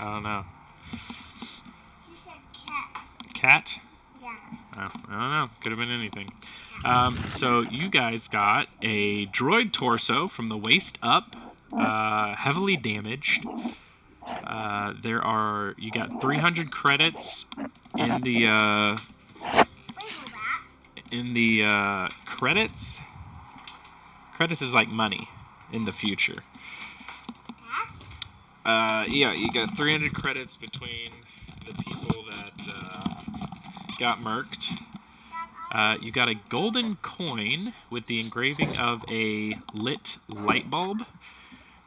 I don't know. He said cat. Cat? Yeah. Oh, I don't know. Could have been anything. So you guys got a droid torso from the waist up, heavily damaged. You got 300 credits in the credits. Credits is like money in the future. Yeah, you got 300 credits between the people that got murked. You got a golden coin with the engraving of a lit light bulb.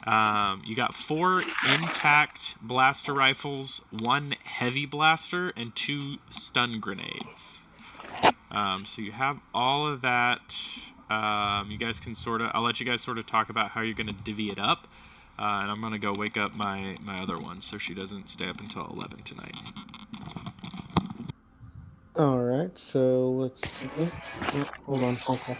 You got 4 intact blaster rifles, 1 heavy blaster, and 2 stun grenades. So you have all of that. You guys can I'll let you guys sort of talk about how you're going to divvy it up. And I'm going to go wake up my other one so she doesn't stay up until 11 tonight. Alright, so let's see. Oh, hold on, phone call.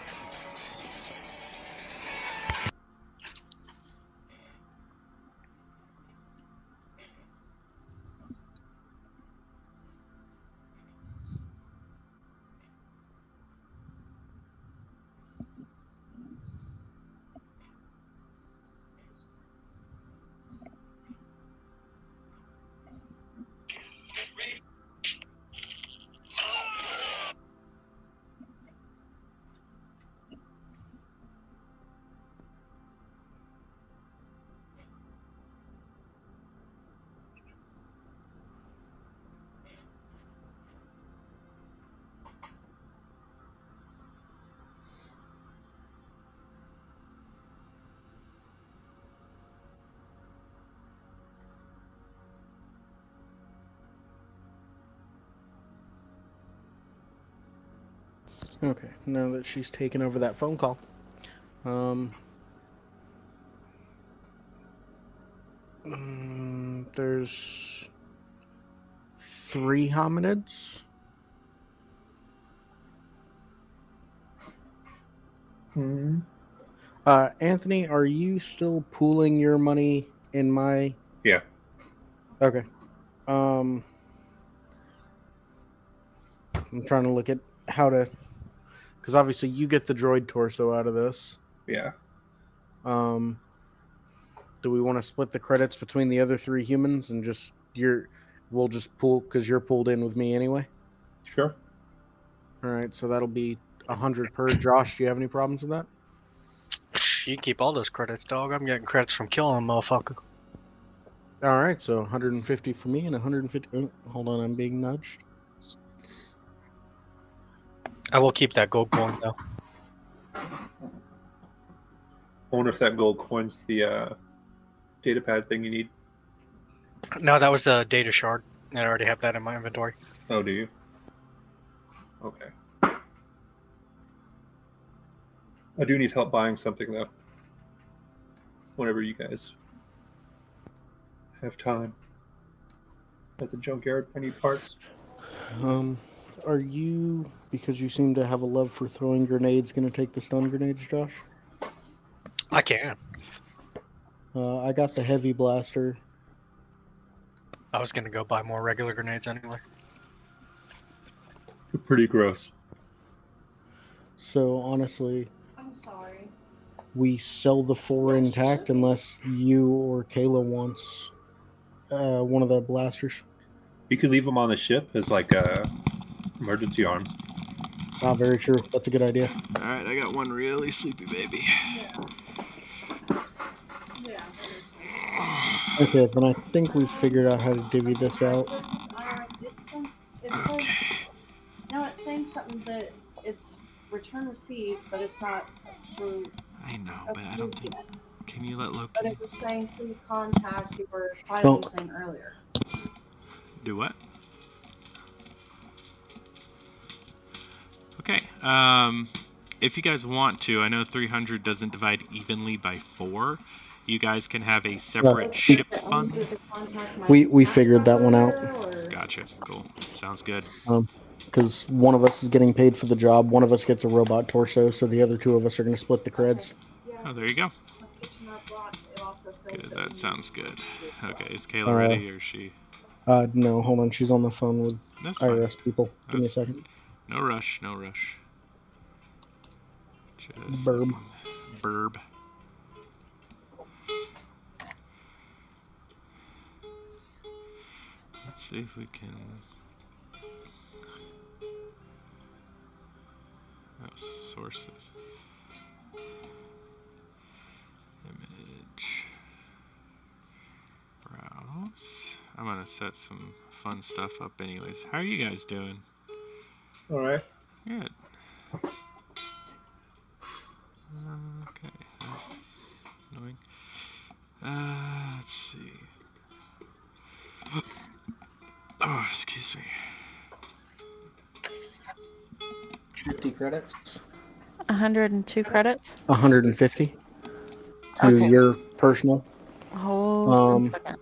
Okay, now that she's taken over that phone call, there's 3 hominids. Anthony, are you still pooling your money in my... Yeah. Okay. I'm trying to look at how to... Because obviously you get the droid torso out of this. Yeah. Do we want to split the credits between the other 3 humans and just... We'll just pool, because you're pulled in with me anyway? Sure. Alright, so that'll be 100 per. Josh, do you have any problems with that? You can keep all those credits, dog. I'm getting credits from killing a motherfucker. Alright, so 150 for me and 150... Oh, hold on, I'm being nudged. I will keep that gold coin, though. I wonder if that gold coin's the data pad thing you need. No, that was the data shard. I already have that in my inventory. Oh, do you? Okay. I do need help buying something, though. Whenever you guys have time. At the junkyard, I need parts. Are you, because you seem to have a love for throwing grenades, going to take the stun grenades, Josh? I can. I got the heavy blaster. I was going to go buy more regular grenades anyway. They're pretty gross. So, honestly... I'm sorry. We sell the 4 intact unless you or Kayla wants one of the blasters. You could leave them on the ship as like emergency arms. Ah, very true. That's a good idea. Alright, I got one really sleepy baby. Yeah. Okay, then I think we've figured out how to divvy this out. Okay. No, it's saying something that it's return received, but it's not approved. I know, but I don't think... Can you let Loki... But it was saying please contact your filing claim earlier. Do what? Okay. If you guys want to, I know 300 doesn't divide evenly by 4. You guys can have a separate ship fund. We figured that one out. Gotcha. Cool. Sounds good. Because one of us is getting paid for the job, one of us gets a robot torso, so the other 2 of us are going to split the creds. Oh, there you go. not blocked, it also says Good, that that we sounds good. need to Okay, is Kayla ready or is she? No, hold on. She's on the phone with That's fine. IRS people. Give me a That's- second. No rush, no rush. Just Burb. Burb. Let's see if we can. Oh, sources. Image. Browse. I'm gonna set some fun stuff up anyways. How are you guys doing? All right. Good. Okay. That's annoying. Let's see. Oh, excuse me. 50 credits. 102 credits. 150 to Okay. your personal. Hold on a Um, second.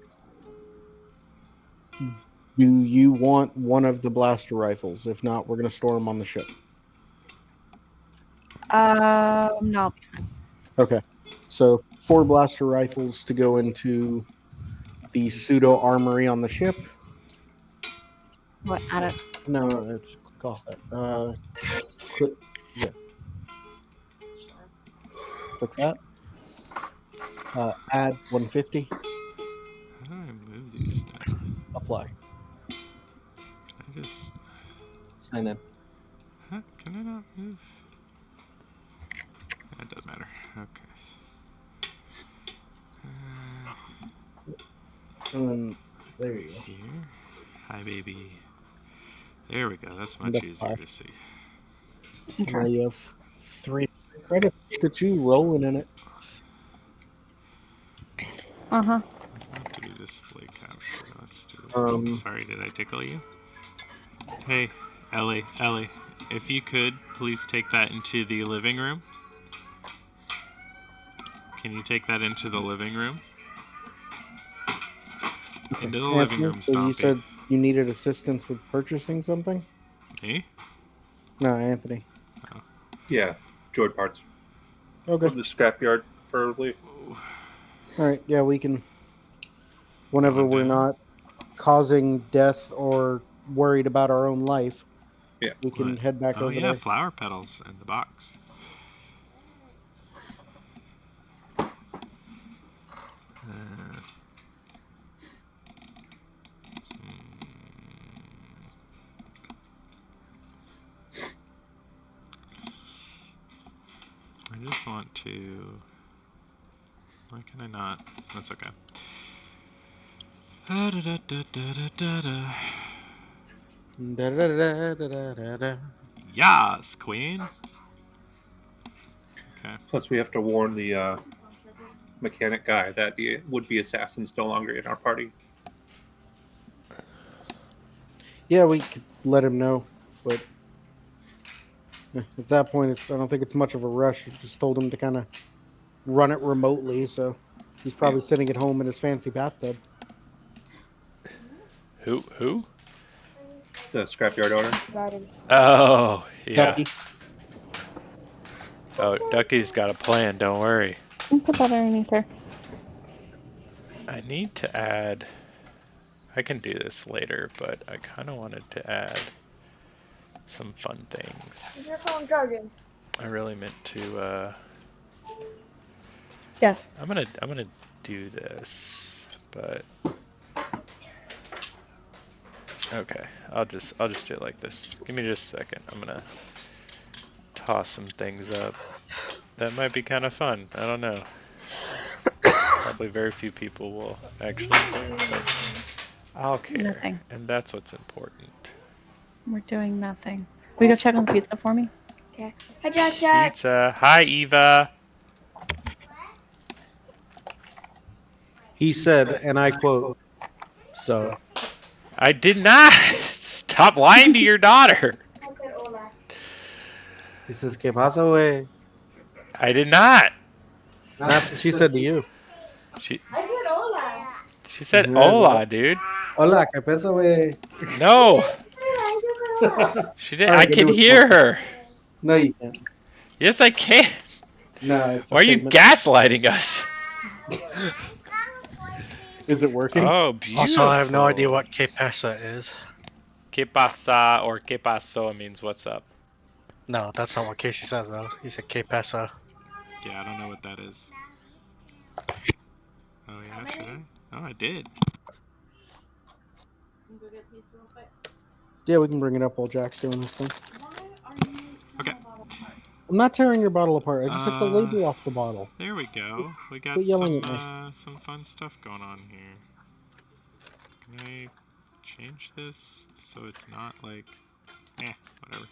Do you want one of the blaster rifles? If not, we're going to store them on the ship. No. Okay. So 4 blaster rifles to go into the pseudo armory on the ship. What? Add it. No, it's click off that. Click, yeah. Click that. Add 150. How do I move these now? Apply. I just. Sign in. Huh? Can I not move? That doesn't matter. Okay. And then there you go. Here. Hi, baby. There we go. That's much That's easier fine. to see. Now Okay. you have 3 credits. Look at you rolling in it. Uh-huh. Let's not do display capture. Let's do. Sorry, did I tickle you? Hey, Ellie, if you could, please take that into the living room. Can you take that into the living room? Into the living room, So you Stompy. said you needed assistance with purchasing something? Me? No, Anthony. Yeah, droid parts Okay. from the scrapyard, preferably. All right. Yeah, we can. Whenever Going we're down? not causing death or worried about our own life, Yeah. we can What? head back Oh over yeah, there. flower petals in the box. I just want to. Why can I not? That's okay. Da-da-da-da-da-da-da. Yas, queen. Okay. Plus, we have to warn the mechanic guy that the would-be assassin's no longer in our party. Yeah, we could let him know, but at that point, I don't think it's much of a rush. You just told him to kind of run it remotely, so he's probably sitting at home in his fancy bathtub. Who? The scrapyard owner. Oh, yeah. Ducky. Oh, Ducky's got a plan, don't worry. Put that underneath her. I need to add. I can do this later, but I kind of wanted to add some fun things. Is your phone charging? I really meant to. Yes. I'm gonna do this, but okay. I'll just do it like this. Give me just a second. I'm gonna toss some things up. That might be kind of fun. I don't know. Probably very few people will actually, but I'll care, Nothing. and that's what's important. We're doing nothing. Will you go check on the pizza for me? Okay. Hi, Jack Jack. Pizza. Hi, Eva. He said, and I quote, "So." I did not. Stop lying to your daughter. He says, "Que pasa, güey?" I did not. That's what she said to you. She I said hola. she said Yeah, hola, dude. Hola, que pasa, güey? No, she didn't. I can hear her. No, you can't. Yes, I can. No, it's a Why are you statement. gaslighting us? Is it working? Oh, beautiful. Also, I have no idea what que pasa is. Que pasa or que paso means what's up. No, that's not what Casey says though. He said que pasa. Yeah, I don't know what that is. Oh yeah, should I? Oh, I did. Can go get pizza real quick? Yeah, we can bring it up while Jack's doing this thing. Why are you tearing Okay. my bottle apart? I'm not tearing your bottle apart. I just took the label off the bottle. There we go. We got Quit yelling at me. some fun stuff going on here. Can I change this so it's not like, whatever.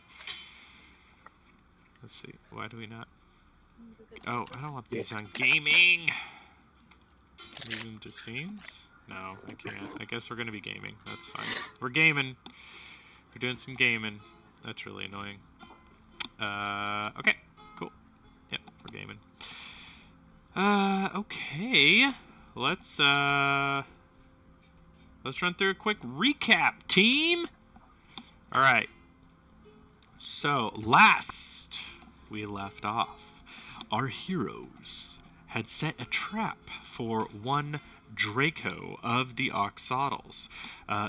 Let's see. Why do we not? Oh, I don't want these on gaming. Move them to scenes? No, I can't. I guess we're gonna be gaming. That's fine. We're gaming. We're doing some gaming. That's really annoying. Okay, cool. Yep, we're gaming. Okay. Let's run through a quick recap, team. All right. So, last we left off, our heroes had set a trap for one Draco of the Oxodals.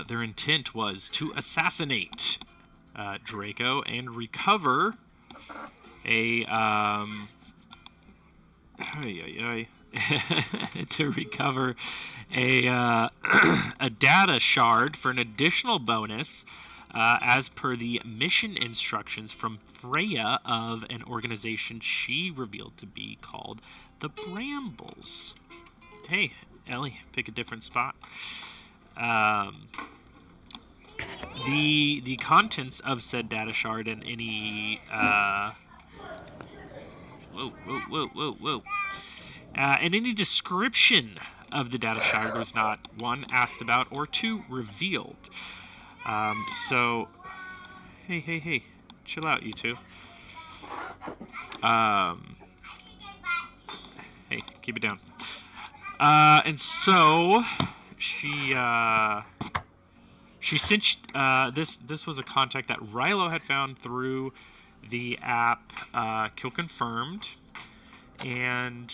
Their intent was to assassinate Draco and recover a to recover a a data shard for an additional bonus, as per the mission instructions from Freya of an organization she revealed to be called the Brambles. Hey, Ellie, pick a different spot. The contents of said data shard and any and any description of the data shard was not, 1, asked about, or 2, revealed. So, hey, chill out, you two. Hey, keep it down. And so she cinched. This was a contact that Rilo had found through the app Kill Confirmed. And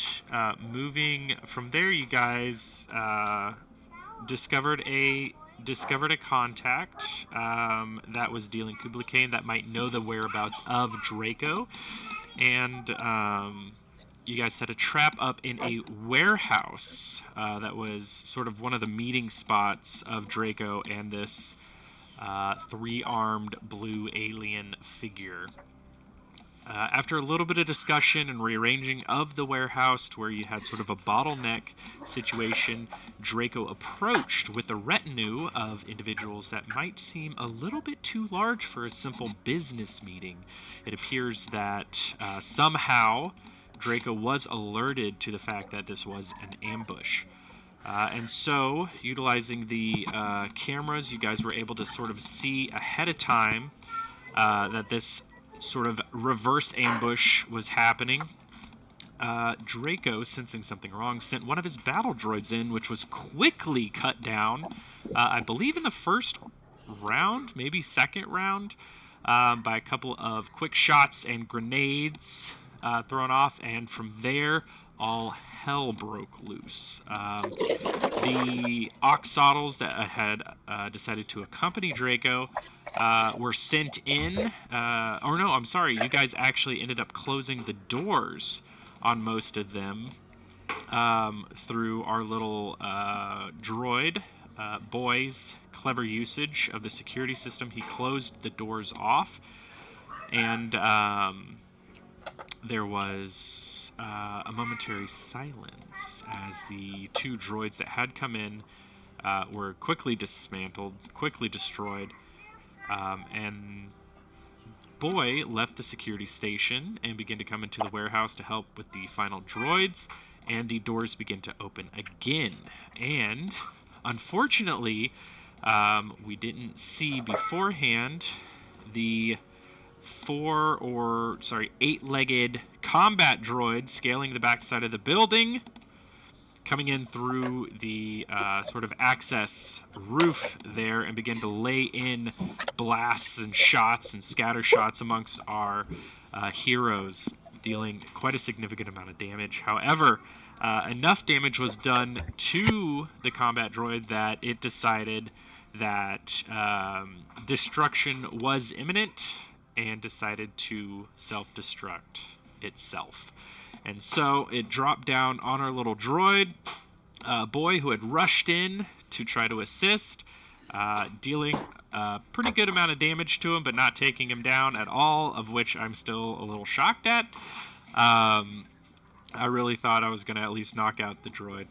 moving from there, you guys discovered a contact that was dealing Kubla-Kane that might know the whereabouts of Draco, and you guys set a trap up in a warehouse that was sort of one of the meeting spots of Draco and this 3-armed blue alien figure. After a little bit of discussion and rearranging of the warehouse to where you had sort of a bottleneck situation, Draco approached with a retinue of individuals that might seem a little bit too large for a simple business meeting. It appears that somehow Draco was alerted to the fact that this was an ambush. And so, utilizing the cameras, you guys were able to sort of see ahead of time that this sort of reverse ambush was happening. Draco, sensing something wrong, sent one of his battle droids in, which was quickly cut down, I believe in the first round, maybe second round, by a couple of quick shots and grenades thrown off, and from there, all hell broke loose. The Oxodals that had decided to accompany Draco were sent in, or no, I'm sorry, you guys actually ended up closing the doors on most of them through our little droid. Boy's clever usage of the security system, he closed the doors off, and there was a momentary silence as the 2 droids that had come in were quickly dismantled, quickly destroyed, and Boy left the security station and began to come into the warehouse to help with the final droids, and the doors began to open again. And unfortunately, we didn't see beforehand the 8-legged combat droid scaling the backside of the building, coming in through the sort of access roof there, and begin to lay in blasts and shots and scatter shots amongst our heroes. dealing quite a significant amount of damage. However, enough damage was done to the combat droid that it decided that destruction was imminent and decided to self-destruct itself. And so it dropped down on our little droid boy who had rushed in to try to assist, dealing a pretty good amount of damage to him, but not taking him down at all, of which I'm still a little shocked at. I really thought I was going to at least knock out the droid.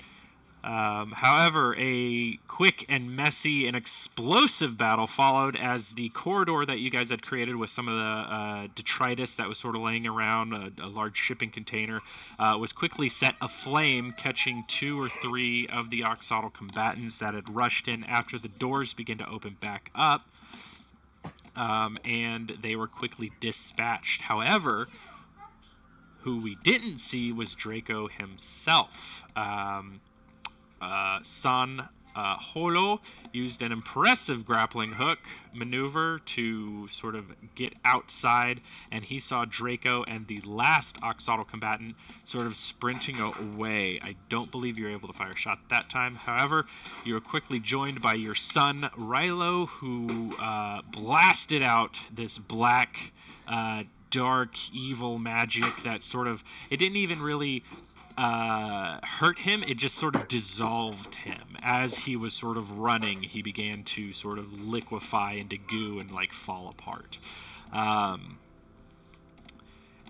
However, a quick and messy and explosive battle followed as the corridor that you guys had created with some of the detritus that was sort of laying around, a large shipping container, was quickly set aflame, catching 2 or 3 of the Oxodal combatants that had rushed in after the doors began to open back up, and they were quickly dispatched. However, who we didn't see was Draco himself. San Holo used an impressive grappling hook maneuver to sort of get outside, and he saw Draco and the last Oxodal combatant sort of sprinting away. I don't believe you were able to fire a shot that time. However, you were quickly joined by your son, Rilo, who blasted out this black, dark, evil magic that sort of... It didn't even really... hurt him. It just sort of dissolved him. As he was sort of running, he began to sort of liquefy into goo and like fall apart.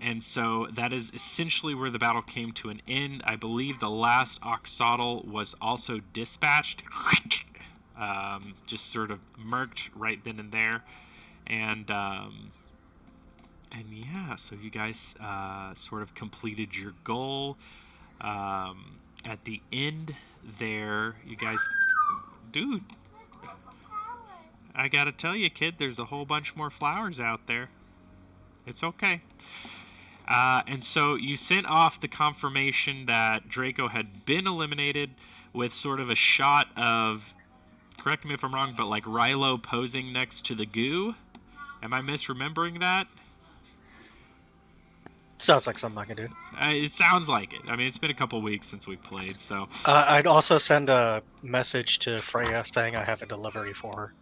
And so that is essentially where the battle came to an end. I believe the last Oxodal was also dispatched. Just sort of murked right then and there. And yeah, so you guys sort of completed your goal. At the end there, you guys... Dude, I gotta tell you, kid, there's a whole bunch more flowers out there. It's okay. And so you sent off the confirmation that Draco had been eliminated with sort of a shot of, correct me if I'm wrong, but like Rilo posing next to the goo. Am I misremembering that? Sounds like something I can do. It sounds like it. I mean, it's been a couple weeks since we played, so... I'd also send a message to Freya saying I have a delivery for her.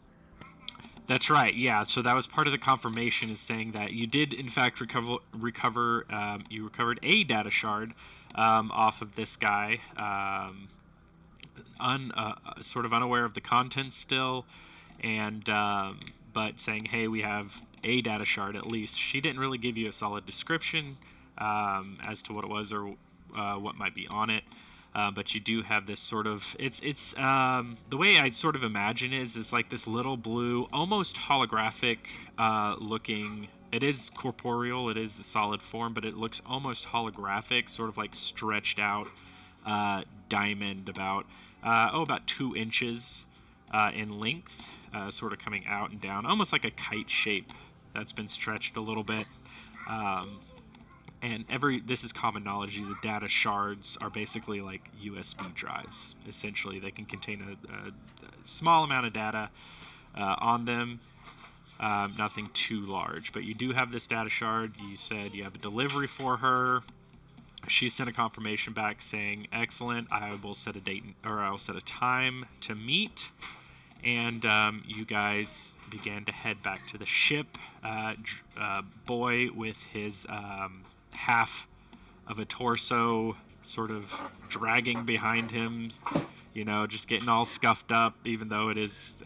That's right, yeah. So that was part of the confirmation, is saying that you did, in fact, you recovered a data shard off of this guy, sort of unaware of the contents still, and but saying, hey, we have a data shard at least. She didn't really give you a solid description as to what it was or what might be on it. But you do have this sort of, it's the way I sort of imagine is like this little blue, almost holographic looking, it is corporeal, it is a solid form, but it looks almost holographic, sort of like stretched out diamond about 2 inches in length, sort of coming out and down, almost like a kite shape that's been stretched a little bit. And this is common knowledge, the data shards are basically like USB drives. Essentially, they can contain a small amount of data on them, nothing too large. But you do have this data shard. You said you have a delivery for her. She sent a confirmation back saying, excellent, I will set a date, or I'll set a time to meet. And you guys began to head back to the ship. Boy with his half of a torso sort of dragging behind him, you know, just getting all scuffed up, even though it is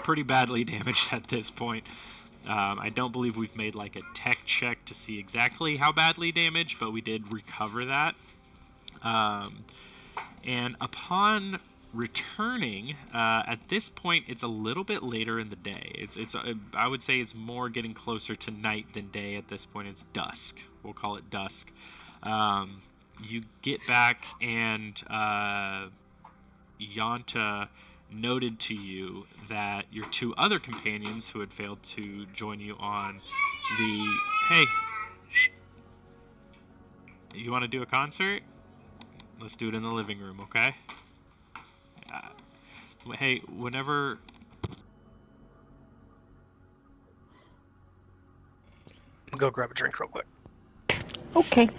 pretty badly damaged at this point. I don't believe we've made like a tech check to see exactly how badly damaged, but we did recover that. And upon returning, at this point it's a little bit later in the day. I would say it's more getting closer to night than day at this point. It's dusk. We'll call it dusk. You get back, and Yanta noted to you that your 2 other companions who had failed to join you on the... Hey! You want to do a concert? Let's do it in the living room, okay? Hey, whenever... Go grab a drink real quick. Okay.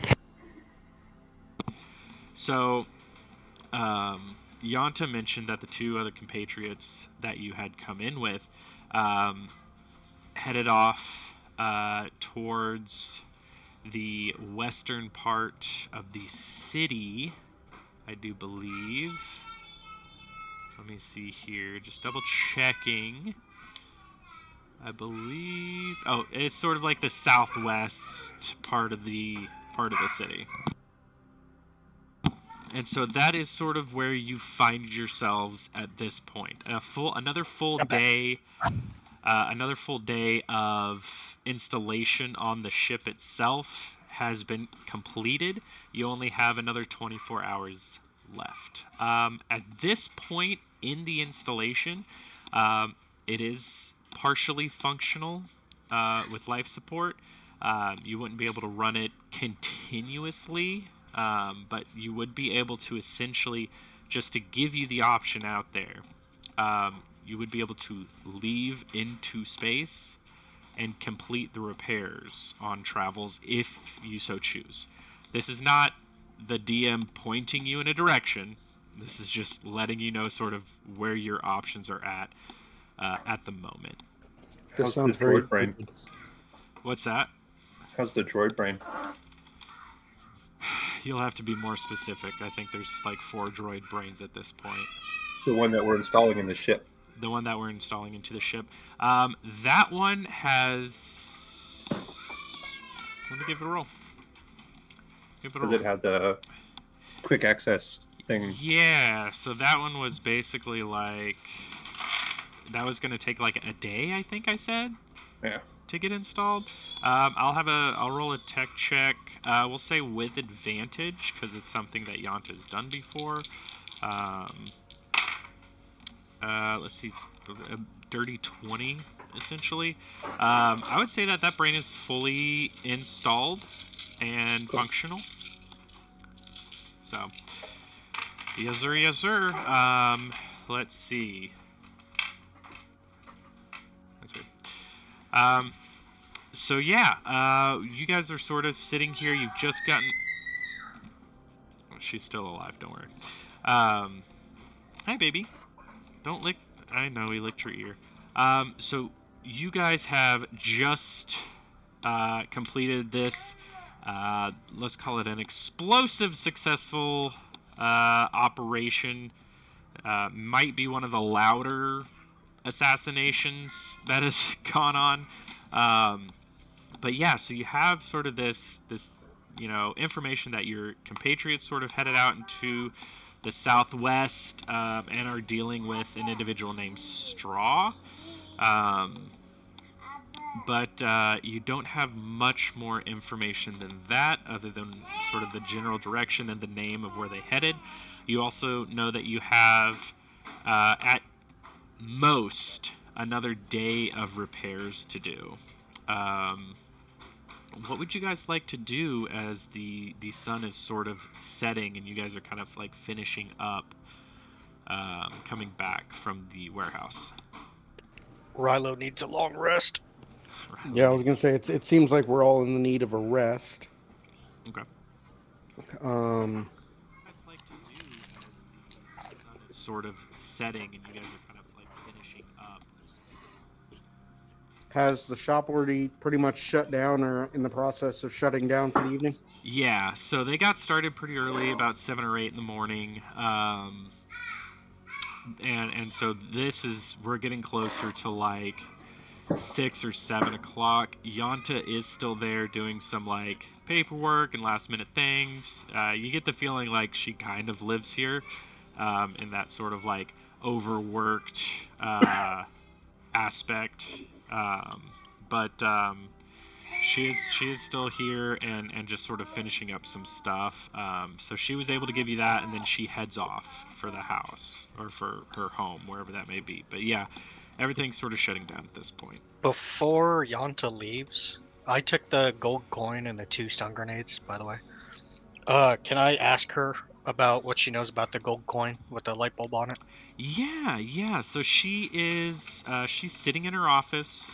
So, Yanta mentioned that the two other compatriots that you had come in with headed off towards the western part of the city, I do believe. Let me see here, just double checking. I believe. Oh, it's sort of like the southwest part of the city. And so that is sort of where you find yourselves at this point. Another full day of installation on the ship itself has been completed. You only have another 24 hours left. At this point in the installation, it is partially functional with life support. You wouldn't be able to run it continuously, but you would be able to essentially, just to give you the option out there, you would be able to leave into space and complete the repairs on travels if you so choose. This is not the DM pointing you in a direction. This is just letting you know sort of where your options are at the moment. This How's the sounds very droid brain? What's that? How's the droid brain? You'll have to be more specific. I think there's like 4 droid brains at this point. The one that we're installing in the ship. The one that we're installing into the ship. That one has... Let me give it a roll. Does it have the quick access thing? Yeah, so that one was basically like... That was going to take like a day, I think I said? Yeah. To get installed. I'll roll a tech check. We'll say with advantage, because it's something that Yanta's done before. Let's see, a dirty 20, essentially. I would say that brain is fully installed and functional. So, yes sir, yes sir. Let's see. That's weird. So yeah, you guys are sort of sitting here. You've just gotten... Oh, she's still alive, don't worry. Hi, baby. Don't lick... I know, he licked your ear. So you guys have just completed this, let's call it an explosive successful operation. Might be one of the louder assassinations that has gone on. But yeah, so you have sort of this information that your compatriots sort of headed out into the southwest and are dealing with an individual named Straw. But you don't have much more information than that, other than sort of the general direction and the name of where they headed. You also know that you have, at most, another day of repairs to do. What would you guys like to do as the sun is sort of setting and you guys are kind of like finishing up, coming back from the warehouse? Rilo needs a long rest. Yeah, I was gonna say it seems like we're all in the need of a rest. Okay. Um, What would you guys like to do as the sun is sort of setting and you guys are kind of like finishing up? has the shop already pretty much shut down or in the process of shutting down for the evening? Yeah, so they got started pretty early, about 7 or 8 in the morning. And so we're getting closer to like 6 or 7 o'clock. Yanta is still there doing some like paperwork and last minute things. You get the feeling like she kind of lives here, in that sort of like overworked aspect. But she is still here and just sort of finishing up some stuff. So she was able to give you that, and then she heads off for the house or for her home, wherever that may be. But yeah, everything's sort of shutting down at this point. Before Yanta leaves, I took the gold coin and the 2 stun grenades, by the way. Can I ask her about what she knows about the gold coin with the light bulb on it? Yeah. So she is, she's sitting in her office,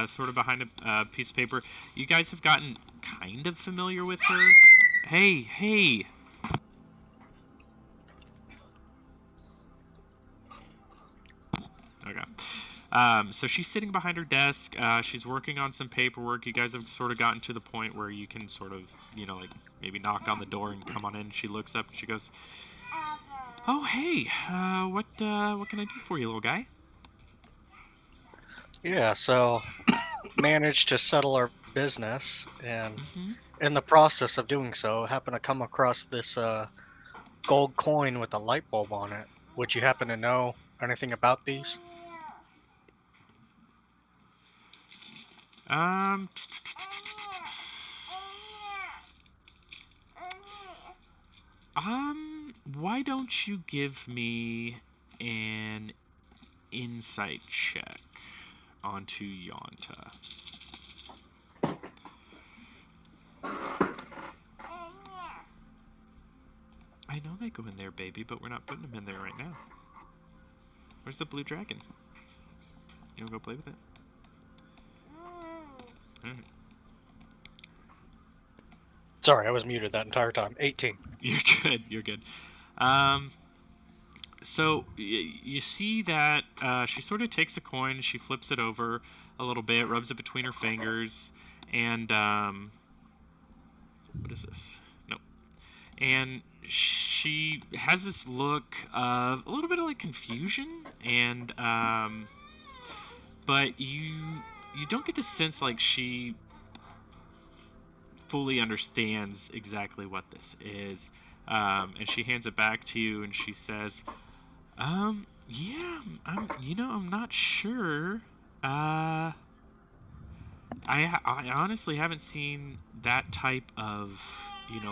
sort of behind a piece of paper. You guys have gotten kind of familiar with her. Hey. Okay. So she's sitting behind her desk. She's working on some paperwork. You guys have sort of gotten to the point where you can sort of, like maybe knock on the door and come on in. She looks up and she goes, "Oh, hey. What can I do for you, little guy?" Yeah, so managed to settle our business, and Mm-hmm. in the process of doing so, happened to come across this gold coin with a light bulb on it. Would you happen to know anything about these? Um. Why don't you give me an insight check onto Yonta? I know they go in there, baby, but we're not putting them in there right now. Where's the blue dragon? You wanna go play with it? Alright. Sorry, I was muted that entire time. 18. You're good. So you see that she sort of takes a coin, she flips it over a little bit, rubs it between her fingers, and what is this? Nope. And she has this look of a little bit of like confusion, and but you don't get the sense like she fully understands exactly what this is. And she hands it back to you, and she says, yeah, I'm not sure. I honestly haven't seen that type of,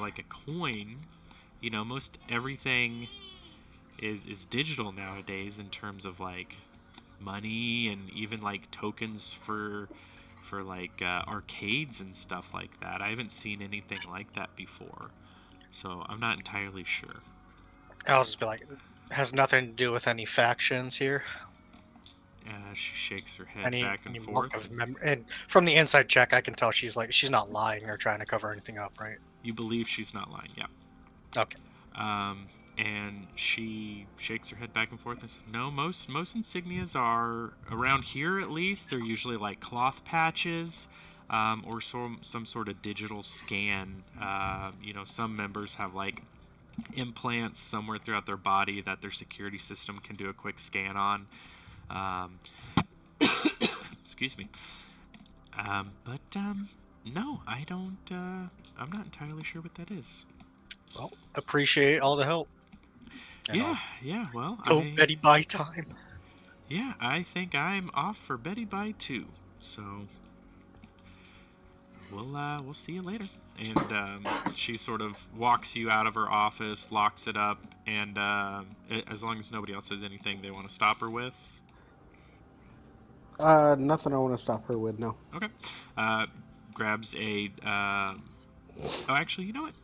like a coin. Most everything is digital nowadays in terms of like money and even like tokens for like arcades and stuff like that. I haven't seen anything like that before, so I'm not entirely sure. I'll just be like, has nothing to do with any factions here. She shakes her head Any back and any forth. mark of and from the inside check, I can tell she's not lying or trying to cover anything up, right? You believe she's not lying, yeah. Okay. And she shakes her head back and forth and says, "No, most insignias are around here at least. They're usually like cloth patches, or some sort of digital scan. Some members have like implants somewhere throughout their body that their security system can do a quick scan on. Excuse me. But no, I don't. I'm not entirely sure what that is." Well, appreciate all the help. Yeah. Well, Oh, Betty Bye time. Yeah, I think I'm off for Betty Bye too. So we'll see you later. And she sort of walks you out of her office, locks it up, and as long as nobody else has anything they want to stop her with. Nothing I want to stop her with, no. Okay. Grabs a. Oh, actually, you know what?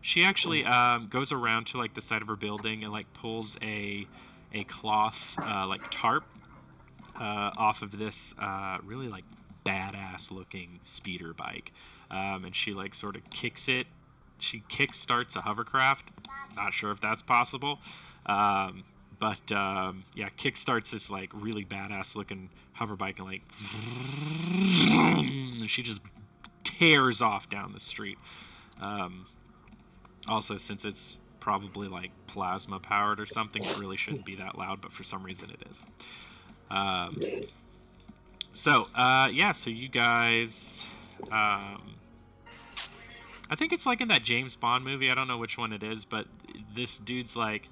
She actually goes around to like the side of her building and like pulls a cloth like tarp off of this really like badass looking speeder bike, and she like sort of kicks it. She kick starts a hovercraft. Not sure if that's possible, but yeah, kick starts this like really badass looking hover bike and like she just tears off down the street. Also, since it's probably like plasma powered or something, it really shouldn't be that loud, but for some reason it is. So you guys, I think it's like in that James Bond movie, I don't know which one it is, but this dude's like,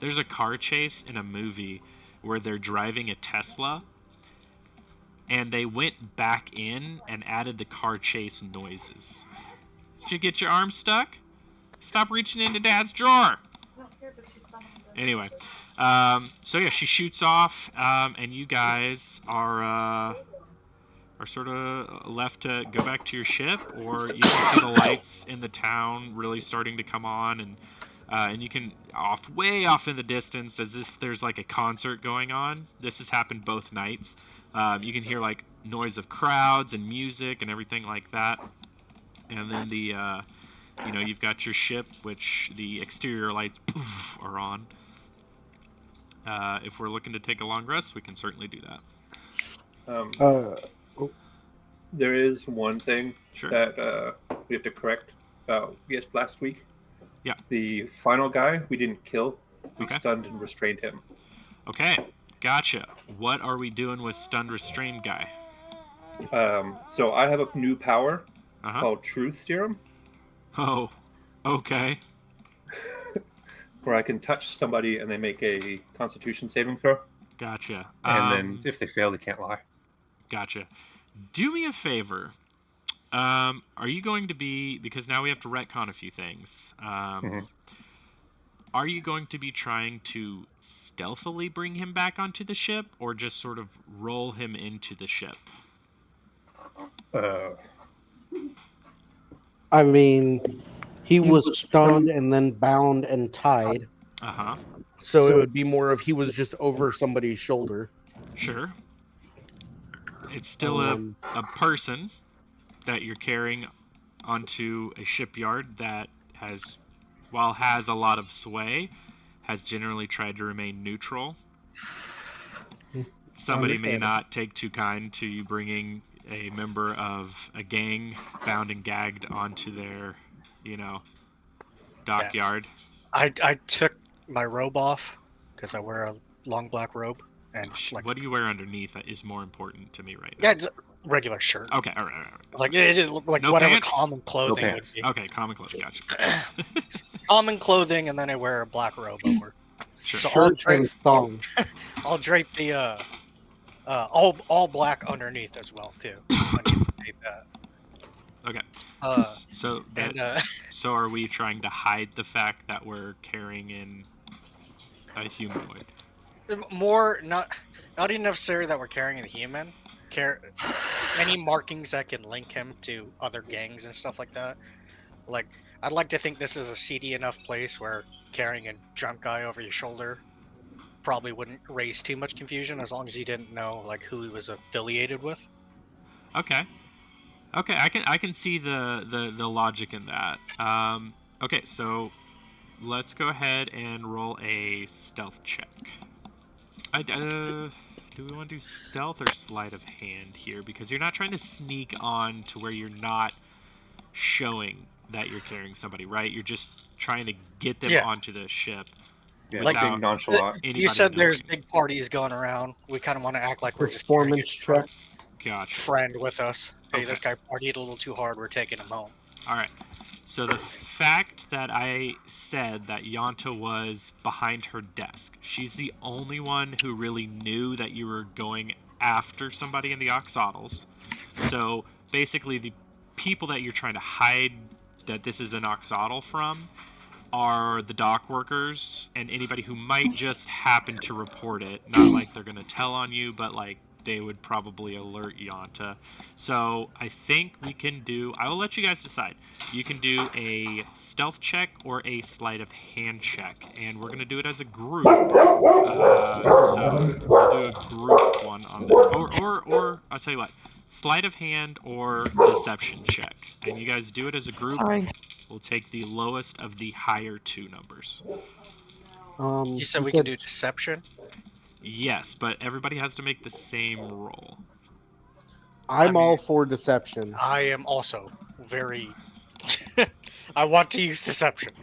there's a car chase in a movie where they're driving a Tesla, and they went back in and added the car chase noises. Did you get your arm stuck? Stop reaching into Dad's drawer. Anyway, so yeah, she shoots off, and you guys are sort of left to go back to your ship, or you can see the lights in the town really starting to come on, and And you can way off in the distance, as if there's like a concert going on. This has happened both nights. You can hear like noise of crowds and music and everything like that. And then you've got your ship, which the exterior lights are on. If we're looking to take a long rest, we can certainly do that. There is one thing Sure. that we have to correct. Yes, last week. Yeah. The final guy we didn't kill. We Okay. stunned and restrained him. Okay, gotcha. What are we doing with stunned restrained guy? So I have a new power Uh-huh. called Truth Serum, Oh, okay. where I can touch somebody and they make a Constitution saving throw, Gotcha. and then if they fail, they can't lie. Gotcha. Do me a favor. Are you going to be, because now we have to retcon a few things. Are you going to be trying to stealthily bring him back onto the ship, or just sort of roll him into the ship? I mean, he was stunned and then bound and tied. Uh-huh. So it would be more of he was just over somebody's shoulder. Sure. It's still a person that you're carrying onto a shipyard that has a lot of sway, has generally tried to remain neutral. Somebody may not take too kind to you bringing a member of a gang bound and gagged onto their, dockyard. I took my robe off because I wear a long black robe, and What do you wear underneath that is more important to me right now? yeah, it's a regular shirt. Okay, all right. Like it is like No whatever pants? common clothing would be. Okay, common clothes, gotcha. Common clothing, and then I wear a black robe over. Sure. So Shirt and thong. I'll drape the all black underneath as well too. I need to state that. Okay. And So are we trying to hide the fact that we're carrying in a humanoid? more not even necessarily that we're carrying the human. Any markings that can link him to other gangs and stuff like that. Like, I'd like to think this is a seedy enough place where carrying a drunk guy over your shoulder probably wouldn't raise too much confusion, as long as you didn't know like who he was affiliated with. Okay, I can see the logic in that. Okay, so let's go ahead and roll a stealth check. Do we want to do stealth or sleight of hand here? Because you're not trying to sneak on to where you're not showing that you're carrying somebody, right? You're just trying to get them onto the ship. Yeah, Like being nonchalant. You said there's big parties going around. We kind of want to act like we're just carrying Performance check. Gotcha. friend with us. Hey, Okay. this guy partied a little too hard. We're taking him home. All right. So the fact that I said that Yanta was behind her desk, she's the only one who really knew that you were going after somebody in the Oxodals. So basically, the people that you're trying to hide that this is an Oxodal from are the dock workers and anybody who might just happen to report it. Not like they're going to tell on you, but like they would probably alert Yanta. So I think we can do, I will let you guys decide. You can do a stealth check or a sleight of hand check, and we're going to do it as a group. So we'll do a group one on this. Or I'll tell you what, sleight of hand or deception check. And you guys do it as a group. Sorry. We'll take the lowest of the higher two numbers. You said we can do deception? Yes, but everybody has to make the same roll. I'm all for deception. I am also very. I want to use deception.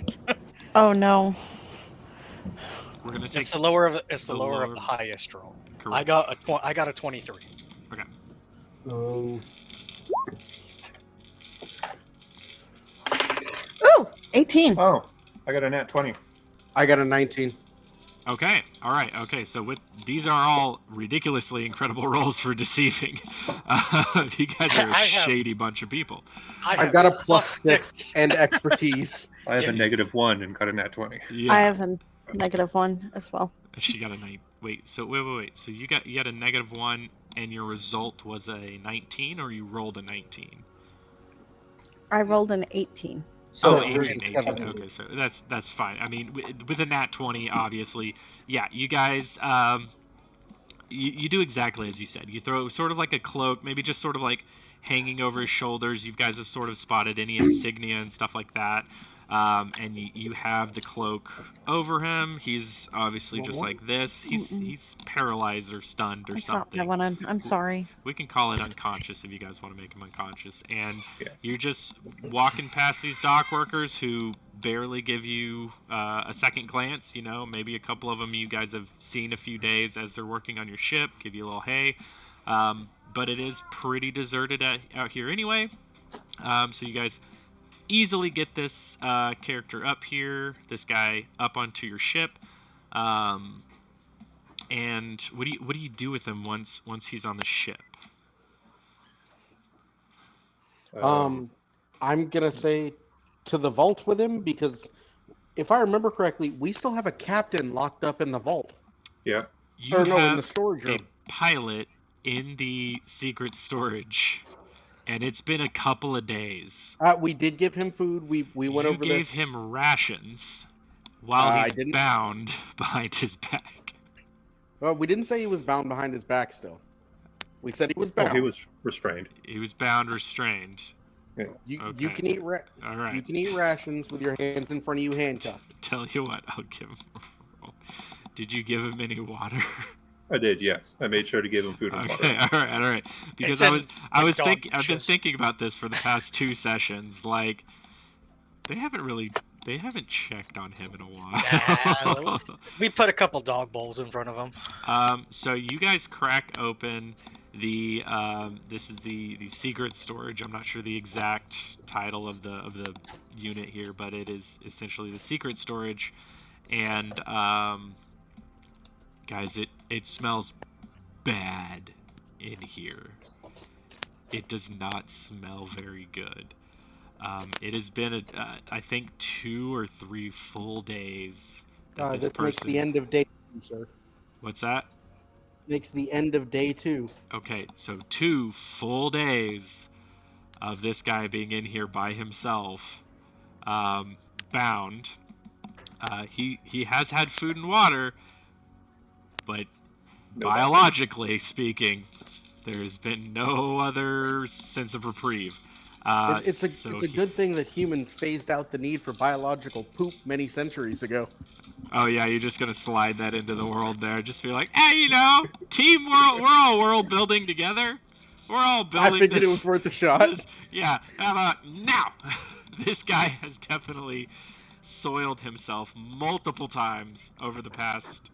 Oh no. We're gonna take It's the lower of the lower- of the highest roll. Correct. I got a 23. Okay. Ooh, 18. Oh, I got a nat 20. I got a 19. Okay. All right. Okay. So these are all ridiculously incredible rolls for deceiving. You guys are a shady bunch of people. I've got a +6 and expertise. I have a -1 and got a nat 20. Yeah. I have a -1 as well. She got a 9. Wait. So wait. So you had a -1, and your result was a 19, or you rolled a 19? I rolled an 18. So Oh, yours 18, is 18. 17. Okay, so that's fine. I mean, with a nat 20, obviously, yeah, you guys, you do exactly as you said. You throw sort of like a cloak, maybe just sort of like hanging over his shoulders. You guys have sort of spotted any insignia and stuff like that. And you have the cloak over him. He's obviously just like this. He's paralyzed or stunned or It's not something. what I'm sorry. We can call it unconscious if you guys want to make him unconscious. And Yeah. you're just walking past these dock workers who barely give you a second glance. You know, maybe a couple of them you guys have seen a few days as they're working on your ship, give you a little hey. But it is pretty deserted out here anyway. So you guys easily get this character up here, this guy up onto your ship. And what do you do with him once he's on the ship? I'm gonna say to the vault with him because if I remember correctly, we still have a captain locked up in the vault. Yeah. You Or no, in have the storage a room. pilot in the secret storage, and it's been a couple of days. We did give him food. We went You over gave this. him rations while I he's didn't. bound behind his back. Well, we didn't say he was bound behind his back. Still, we said he was bound. Oh, he was restrained. He was bound, restrained. You Okay. can eat All right. you can eat rations with your hands in front of you, handcuffed. Tell you what, I'll give him a roll. Did you give him any water? I did, yes. I made sure to give him food and Okay, water. all right. Because It's I've been unconscious. thinking about this for the past 2 sessions. Like, they haven't checked on him in a while. Nah, we put a couple dog bowls in front of him. So you guys crack open the this is the secret storage. I'm not sure the exact title of the unit here, but it is essentially the secret storage. And guys, it smells bad in here. It does not smell very good. It has been I think 2 or 3 full days that this This makes person. the end of day 2, sir. What's that? Makes the end of day 2. Okay, so 2 full days of this guy being in here by himself, bound. He has had food and water, but No biologically speaking, there's been no other sense of reprieve. It's a good thing that humans phased out the need for biological poop many centuries ago. Oh yeah, you're just gonna slide that into the world there. Just be like, hey, you know, team world, we're all world building together. We're all building. I figured this, it was worth a shot. yeah, how about now? This guy has definitely soiled himself multiple times over the past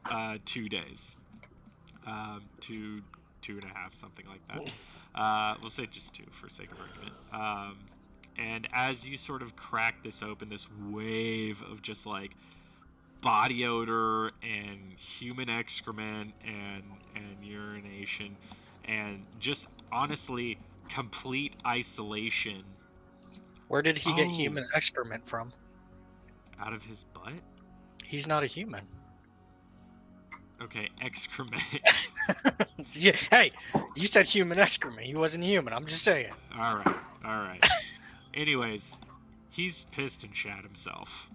2 days. 2.5, something like that. We'll say just 2 for sake of argument. And as you sort of crack this open, this wave of just like body odor and human excrement and urination and just honestly complete isolation. Where did he get Oh. human excrement from? Out of his butt? He's not a human. Okay, excrement. Yeah, hey, you said human excrement. He wasn't human. I'm just saying. All right. Anyways, he's pissed and shat himself.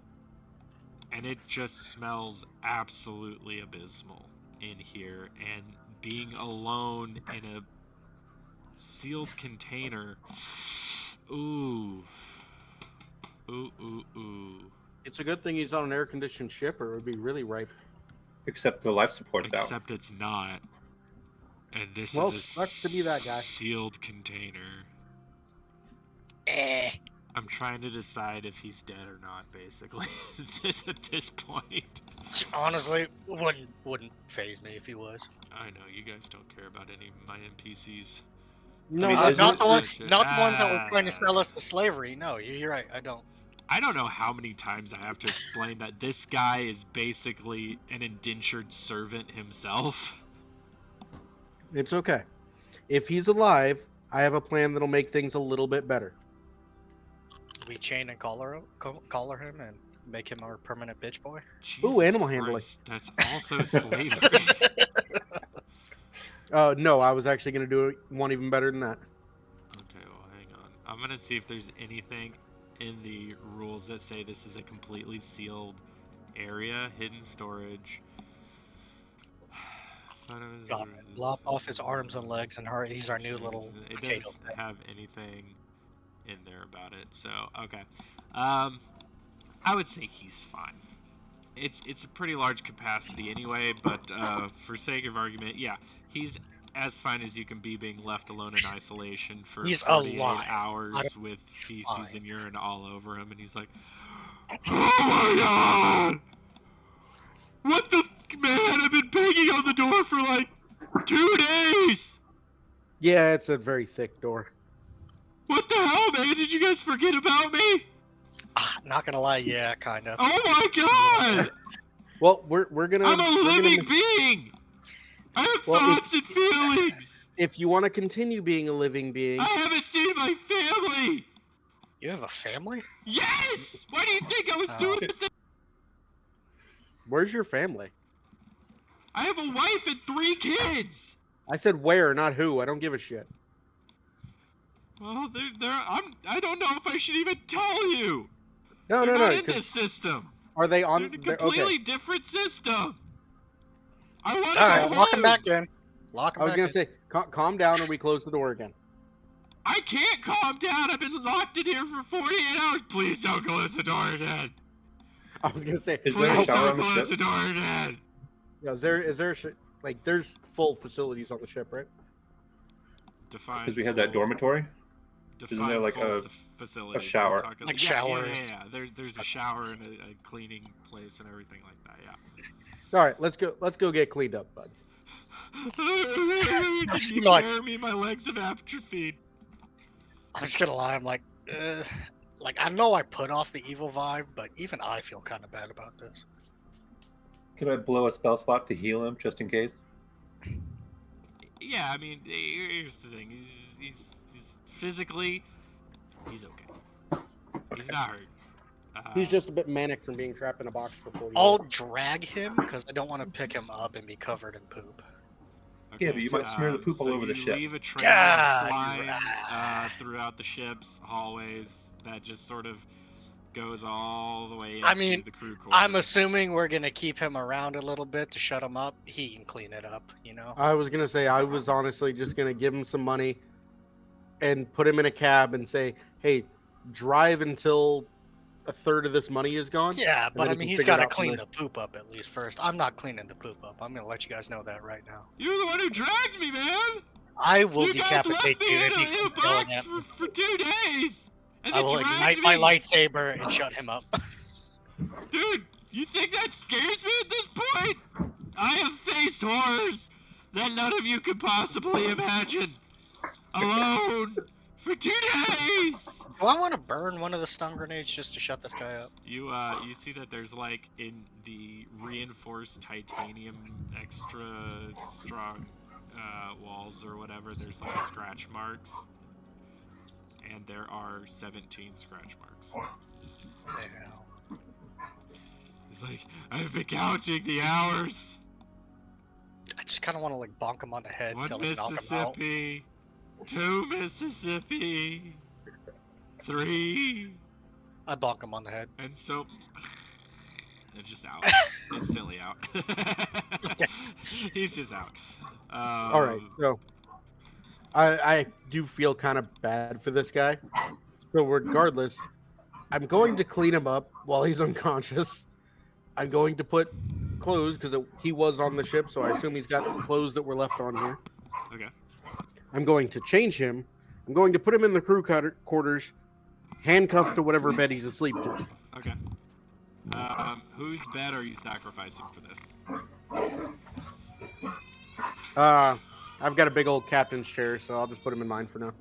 And it just smells absolutely abysmal in here. And being alone in a sealed container. Ooh. Ooh. It's a good thing he's on an air-conditioned ship, or it would be really ripe. Except the life support's out. Except it's not. And this Well, is a sucks to be that guy. sealed container. Eh. I'm trying to decide if he's dead or not, basically, at this point. Honestly, wouldn't phase me if he was. I know, you guys don't care about any of my NPCs. No, mean, that's Not the one, Bullshit. not the ones that were trying to sell us to slavery. No, you're right. I don't. I don't know how many times I have to explain that this guy is basically an indentured servant himself. It's okay. If he's alive, I have a plan that'll make things a little bit better. We chain and collar him and make him our permanent bitch boy. Jesus animal handling. Christ, that's also slavery. No, I was actually going to do one even better than that. Okay, well, hang on. I'm gonna see if there's anything in the rules that say this is a completely sealed area, hidden storage. God, lop off his arms and legs, and he's our new little It potato doesn't thing. have anything in there about it, so okay. I would say he's fine. It's a pretty large capacity anyway, but for sake of argument, yeah, he's as fine as you can be being left alone in isolation for He's 48 alive. hours with He's feces fine. and urine all over him, and he's like, "Oh my god! What the man? I've been banging on the door for like 2 days! Yeah, it's a very thick door. What the hell, man? Did you guys forget about me? Not gonna lie, yeah, kind of. Oh my god! Well, we're gonna. I'm a we're living gonna, being! I have Well, thoughts and feelings! if you want to continue being a living being, I haven't seen my family! You have a family? Yes! Why do you think I was doing this? where's your family? I have a wife and 3 kids! I said where, not who. I don't give a shit. Well, I don't know if I should even tell you! No, They're no, not no. in this system! Are they They're on? in a they're- completely okay. different system! I want Alright, to lock him back in. Lock him I was back gonna in. say, calm down, or we close the door again. I can't calm down! I've been locked in here for 48 hours! Please don't close the door again! I was gonna say, Is there a Please shower don't on the close ship? the door again! yeah, is there a like there's full facilities on the ship, right? Define Because we had that full- dormitory. define there like full a- facility? shower? Like yeah, showers. Yeah. There's a shower and a cleaning place and everything like that. Yeah. All right, let's go get cleaned up, bud. Can you Like- carry me? My legs have atrophied. I'm just gonna lie, I'm like, I know I put off the evil vibe, but even I feel kind of bad about this. Can I blow a spell slot to heal him just in case? Yeah, I mean, here's the thing. He's physically, he's okay. He's not hurt. He's just a bit manic from being trapped in a box for 40 I'll years. drag him because I don't want to pick him up and be covered in poop. Okay, Yeah, but you might smear the poop all over the you ship. leave a trail God, of you're slime right. throughout the ship's hallways that just sort of goes all the way into I mean, the crew quarters. I'm assuming we're gonna keep him around a little bit to shut him up. He can clean it up, you know. I was gonna say I was honestly just gonna give him some money and put him in a cab and say, "Hey, drive until a third of this money is gone." Yeah, and but then I he mean, can he's figure got it to out from clean there. the poop up at least first. I'm not cleaning the poop up. I'm gonna let you guys know that right now. You're the one who dragged me, man. I will You guys left decapitate me you in if you a keep yelling box at me. for 2 days. And I then will dragged ignite me. my lightsaber and shut him up. Dude, you think that scares me at this point? I have faced horrors that none of you could possibly imagine. Alone for 2 days. Do I want to burn one of the stun grenades just to shut this guy up? You see that there's like in the reinforced titanium extra strong walls or whatever, there's like scratch marks. And there are 17 scratch marks. Damn. It's like, I've been counting the hours. I just kind of want to like bonk him on the head 1 till like knock him out. Mississippi, 2 Mississippi, 3, I bonk him on the head. and so it's just out. Instantly out. He's just out. All right, so I do feel kind of bad for this guy. So regardless, I'm going to clean him up while he's unconscious. I'm going to put clothes because he was on the ship, so I assume he's got clothes that were left on here. Okay. I'm going to change him. I'm going to put him in the crew quarters, handcuffed to whatever bed he's asleep to. Okay. Whose bed are you sacrificing for this? I've got a big old captain's chair, so I'll just put him in mine for now.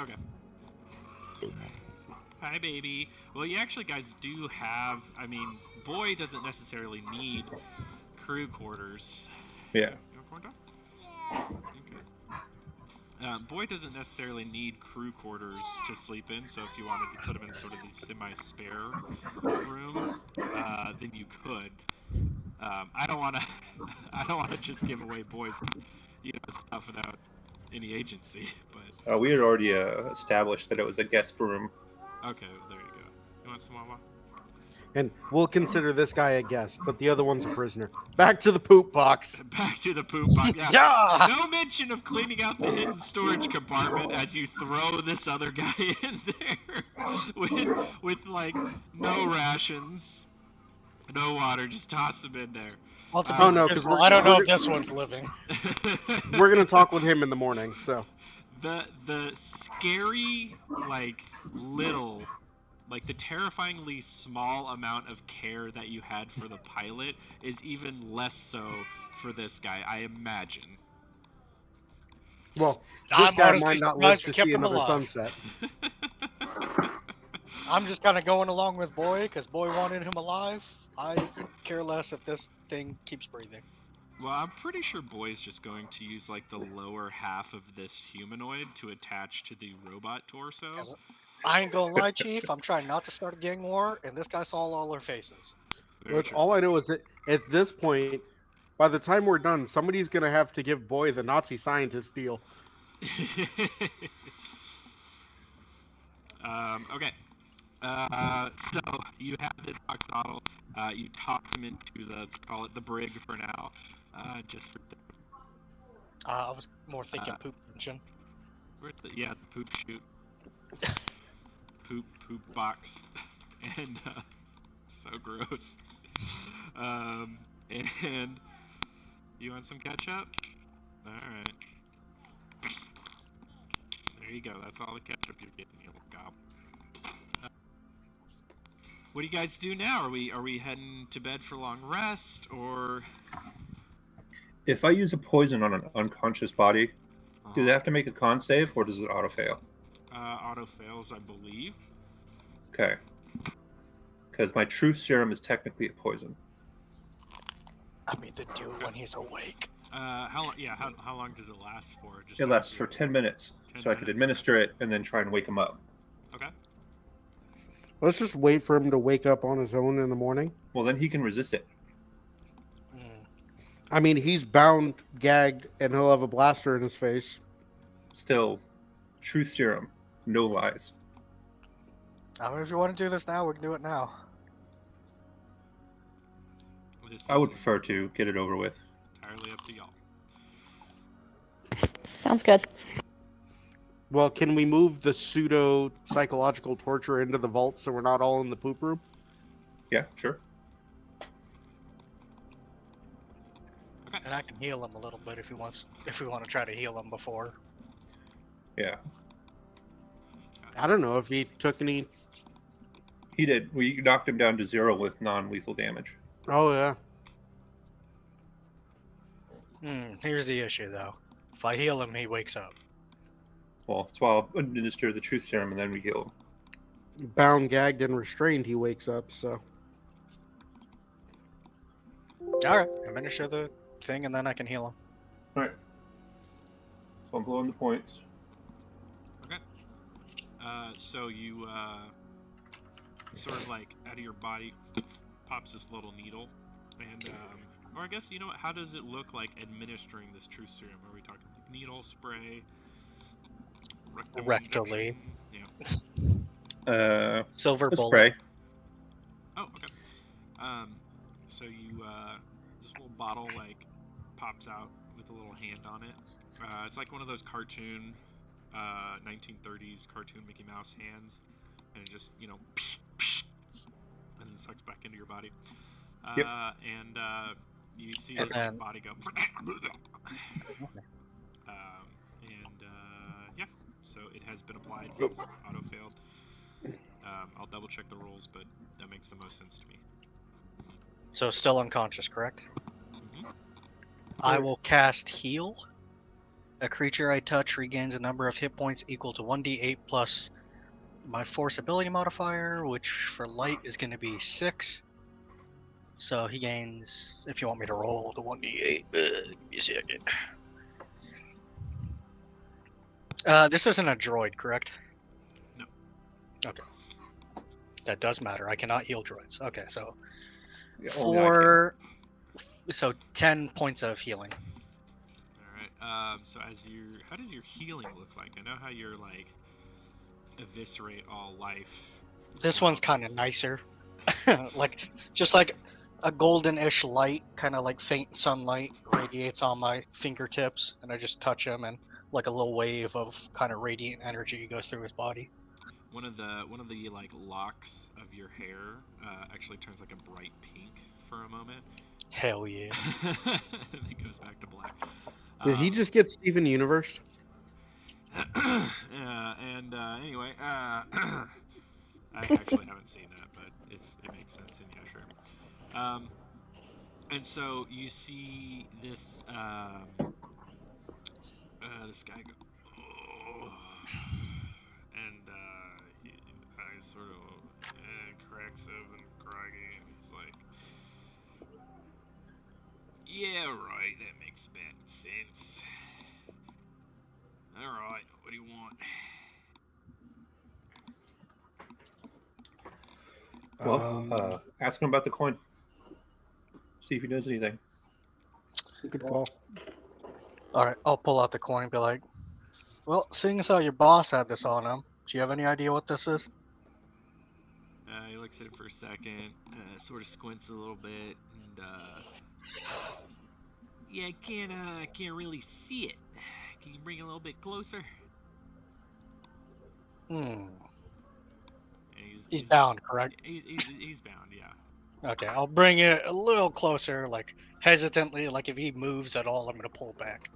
Okay. Hi, baby. Well, you actually guys do have. I mean, Boy doesn't necessarily need crew quarters. Yeah. You want corn dog? Okay. Boy doesn't necessarily need crew quarters to sleep in, so if you wanted to put him in sort of the semi-spare room, then you could. I don't want to. I don't want to just give away Boy's, stuff without any agency. But We had already established that it was a guest room. Okay, there you go. You want some Wawa? And we'll consider this guy a guest, but the other one's a prisoner. Back to the poop box. Back to the poop box. Yeah. Yeah! No mention of cleaning out the hidden storage compartment as you throw this other guy in there with like no rations, no water. Just toss him in there. Well, to Oh, be no, 'cause truthful, we're- I don't know we're- if this one's living. We're gonna talk with him in the morning. So the scary like the terrifyingly small amount of care that you had for the pilot is even less so for this guy, I imagine. well, this I'm guy honestly might not live surprised to we kept see him another alive. sunset. I'm just kind of going along with Boy, because Boy wanted him alive. I could care less if this thing keeps breathing. Well, I'm pretty sure Boy's just going to use like the lower half of this humanoid to attach to the robot torso. As- I ain't gonna lie, Chief. I'm trying not to start a gang war, and this guy saw all our faces. Very Look, true. all I know is that at this point, by the time we're done, somebody's gonna have to give Boy the Nazi scientist deal. Okay. So you have the Oxodal. You talk him into the, let's call it the brig for now. Just for I was more thinking Uh, poop engine. the poop chute. poop box. And so gross. And you want some ketchup? Alright. There you go. That's all the ketchup you're getting, you little gob. What do you guys do now? Are we heading to bed for long rest, or If I use a poison on an unconscious body, do they have to make a con save, or does it auto fail? Auto fails, I believe. Okay. Because my truth serum is technically a poison. I mean, the dude when he's awake. How long does it last for? Just It lasts for 10 minutes, 10 so I could minutes, administer it and then try and wake him up. Okay. Let's just wait for him to wake up on his own in the morning. Well, then he can resist it. Mm. I mean, he's bound, gagged, and he'll have a blaster in his face. Still, truth serum, no lies. I mean, if you want to do this now, we can do it now. I would prefer to get it over with. Entirely up to y'all. Sounds good. Well, can we move the pseudo psychological torture into the vault so we're not all in the poop room? Yeah, sure. And I can heal him a little bit if he wants. If we want to try to heal him before. Yeah, I don't know if he took any. he did. We knocked him down to 0 with non-lethal damage. Oh yeah. Here's the issue, though. If I heal him, he wakes up. Well, that's why I'll administer the truth serum and then we heal him. Bound, gagged, and restrained, he wakes up. So All right, administer the thing, and then I can heal him. Alright. So I'm blowing the points. Okay. So you sort of like out of your body pops this little needle, and or I guess you know what? How does it look like administering this truth serum? Are we talking like needle spray? Rectally. Yeah. Silver A bullet. spray. Oh, okay. So you this little bottle like pops out with a little hand on it. It's like one of those cartoon 1930s cartoon Mickey Mouse hands, and it just and then sucks back into your body. Yep. And you see And his then- body go. Yeah. So it has been applied. It's auto failed. I'll double check the rules, but that makes the most sense to me. So still unconscious, correct? Mhm. I will cast Heal. A creature I touch regains a number of hit points equal to 1d8 plus my Force ability modifier, which for light is going to be 6. So he gains, if you want me to roll the 1d8, give me a second. This isn't a droid, correct? No. Okay. That does matter. I cannot heal droids. Okay, so Yeah, only I can. so 10 points of healing. All right. So how does your healing look like? I know how you're like eviscerate all life. This one's kind of nicer. Like, just like a golden-ish light, kind of like faint sunlight radiates on my fingertips, and I just touch him, and like a little wave of kind of radiant energy goes through his body. One of the like locks of your hair actually turns like a bright pink for a moment. Hell yeah. It goes back to black. Did he just get Steven Universe? Anyway, I actually haven't seen that, but if it makes sense, then yeah, sure. And so you see this this guy go, oh, and he sort of cracks up and groggy, and he's like, yeah, right, that makes bad sense. Alright, what do you want? Well, ask him about the coin. See if he knows anything. Good call. Alright, I'll pull out the coin and be like, well, seeing as how your boss had this on him, do you have any idea what this is? He looks at it for a second, sort of squints a little bit, and yeah, I can't really see it. Can you bring it a little bit closer? He's bound, correct? He's bound, yeah. Okay, I'll bring it a little closer, like hesitantly, like if he moves at all, I'm gonna pull back.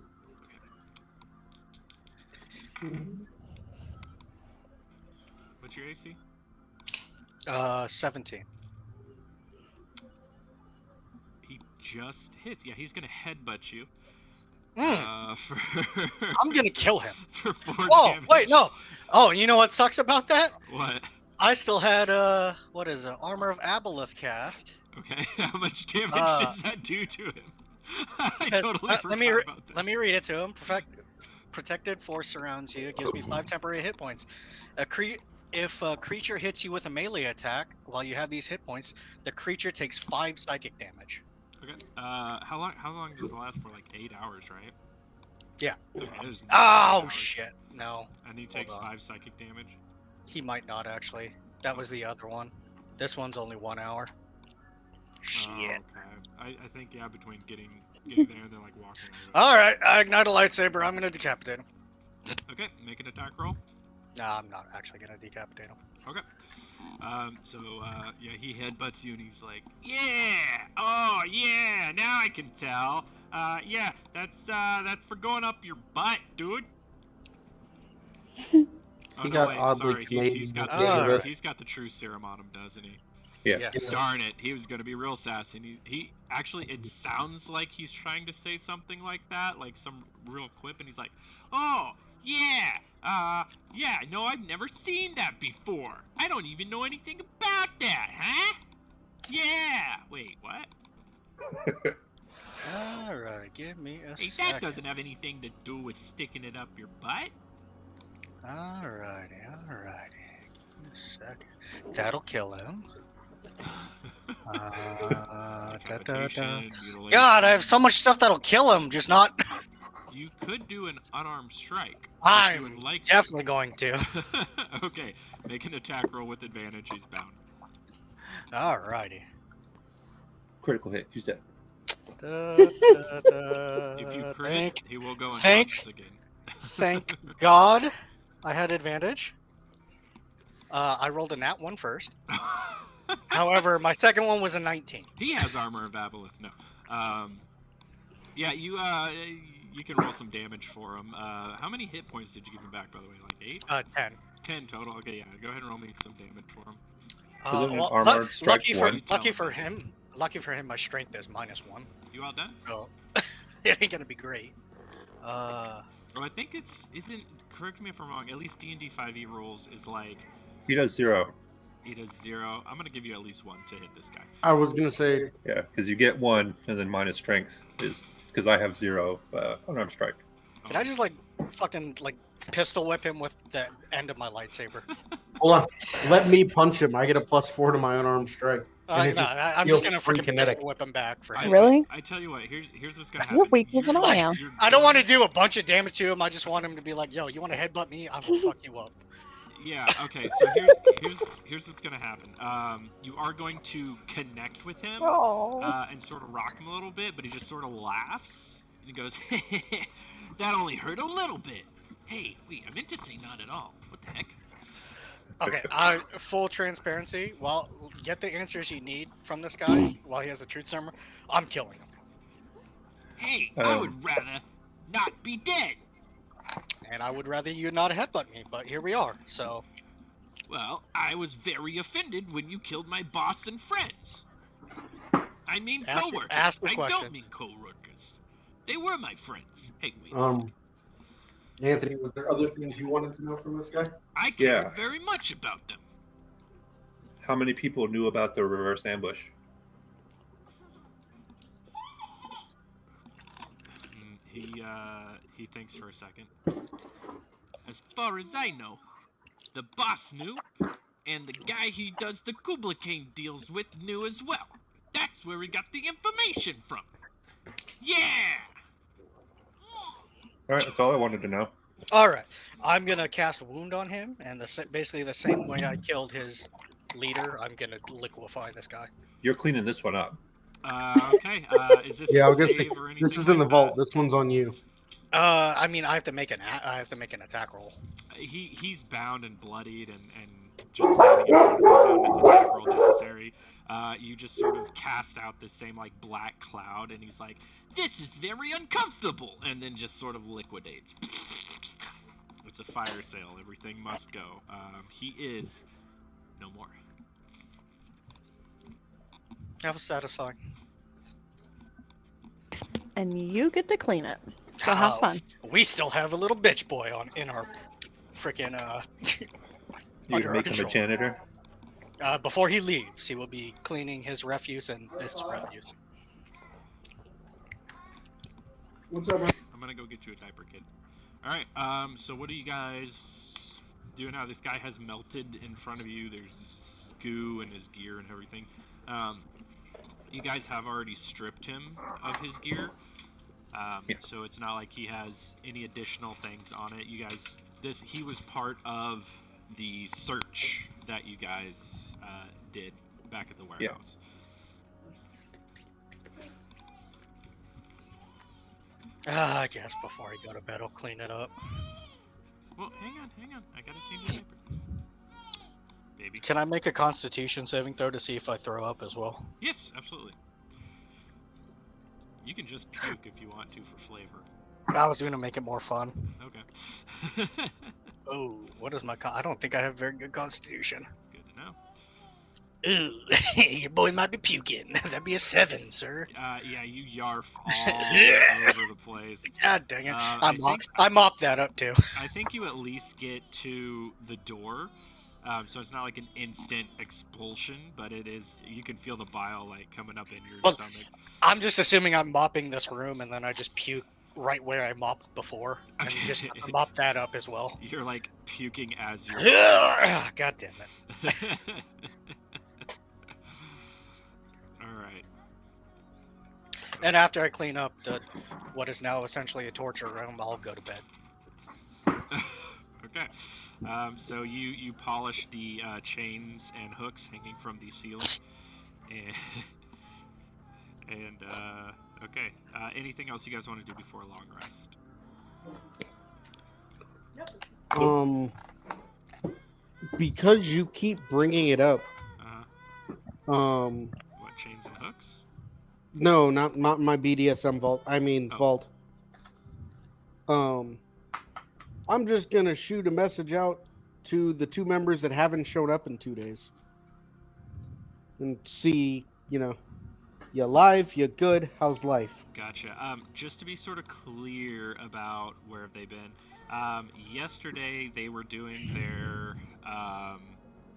What's your AC? 17. He just hits. Yeah, he's gonna headbutt you. I'm For gonna kill him. for 4 Oh, damage. wait, no. Oh, you know what sucks about that? What? I still had what is it? Armor of Aboleth cast. Okay, how much damage does that do to him? I totally forgot about that. Let me read it to him. Protected force surrounds you. It gives me 5 temporary hit points. If a creature hits you with a melee attack while you have these hit points, the creature takes 5 psychic damage. Okay. How long does it last for? Like 8 hours, right? Yeah. Okay, there's no 8 Oh hours. shit! No. And he takes 5 psychic damage. He might not actually. That was the other one. This one's only 1 hour. Shit. Oh, okay. I think yeah, between getting there and then like walking over. All right, I ignite a lightsaber. I'm gonna decapitate him. Okay, make an attack roll. Nah, I'm not actually gonna decapitate him. Okay. Yeah, he headbutts you and he's like, yeah, oh yeah, now I can tell. Yeah, that's for going up your butt, dude. Oh, He no, got wait, oddly sorry, Canadian he's got at the end of it. he's got the true serum on him, doesn't he? Yeah. Yes. Darn it, he was gonna be real sassy. And he actually, it sounds like he's trying to say something like that, like some real quip, and he's like, oh, yeah, yeah, no, I've never seen that before. I don't even know anything about that, huh? Yeah, wait, what? Alright, give me a Hey, second. that doesn't have anything to do with sticking it up your butt. Alrighty. Give me a second. That'll kill him. Decapitation, mutilation. God, I have so much stuff that'll kill him, just not. You could do an unarmed strike. if you would I'm like definitely going to. to. Okay, make an attack roll with advantage. He's bound. Alrighty. Critical hit. He's dead. If you crit, he will go unconscious again. Thank God I had advantage. I rolled a nat 1 first. However, my second one was a 19. He has armor of Aboleth. No. Yeah, you can roll some damage for him. How many hit points did you give him back, by the way? Like 8? 10. 10 total. Okay, yeah. Go ahead and roll me some damage for him. Isn't it armored strike lucky 1? for him, my strength is -1. You all done? So it ain't gonna be great. Oh, I think isn't. Correct me if I'm wrong. At least D&D 5e rules is like He does 0. he does 0. I'm gonna give you at least 1 to hit this guy. I was gonna say, Yeah, because you get 1, and then minus strength is because I have 0 unarmed strike. Can I just like fucking like pistol whip him with the end of my lightsaber? hold on, let me punch him. I get a +4 to my unarmed strike. And it just I'm feels just gonna free freaking kinetic. pistol whip him back for I- him. Really? I tell you what. Here's what's gonna You're happen. weaker than I am. I don't want to do a bunch of damage to him. I just want him to be like, "Yo, you want to headbutt me? I will fuck you up." Yeah. Okay. So here's what's gonna happen. You are going to connect with him, Oh. and sort of rock him a little bit, but he just sort of laughs and he goes, "That only hurt a little bit." Hey, wait, I meant to say not at all. What the heck? Okay, full transparency. Well, get the answers you need from this guy while he has a truth serum. I'm killing him. Hey, I would rather not be dead. And I would rather you not headbutt me, but here we are, so... Well, I was very offended when you killed my boss and friends. I mean coworkers. ask the I question. don't mean coworkers. They were my friends. Hey, wait. Anthony, was there other things you wanted to know from this guy? I cared very much about them. How many people knew about the reverse ambush? He thinks for a second. As far as I know, the boss knew, and the guy he does the Kubla Kane deals with knew as well. That's where he got the information from. Yeah! All right, that's all I wanted to know. Alright, I'm gonna cast Wound on him, and basically the same way I killed his leader, I'm gonna liquefy this guy. You're cleaning this one up. Okay. Is this Yeah, I a was gonna save say, or anything this is like in the that? vault. This one's on you. I mean, I have to make an attack roll. He's bound and bloodied and just standing in front of you, no attack roll necessary. You just sort of cast out this same like black cloud, and he's like, "This is very uncomfortable," and then just sort of liquidates. It's a fire sale. Everything must go. He is no more. That was satisfying. And you get to clean it. So have fun. We still have a little bitch boy in our freaking You under can our make him a control. janitor. Before he leaves, he will be cleaning his refuse and this refuse. What's up, man? I'm gonna go get you a diaper, kid. All right. So what are you guys doing now? This guy has melted in front of you. There's goo in his gear and everything. You guys have already stripped him of his gear. So it's not like he has any additional things on it. You guys, he was part of the search that you guys did back at the warehouse. I guess before I go to bed, I'll clean it up. Well, hang on. I gotta change the diaper. Baby. Can I make a Constitution saving throw to see if I throw up as well? Yes, absolutely. You can just puke if you want to for flavor. I was gonna make it more fun. Okay. Oh, what is my I don't think I have very good Constitution. Good to know. Ooh, your boy might be puking. That'd be a 7, sir. Yeah, you yarf all over the place. God dang it. I mopped that up too. I think you at least get to the door. So it's not like an instant expulsion, but it is. You can feel the bile like coming up in your stomach. I'm just assuming I'm mopping this room, and then I just puke right where I mopped before, and just mop that up as well. You're like puking as you're. God damn it! All right. And after I clean up what is now essentially a torture room, I'll go to bed. Okay. So you polish the chains and hooks hanging from the ceiling, and okay. Anything else you guys want to do before a long rest? Because you keep bringing it up. What, chains and hooks? No, not my BDSM vault. I mean vault. I'm just gonna shoot a message out to the 2 members that haven't shown up in 2 days, and see, you alive, you good, how's life? Gotcha. Just to be sort of clear about where have they been. Yesterday they were doing their.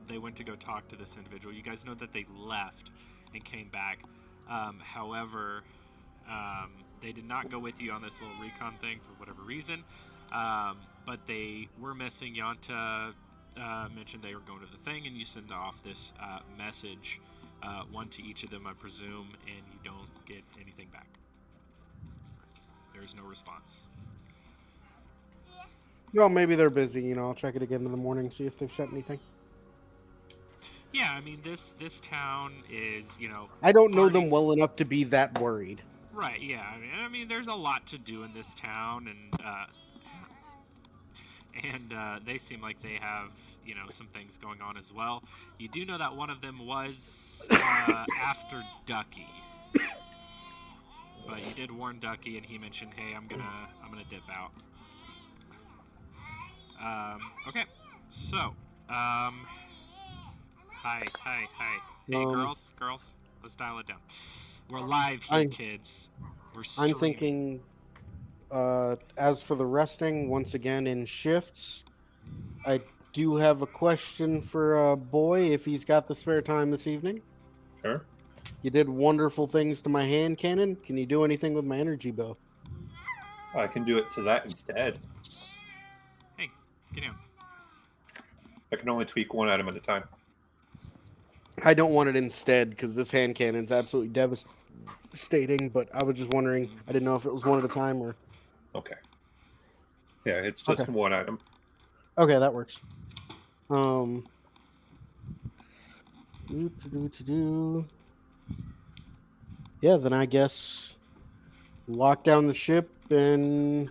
They went to go talk to this individual. You guys know that they left and came back. However, they did not go with you on this little recon thing for whatever reason. But they were missing. Yanta mentioned they were going to the thing, and you send off this message, one to each of them, I presume, and you don't get anything back. There is no response. Well, maybe they're busy. You know, I'll check it again in the morning, see if they've sent anything. Yeah, I mean this town is, you know, I don't know them parties- well enough to be that worried. Right, yeah. I mean there's a lot to do in this town, and they seem like they have, you know, some things going on as well. You do know that one of them was after Ducky, but you did warn Ducky, and he mentioned, "Hey, I'm gonna dip out." Okay, so, hi. Hey, girls, let's dial it down. We're live here, kids. We're streaming. I'm thinking, as for the resting, once again in shifts, I do have a question for Boy if he's got the spare time this evening. Sure. You did wonderful things to my hand cannon. Can you do anything with my energy bow? I can do it to that instead. Hey, get down. I can only tweak one item at a time. I don't want it instead because this hand cannon's absolutely devastating. But I was just wondering. I didn't know if it was one at a time or. Okay. Yeah, it's just Okay. one item. Okay, that works. Yeah, then I guess lock down the ship and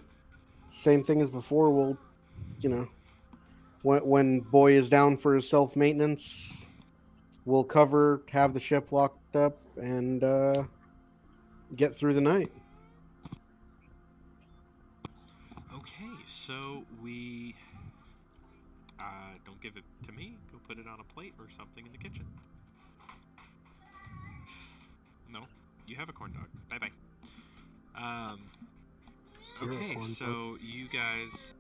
same thing as before. We'll, you know, when Boy is down for his self maintenance, we'll have the ship locked up, and get through the night. Okay, so we don't give it to me. Go put it on a plate or something in the kitchen. No, you have a corn dog. Bye bye. Okay, so you guys.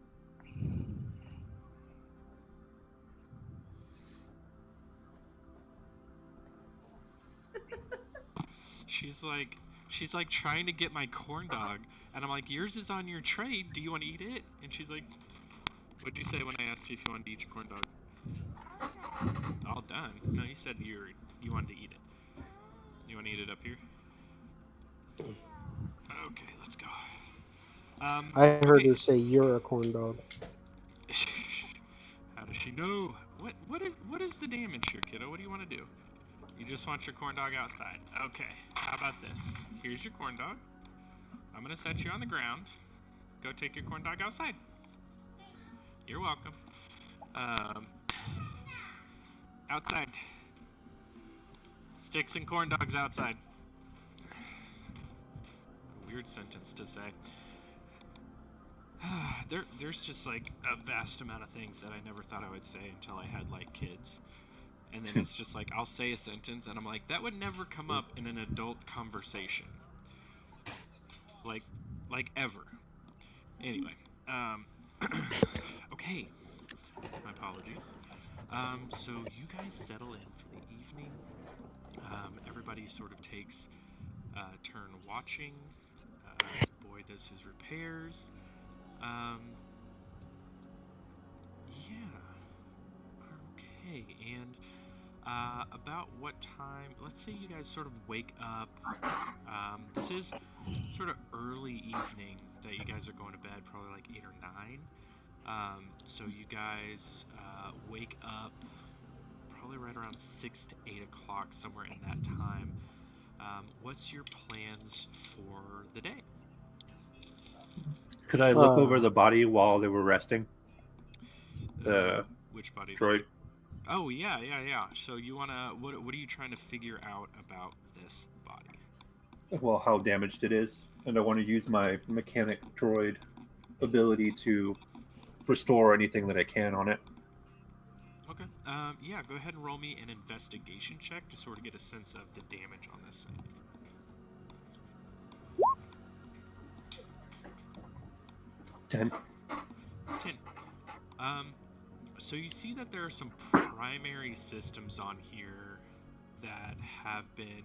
She's like trying to get my corn dog, and I'm like, yours is on your tray. Do you want to eat it? And she's like, what'd you say when I asked you if you wanted to eat your corn dog? All done. No, you said you wanted to eat it. You want to eat it up here? Okay, let's go. I heard okay. her say you're a corn dog. How does she know? What is the damage here, kiddo? What do you want to do? You just want your corn dog outside. Okay, how about this? Here's your corn dog. I'm gonna set you on the ground. Go take your corn dog outside. You're welcome. Outside. Sticks and corn dogs outside. A weird sentence to say. There's just like a vast amount of things that I never thought I would say until I had like kids. And then it's just like I'll say a sentence and I'm like, that would never come up in an adult conversation. Like ever. Anyway, okay. My apologies. So you guys settle in for the evening. Everybody sort of takes a turn watching. Boy does his repairs. Yeah. Okay, and about what time? Let's say you guys sort of wake up. This is sort of early evening that you guys are going to bed, probably like 8 or 9. So you guys wake up probably right around 6 to 8 o'clock, somewhere in that time. What's your plans for the day? Could I look over the body while they were resting? Which body? Droid. Oh yeah. So you wanna what are you trying to figure out about this body? Well, how damaged it is, and I want to use my mechanic droid ability to restore anything that I can on it. Okay. Yeah. Go ahead and roll me an investigation check to sort of get a sense of the damage on this thing. 10. 10. So you see that there are some primary systems on here that have been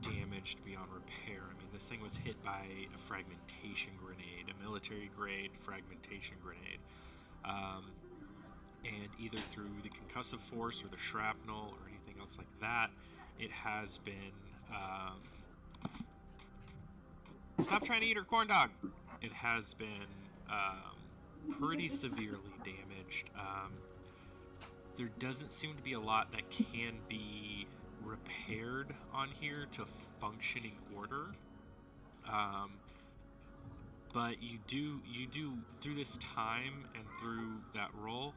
damaged beyond repair. I mean, this thing was hit by a fragmentation grenade, a military-grade fragmentation grenade. And either through the concussive force or the shrapnel or anything else like that, it has been... Stop trying to eat her corn dog! it has been pretty severely damaged. There doesn't seem to be a lot that can be repaired on here to functioning order. But you do through this time and through that roll,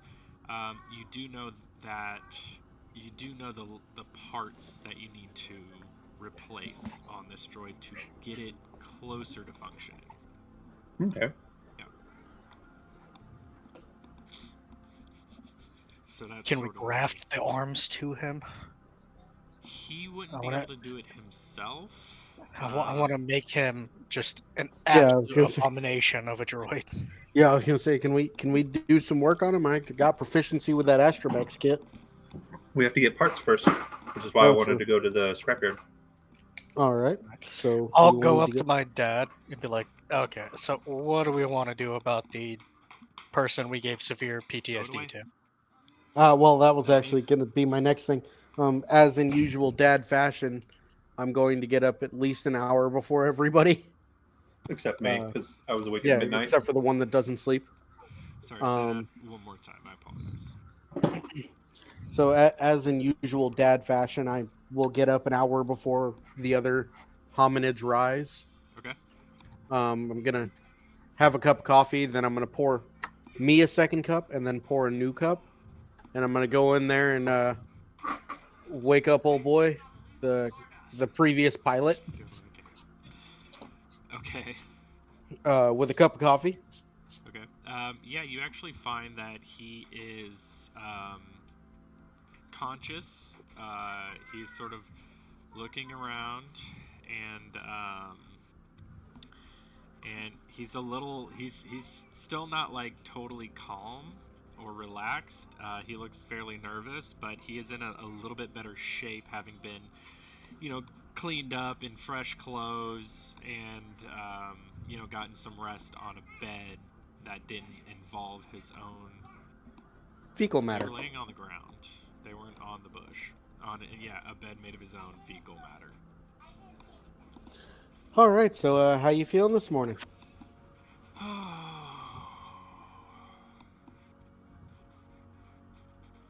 you do know the parts that you need to replace on this droid to get it closer to functioning. Okay. Yeah. So that's Can we sort of graft the arms to him? He wouldn't I be wanna- able to do it himself. I want to make him just an Yeah, I was absolute gonna say- abomination of a droid. Yeah, I was gonna say, can we do some work on him? I got proficiency with that Astrobex kit. We have to get parts first, which is why I Oh, wanted true. to go to the scrapyard. All right. So I'll you go wanted up to my dad and be like, okay, so what do we want to do about the person we gave severe PTSD away. to? Well, that was That actually is- going to be my next thing. As in usual dad fashion, I'm going to get up at least an hour before everybody. Except me, because I was awake Yeah, at midnight. except for the one that doesn't sleep. Sorry, say that one more time. I apologize. So, as in usual dad fashion, I will get up an hour before the other hominids rise. Okay. I'm gonna have a cup of coffee, then I'm gonna pour me a second cup, and then pour a new cup, and I'm gonna go in there and wake up old boy, the previous pilot, Okay. with a cup of coffee. Okay. Yeah, you actually find that he is conscious. He's sort of looking around, and he's a little. He's still not like totally calm or relaxed. He looks fairly nervous, but he is in a little bit better shape, having been, cleaned up in fresh clothes and gotten some rest on a bed that didn't involve his own Fecal They matter. were laying on the ground. They weren't on the bush. A bed made of his own fecal matter. All right. So, how you feeling this morning?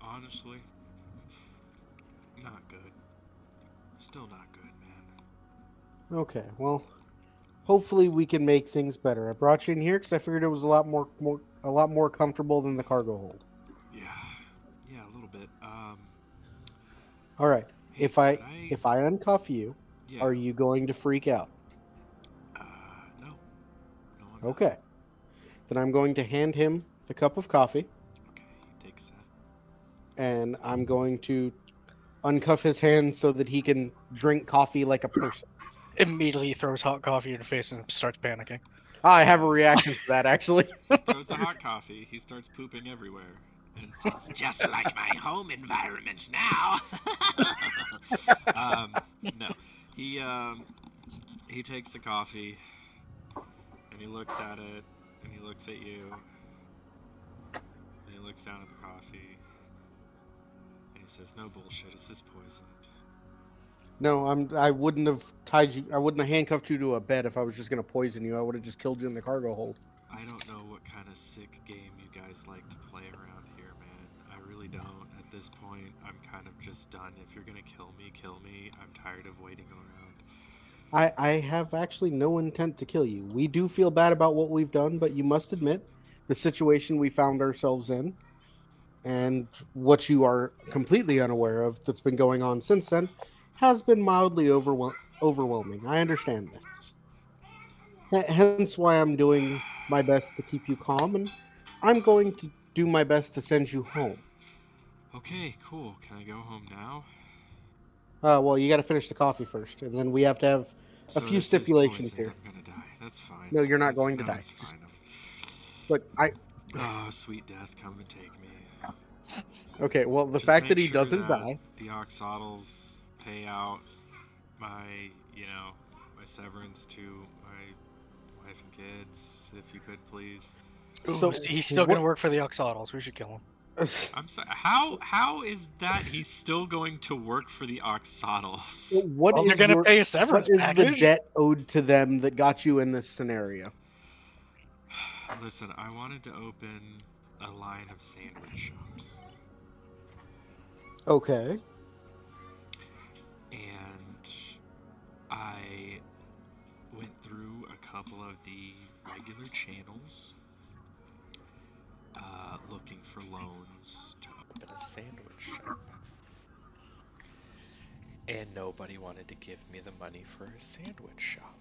Honestly, not good. Still not good, man. Okay. Well, hopefully we can make things better. I brought you in here because I figured it was a lot more comfortable than the cargo hold. Yeah, a little bit. All right. Hey, If I could uncuff you, yeah. are you going to freak out? No. No, I'm not. Okay. Then I'm going to hand him the cup of coffee, Okay, he takes that. and I'm going to uncuff his hands so that he can drink coffee like a person. Immediately throws hot coffee in your face and starts panicking. I have a reaction to that, actually. Throws the hot coffee. He starts pooping everywhere. And says, just like my home environment now. No. He takes the coffee, and he looks at it, and he looks at you, and he looks down at the coffee, and he says, no bullshit, is this poisoned? No, I wouldn't have tied you. I wouldn't have handcuffed you to a bed if I was just gonna poison you. I would have just killed you in the cargo hold. I don't know what kind of sick game you guys like to play around here, man. I really don't. At this point, I'm kind of just done. If you're gonna kill me, kill me. I'm tired of waiting around. I have actually no intent to kill you. We do feel bad about what we've done, but you must admit the situation we found ourselves in and what you are completely unaware of that's been going on since then has been mildly overwhelming. I understand this. Hence why I'm doing my best to keep you calm, and I'm going to do my best to send you home. Okay, cool. Can I go home now? Well, you got to finish the coffee first, and then we have to have So a few this is stipulations poison. here. I'm gonna die. That's fine. No, you're not going to die. That's fine. Look, Oh, sweet death, come and take me. Okay, well, the Just fact make that he sure doesn't that die. the Oxodals pay out my, my severance to my wife and kids, if you could, please. So He's still going to work for the Oxodals. We should kill him. I'm sorry. How is that he's still going to work for the Oxodals? They're going to pay a severance What is the package. debt owed to them that got you in this scenario? Listen, I wanted to open a line of sandwich shops. Okay. And I went through a couple of the regular channels looking for loans to open a sandwich shop. And nobody wanted to give me the money for a sandwich shop.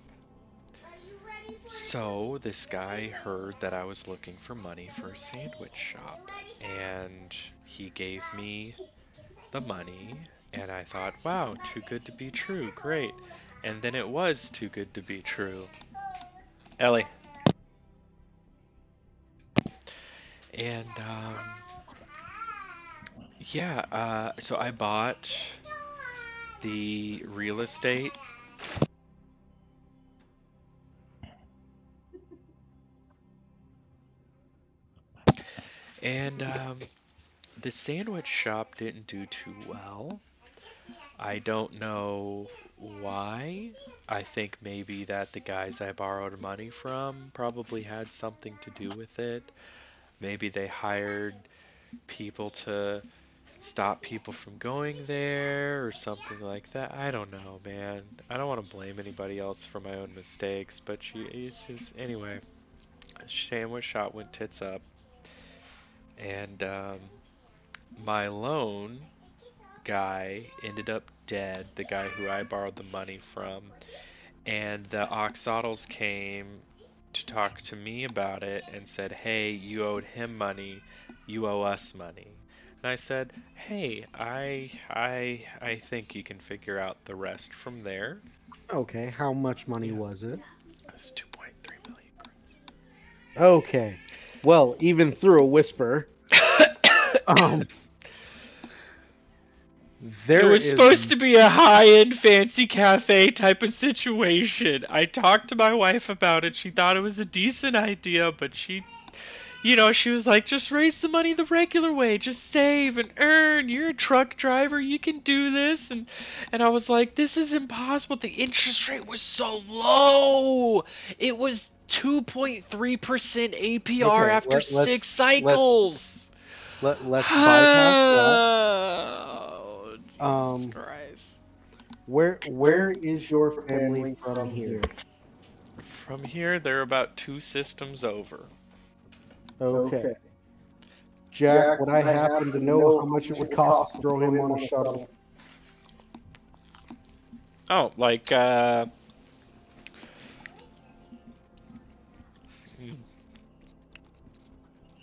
So this guy heard that I was looking for money for a sandwich shop, and he gave me the money, and I thought, wow, too good to be true, great. And then it was too good to be true. Ellie. And yeah, so I bought the real estate. And the sandwich shop didn't do too well. I don't know why. I think maybe that the guys I borrowed money from probably had something to do with it. Maybe they hired people to stop people from going there or something like that. I don't know, man. I don't want to blame anybody else for my own mistakes, but anyway, sandwich shop went tits up. And my loan guy ended up dead, the guy who I borrowed the money from, and the Oxodals came to talk to me about it and said, hey, you owed him money, you owe us money. And I said, hey, I think you can figure out the rest from there. Okay, how much money was it? It was 2.3 million. Okay. Well, even through a whisper, it was supposed to be a high-end fancy cafe type of situation. I talked to my wife about it. She thought it was a decent idea, but she was like, just raise the money the regular way. Just save and earn. You're a truck driver. You can do this. And I was like, this is impossible. The interest rate was so low. It was 2.3% APR after 6 cycles. Let's bypass that. Jesus Christ. Where is your family from here? From here, they're about 2 systems over. Okay. Jack, would I happen to know how much it would cost to throw him on a shuttle? Oh, like,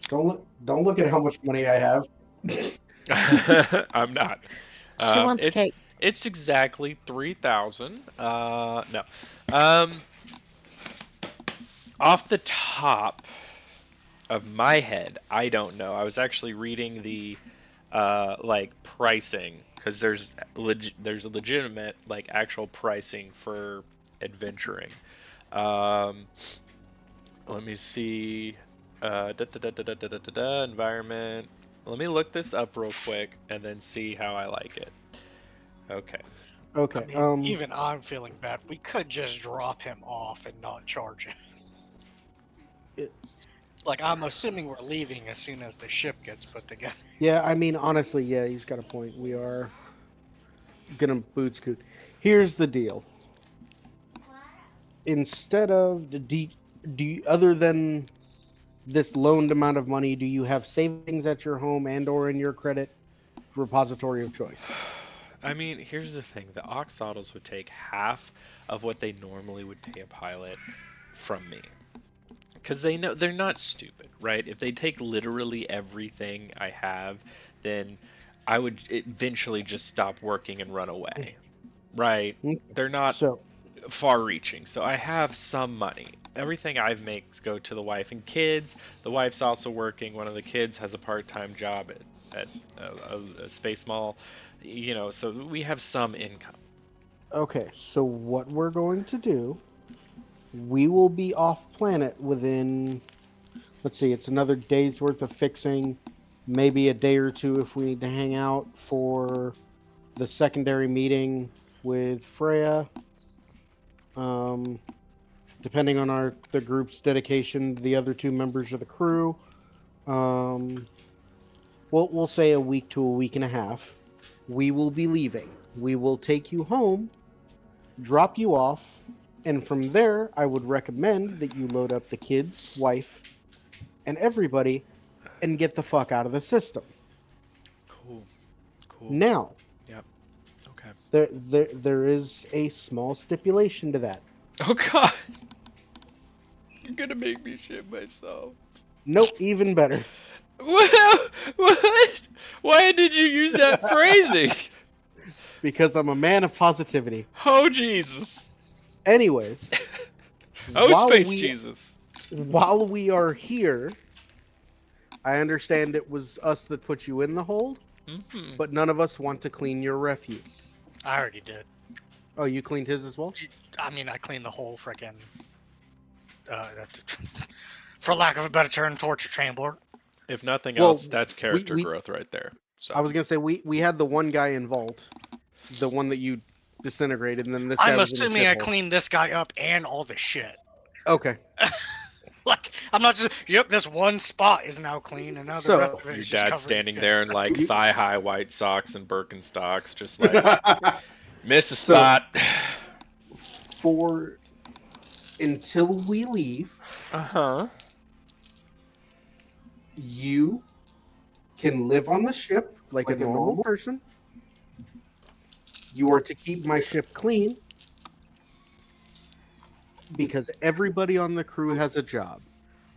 don't look at how much money I have. I'm not. She wants cake. It's exactly 3,000. No. Off the top of my head, I don't know. I was actually reading the like pricing, because there's a legitimate like actual pricing for adventuring. Let me see. Environment. Let me look this up real quick and then see how I like it. Okay. Okay. I mean, even I'm feeling bad. We could just drop him off and not charge him. Like, I'm assuming we're leaving as soon as the ship gets put together. Yeah, I mean, honestly, yeah, he's got a point. We are gonna boot scoot. Here's the deal. Instead of other than this loaned amount of money, do you have savings at your home and or in your credit repository of choice? I mean, here's the thing. The Oxodals would take half of what they normally would pay a pilot from me. Because they know they're not stupid, right? If they take literally everything I have, then I would eventually just stop working and run away, right? They're not far-reaching, so I have some money. Everything I make go to the wife and kids. The wife's also working. One of the kids has a part-time job at a space mall, so we have some income. Okay, so what we're going to do, we will be off planet within, let's see, it's another day's worth of fixing, maybe a day or two if we need to hang out for the secondary meeting with Freya. The depending on the group's dedication to the other 2 members of the crew, we'll say a week to a week and a half. We will be leaving. We will take you home, drop you off, and from there, I would recommend that you load up the kids, wife, and everybody, and get the fuck out of the system. Cool. Now, Yep. Okay. there is a small stipulation to that. Oh god. You're gonna make me shit myself. Nope, even better. What? What? Why did you use that phrasing? Because I'm a man of positivity. Oh Jesus. Anyways, Oh space Jesus. while we are here, I understand it was us that put you in the hold, but none of us want to clean your refuse. I already did. Oh, you cleaned his as well? I mean, I cleaned the whole frickin', for lack of a better term, torture chamber. If nothing else, that's character we- growth right there. So I was gonna say we had the one guy in vault, the one that you disintegrated, and then this guy I'm was in a assuming I shithole. cleaned this guy up and all the shit. Okay. Like, I'm not just, yep, this one spot is now clean, and now the So- rest of it your is just covered dad's in standing shit. there in like thigh-high white socks and Birkenstocks, just like missed a spot. For until we leave, you can live on the ship like a normal person. You are to keep my ship clean because everybody on the crew has a job.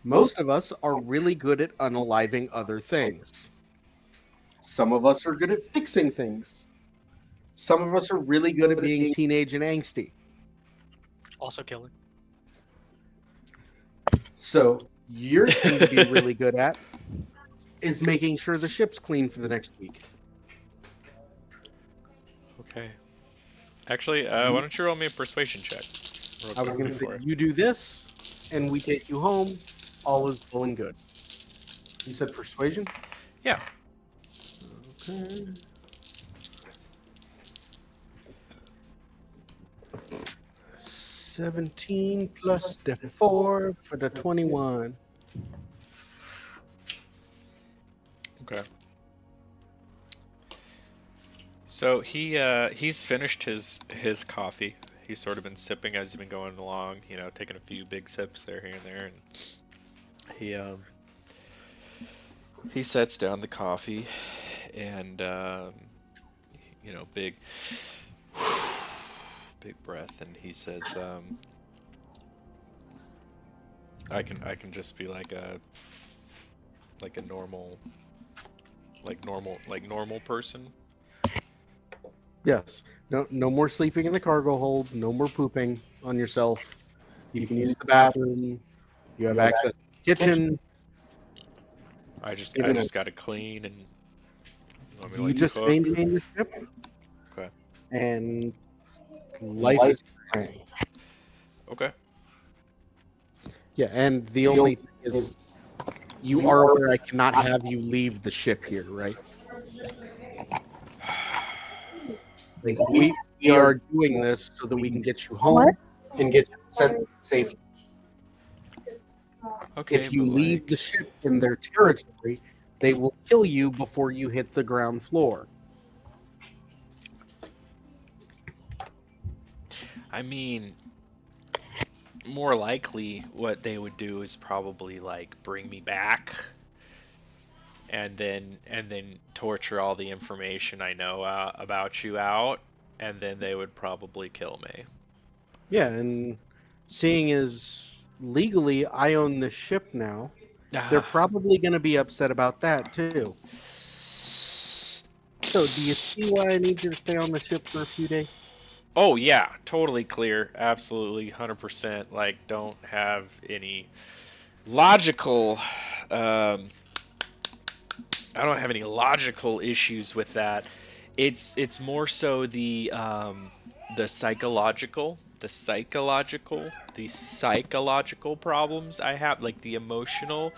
Most of us are really good at unaliving other things. Some of us are good at fixing things. Some of us are really good at being teenage and angsty. Also killing. So your thing to be really good at is making sure the ship's clean for the next week. Okay. Actually, why don't you roll me a persuasion check? I was going to say, you do this, and we take you home. All is well and good. You said persuasion? Yeah. Okay. $17 plus the 4 for the 21. Okay. So he's finished his coffee. He's sort of been sipping as he's been going along, you know, taking a few big sips there, here and there, and he sets down the coffee, and you know, big breath, and he says, I can just be like a normal person. Yes. No more sleeping in the cargo hold. No more pooping on yourself. You can use the bathroom. You have access to the kitchen. I just You know. got to clean and. Want me to You let just cook? maintain the ship. Okay. And life is great. Okay. Yeah, and the only thing is, you are aware I cannot have you leave the ship here, right? Like we are doing this so that we can get you home and get you sent safe. Okay. If you but, leave the ship in their territory, they will kill you before you hit the ground floor. I mean, more likely what they would do is probably like bring me back and then torture all the information I know about you out, and then they would probably kill me. Yeah, and seeing as legally I own the ship now, they're probably going to be upset about that too. So, do you see why I need you to stay on the ship for a few days? Oh yeah, totally clear, absolutely, 100%. Like, don't have any logical. I don't have any logical issues with that. It's more so the psychological problems I have, like the emotional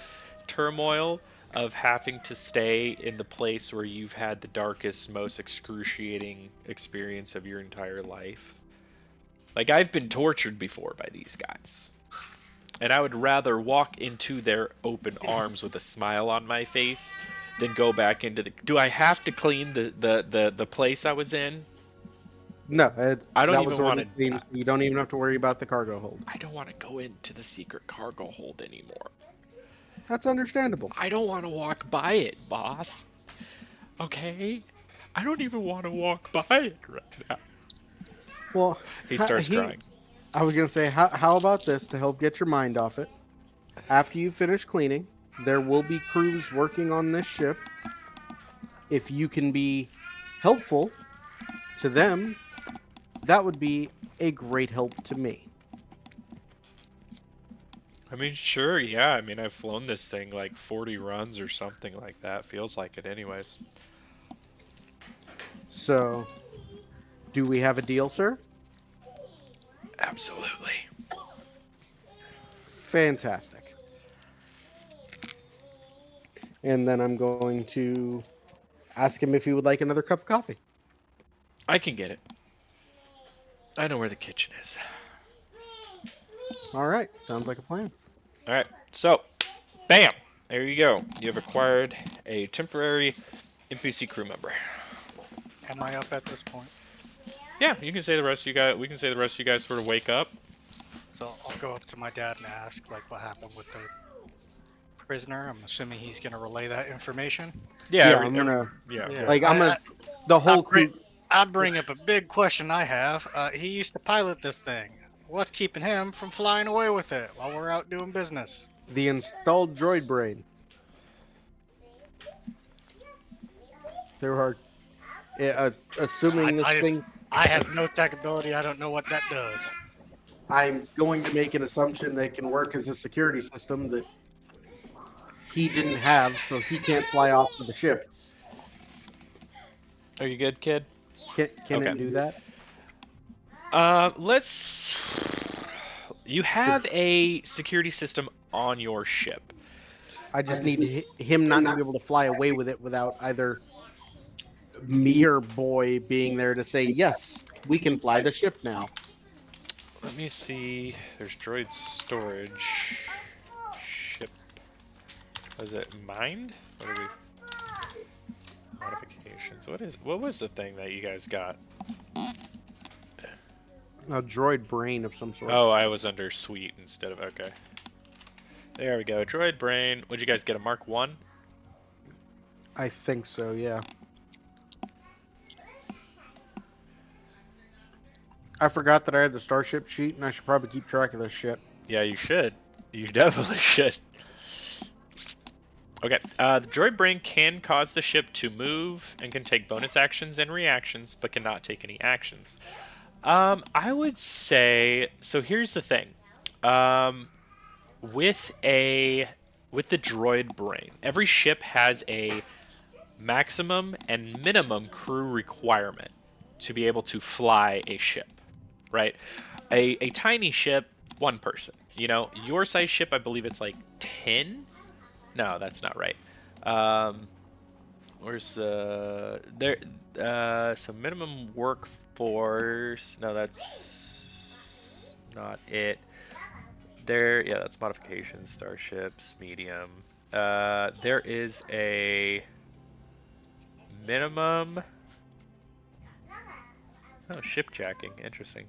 turmoil of having to stay in the place where you've had the darkest, most excruciating experience of your entire life. Like, I've been tortured before by these guys. And I would rather walk into their open arms with a smile on my face than go back into the... Do I have to clean the place I was in? No, I don't that even was already want to... clean, so you don't even have to worry about the cargo hold. I don't want to go into the secret cargo hold anymore. That's understandable. I don't want to walk by it, boss. Okay? I don't even want to walk by it right now. Well, He starts crying. I was going to say, how about this to help get your mind off it? After you finish cleaning, there will be crews working on this ship. If you can be helpful to them, that would be a great help to me. I mean, sure, yeah. I mean, I've flown this thing like 40 runs or something like that. Feels like it anyways. So, do we have a deal, sir? Absolutely. Fantastic. And then I'm going to ask him if he would like another cup of coffee. I can get it. I know where the kitchen is. All right, sounds like a plan. All right, so, bam! There you go. You have acquired a temporary NPC crew member. Am I up at this point? Yeah, you can say the rest of you guys. We can say the rest of you guys sort of wake up. So I'll go up to my dad and ask, like, what happened with the prisoner. I'm assuming he's gonna relay that information. Yeah, I'm gonna. Yeah. Like I'm gonna. The whole crew. I'd bring up a big question I have. He used to pilot this thing. What's keeping him from flying away with it while we're out doing business? The installed droid brain. There are, assuming this thing. I have no tech ability. I don't know what that does. I'm going to make an assumption that it can work as a security system that he didn't have, so he can't fly off of the ship. Are you good, kid? Can Okay. it do that? Let's... You have a security system on your ship. I just need him not to be able to fly away with it without either me or Boy being there to say, yes, we can fly the ship now. Let me see. There's droid storage. Ship. Was it mined? What do we... Modifications. What was the thing that you guys got? A droid brain of some sort. Oh, I was under suite instead of... Okay. There we go. Droid brain. Would you guys get a Mark 1? I think so, yeah. I forgot that I had the starship sheet, and I should probably keep track of this shit. Yeah, you should. You definitely should. Okay, the droid brain can cause the ship to move and can take bonus actions and reactions, but cannot take any actions. I would say, so here's the thing. With the droid brain, every ship has a maximum and minimum crew requirement to be able to fly a ship, right? A tiny ship, one person. You know, your size ship, I believe it's like 10? No, that's not right. Where's the... There, so minimum workforce... No, that's not it. There, yeah, that's modifications, starships, medium. There is a minimum... Oh, ship jacking, interesting.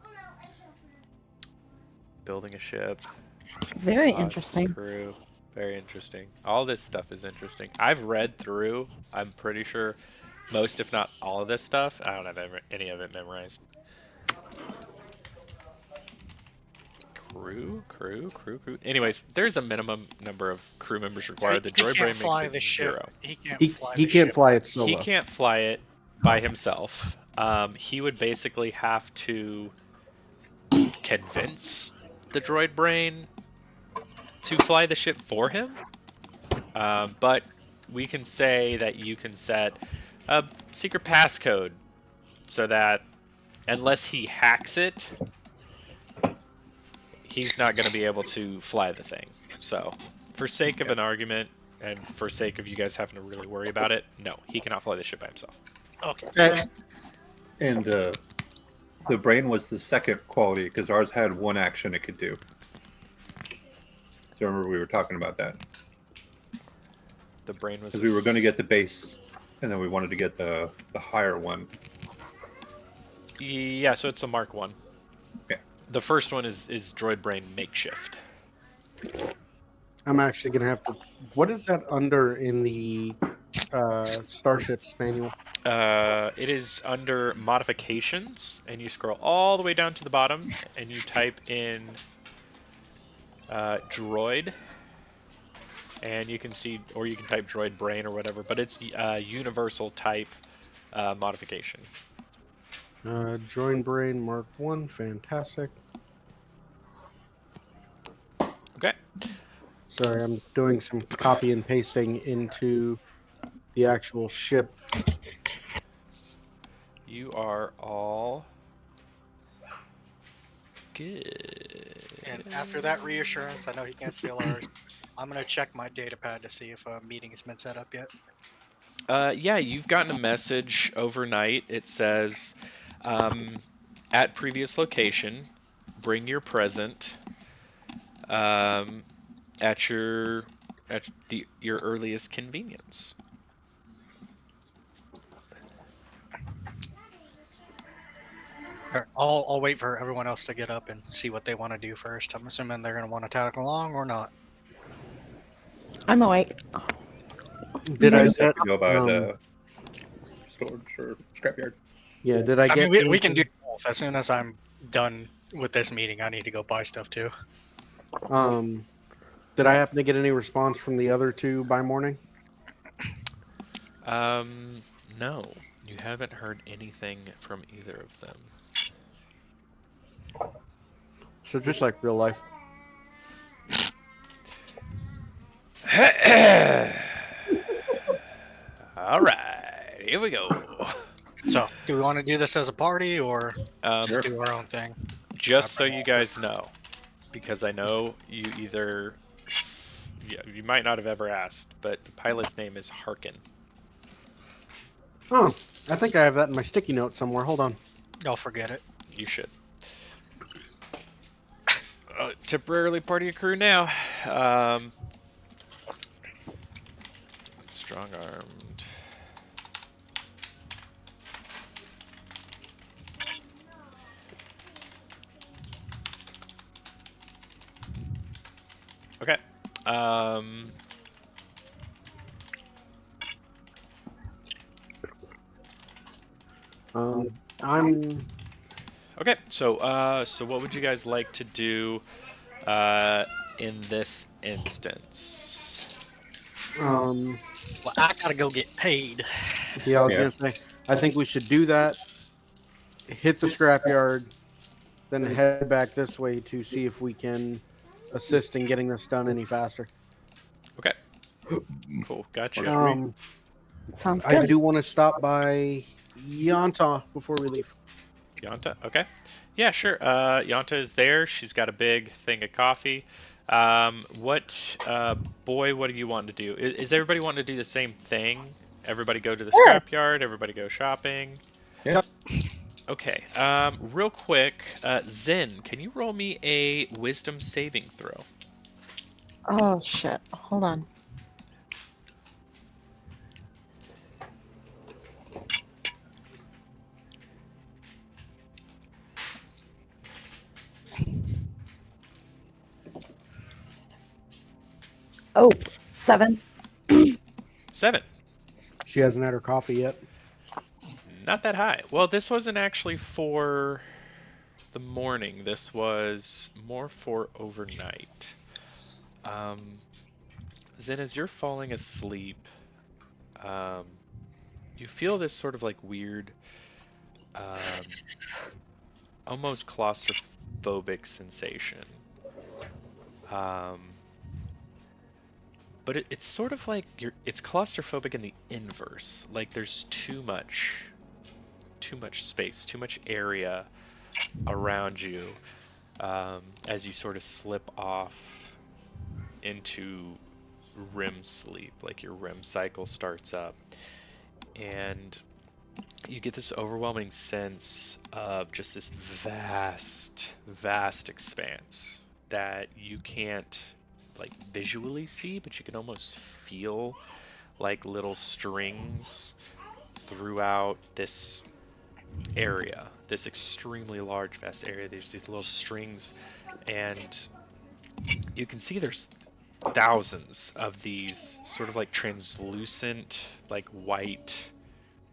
Building a ship. Very interesting. Crew. Very interesting. All this stuff is interesting. I've read through, I'm pretty sure, most if not all of this stuff. I don't have any of it memorized. Crew. Anyways, there's a minimum number of crew members required. The droid brain makes it 0. He can't fly He the can't ship. fly it solo. He can't fly it by himself. He would basically have to convince the droid brain to fly the ship for him. But we can say that you can set a secret passcode so that unless he hacks it, he's not going to be able to fly the thing. So, for sake of an argument, and for sake of you guys having to really worry about it, no, he cannot fly the ship by himself. Okay. And the brain was the second quality because ours had one action it could do. I remember we were talking about that. The brain was. Because we were going to get the base, and then we wanted to get the higher one. Yeah, so it's a Mark 1. Okay. The first one is Droid Brain Makeshift. I'm actually gonna have to. What is that under in the Starship's manual? It is under Modifications, and you scroll all the way down to the bottom, and you type in Droid, and you can see, or you can type Droid Brain or whatever, but it's universal type modification. Droid Brain Mark 1, fantastic. Okay. Sorry, I'm doing some copy and pasting into the actual ship. You are all good. And after that reassurance, I know he can't steal ours. I'm gonna check my data pad to see if a meeting has been set up yet. Yeah, you've gotten a message overnight. It says, at previous location, bring your present at your earliest convenience. Alright, I'll wait for everyone else to get up and see what they want to do first. I'm assuming they're gonna want to tag along or not. I'm awake. Did I just have get? to go by the storage or scrapyard. Yeah. Did I I get? mean, we can do anything- both. As soon as I'm done with this meeting, I need to go buy stuff too. Did I happen to get any response from the other two by morning? No, you haven't heard anything from either of them. So just like real life. All right, here we go. So, do we want to do this as a party or Sure. just do our own thing? Just so you guys know, because I know you either, you might not have ever asked, but the pilot's name is Harkin. Oh, I think I have that in my sticky note somewhere. Hold on. I'll forget it. You should. Temporarily part of your crew now. Strong-armed. Okay. I'm. Okay. So what would you guys like to do in this instance? Well, I gotta go get paid. Yeah, I was Yeah. gonna say. I think we should do that. Hit the scrapyard, then head back this way to see if we can assist in getting this done any faster. Okay. Cool. Gotcha. Sounds I good. do want to stop by Yanta before we leave. Yanta? Okay. Yeah, sure. Yanta is there. She's got a big thing of coffee. Boy, what do you want to do? Is everybody wanting to do the same thing? Everybody go to the Sure. scrapyard? Everybody go shopping? Yeah. Okay. Real quick, Zen, can you roll me a wisdom saving throw? Oh shit. Hold on. Oh, 7. 7. She hasn't had her coffee yet. Not that high. Well, this wasn't actually for the morning. This was more for overnight. Zen, as you're falling asleep, you feel this sort of like weird, almost claustrophobic sensation. But it's sort of like it's claustrophobic in the inverse. Like there's too much space, too much area around you, as you sort of slip off into REM sleep. Like your REM cycle starts up, and you get this overwhelming sense of just this vast expanse that you can't like visually see, but you can almost feel like little strings throughout this area, this extremely large, vast area. There's these little strings, and you can see there's thousands of these sort of like translucent, like white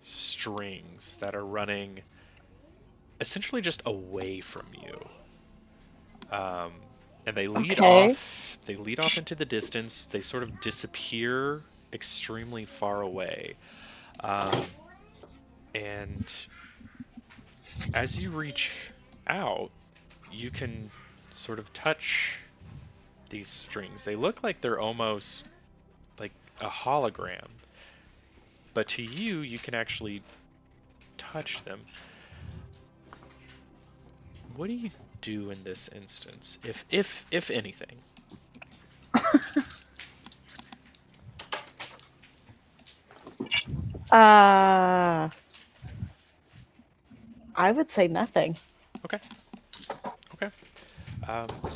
strings that are running essentially just away from you. And they lead Okay. off. They lead off into the distance. They sort of disappear extremely far away. And as you reach out, you can sort of touch these strings. They look like they're almost like a hologram, but to you, you can actually touch them. What do you do in this instance, if anything? I would say nothing. Okay. Okay.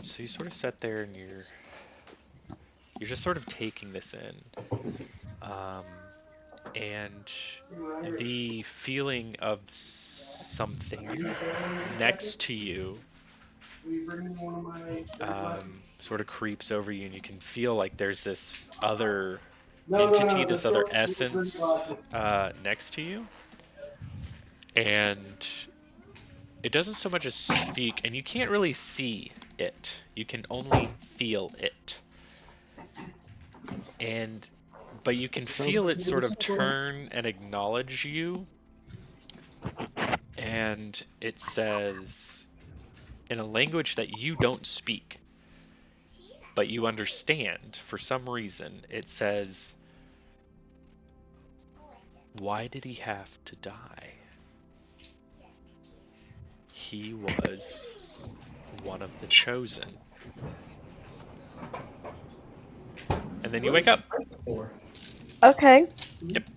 So you sort of sit there and you're just sort of taking this in, and the feeling of something next to you sort of creeps over you, and you can feel like there's this other entity, this other essence next to you, and it doesn't so much as speak, and you can't really see it. You can only feel it. But you can feel it sort of turn and acknowledge you, and it says, in a language that you don't speak, but you understand for some reason, it says, "Why did he have to die? He was one of the chosen." And then you wake up. Okay. Yep.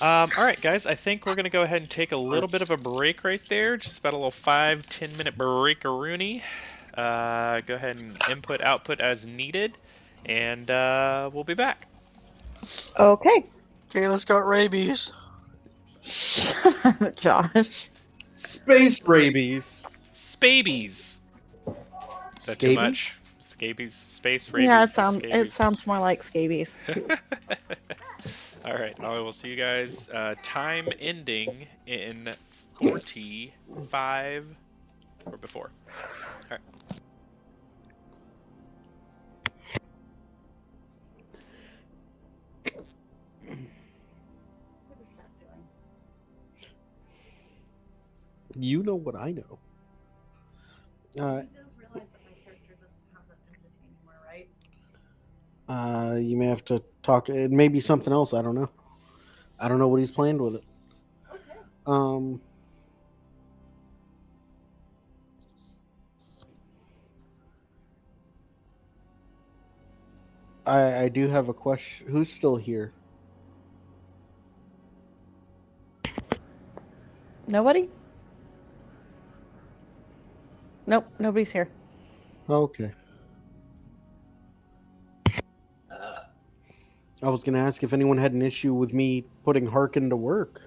All right, guys. I think we're gonna go ahead and take a little bit of a break right there. Just about a little 5-10 minute break-a-rooney. Go ahead and input output as needed, and we'll be back. Okay. Kayla's got rabies. Shut up, Josh. Space rabies. Spabies. Is that too Scabies? much? Scabies, space rabies. Yeah, it scabies. sounds more like scabies. All right, I will see you guys. Time ending in 45 or before. All right. You know what I know. He does realize that my character doesn't have that entity anymore, right? You may have to talk. It may be something else. I don't know. I don't know what he's planned with it. Okay. I do have a question. Who's still here? Nobody? Nope, nobody's here. Okay. I was gonna ask if anyone had an issue with me putting Harkin to work.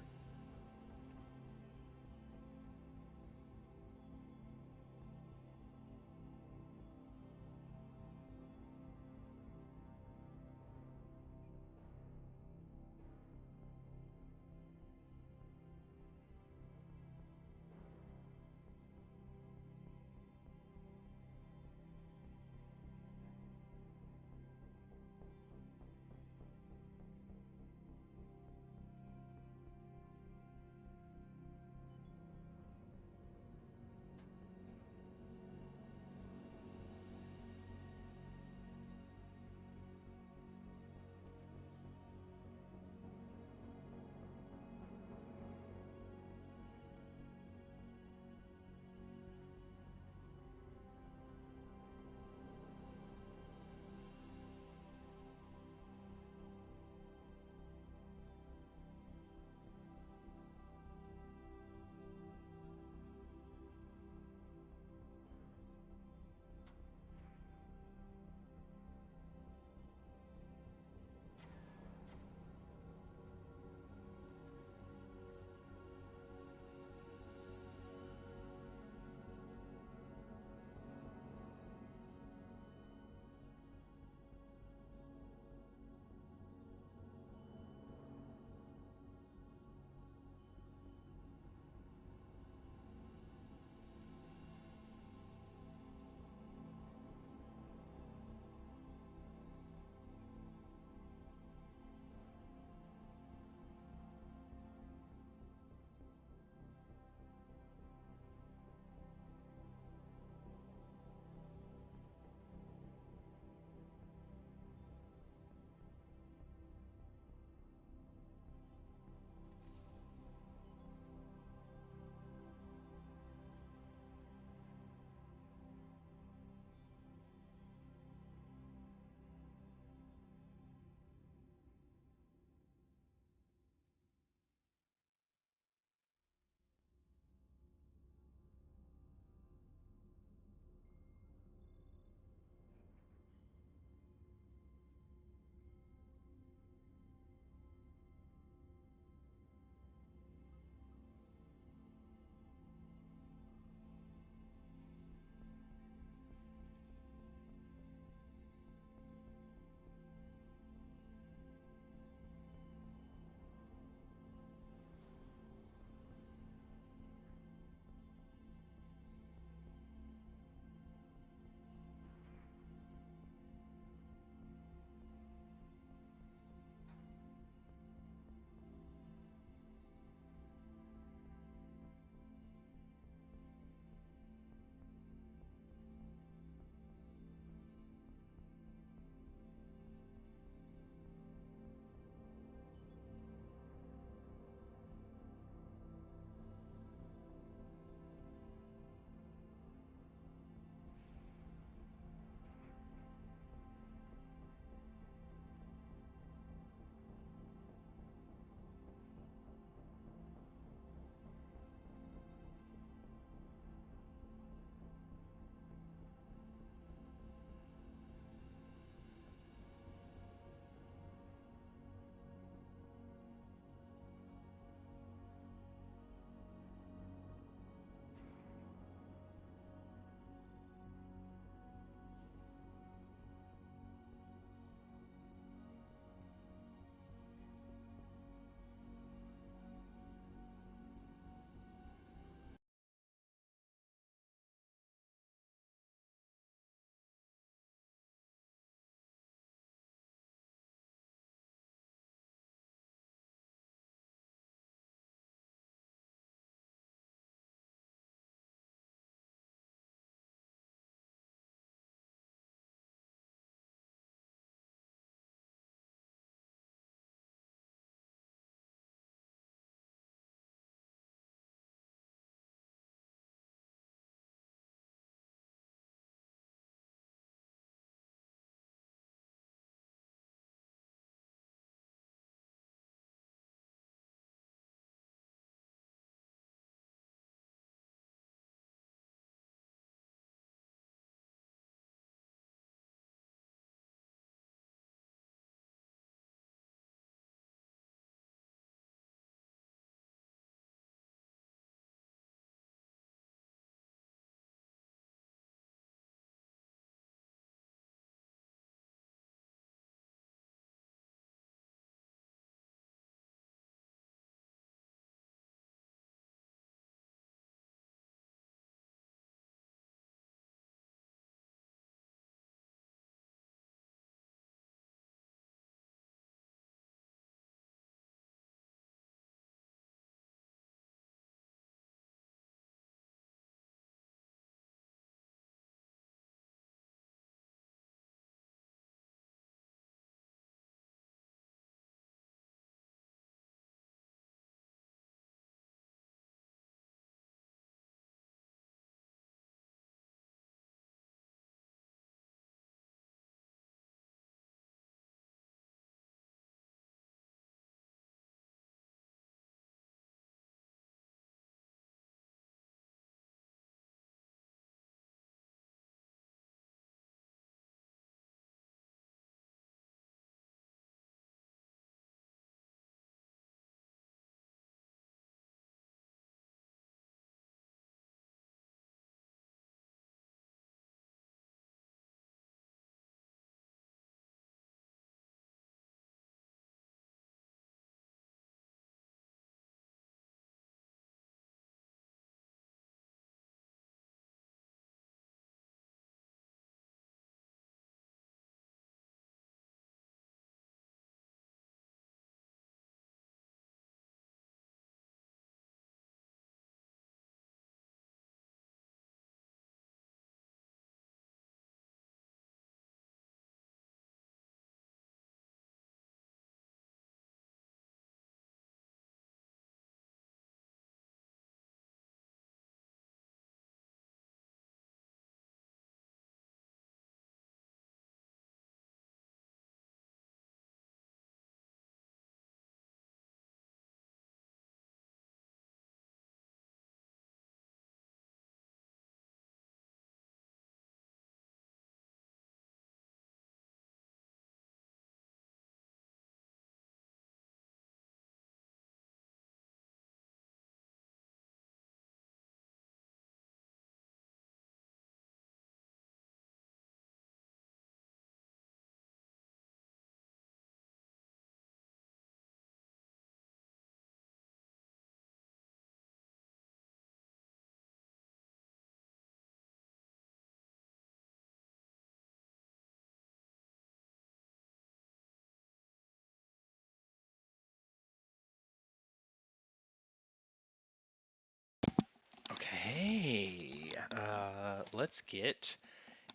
let's get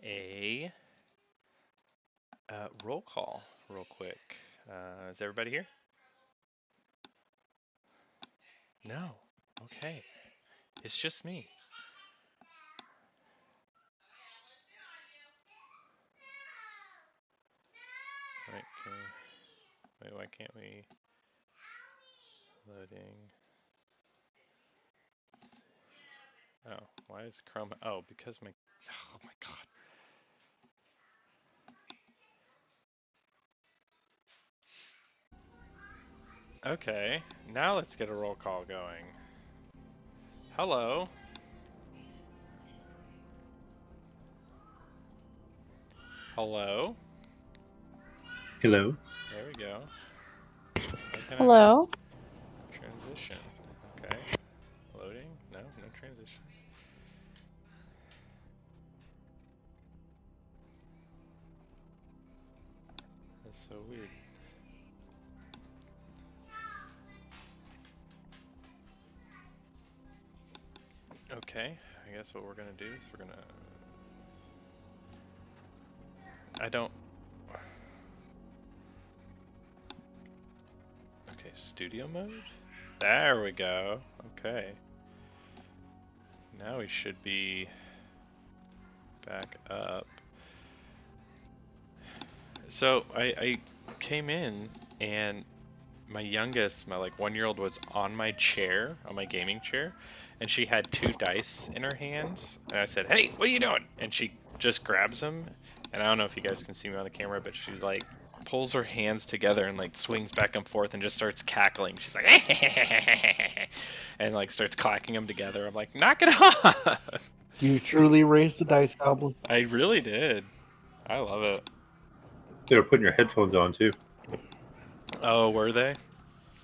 a roll call real quick. Is everybody here? No. Okay. It's just me. Wait, why can't we? Loading. Oh, why is Chrome? Oh, because my. Oh my god. Okay, now let's get a roll call going. Hello. Hello. Hello. There we go. What can I Hello. do? Transition. Okay. Loading? No, no transition. That's so weird. Okay, I guess what we're gonna do is we're gonna. I don't. Okay, studio mode? There we go. Okay. Now we should be back up. So I came in and my youngest, my like 1-year-old was on my chair, on my gaming chair, and she had 2 dice in her hands. And I said, "Hey, what are you doing?" And she just grabs them. And I don't know if you guys can see me on the camera, but she like pulls her hands together and like swings back and forth and just starts cackling. She's like, and like starts clacking them together. I'm like, knock it off! You truly raised the dice, Goblin. I really did. I love it. They were putting your headphones on too. Oh, were they?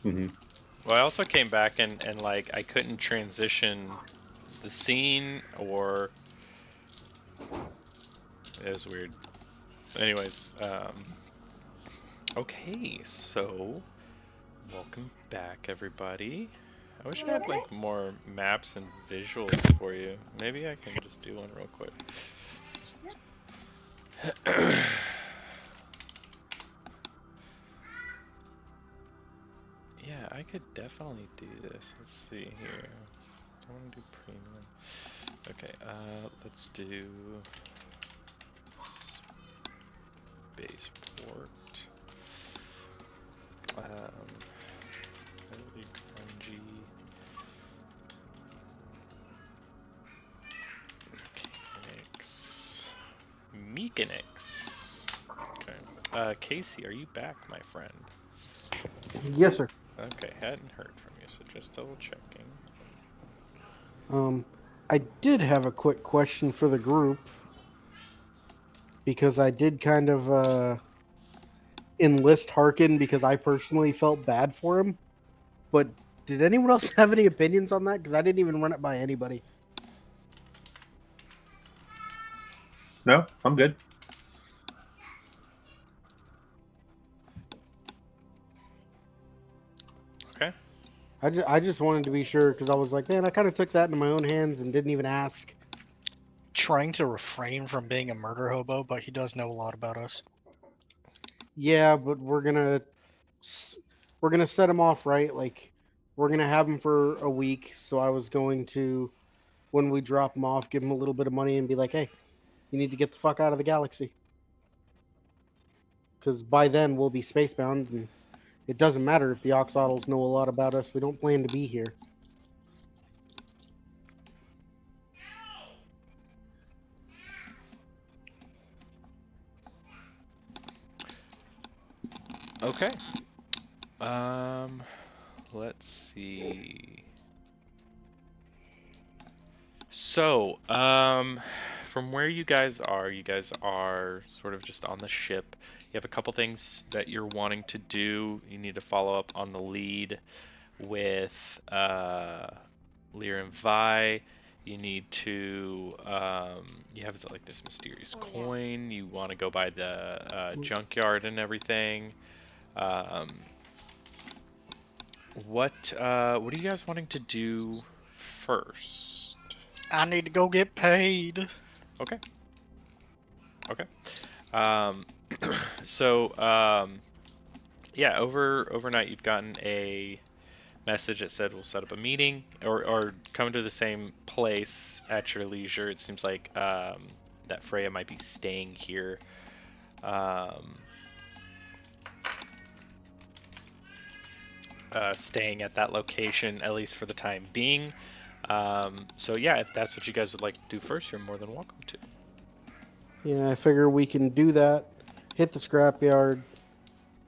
Mm-hmm. Well, I also came back and like I couldn't transition the scene or it was weird. Anyways, okay, so welcome back everybody. I wish I had like more maps and visuals for you. Maybe I can just do one real quick. Yeah, I could definitely do this. Let's see here. I want to do premium. Okay, let's do spaceport. Really grungy. Mechanics. Okay. Casey, are you back, my friend? Yes, sir. Okay, hadn't heard from you, so just double checking. I did have a quick question for the group because I did kind of enlist Harkin because I personally felt bad for him. But did anyone else have any opinions on that? Because I didn't even run it by anybody. No, I'm good. Okay. I just wanted to be sure because I was like, man, I kind of took that into my own hands and didn't even ask. Trying to refrain from being a murder hobo, but he does know a lot about us. Yeah, but we're gonna set him off right. Like we're gonna have him for a week. So I was going to, when we drop him off, give him a little bit of money and be like, hey, you need to get the fuck out of the galaxy. Because by then we'll be spacebound, and it doesn't matter if the Oxodals know a lot about us. We don't plan to be here. Okay. Let's see. So, from where you guys are sort of just on the ship. You have a couple things that you're wanting to do. You need to follow up on the lead with Lear and Vi. You need to, you have like this mysterious coin. You want to go by the junkyard and everything. What are you guys wanting to do first? I need to go get paid. Okay. Okay. Um, so, yeah, overnight you've gotten a message that said we'll set up a meeting or come to the same place at your leisure. It seems like that Freya might be staying here. Staying at that location, at least for the time being. So yeah, if that's what you guys would like to do first, you're more than welcome to. Yeah, I figure we can do that. Hit the scrapyard,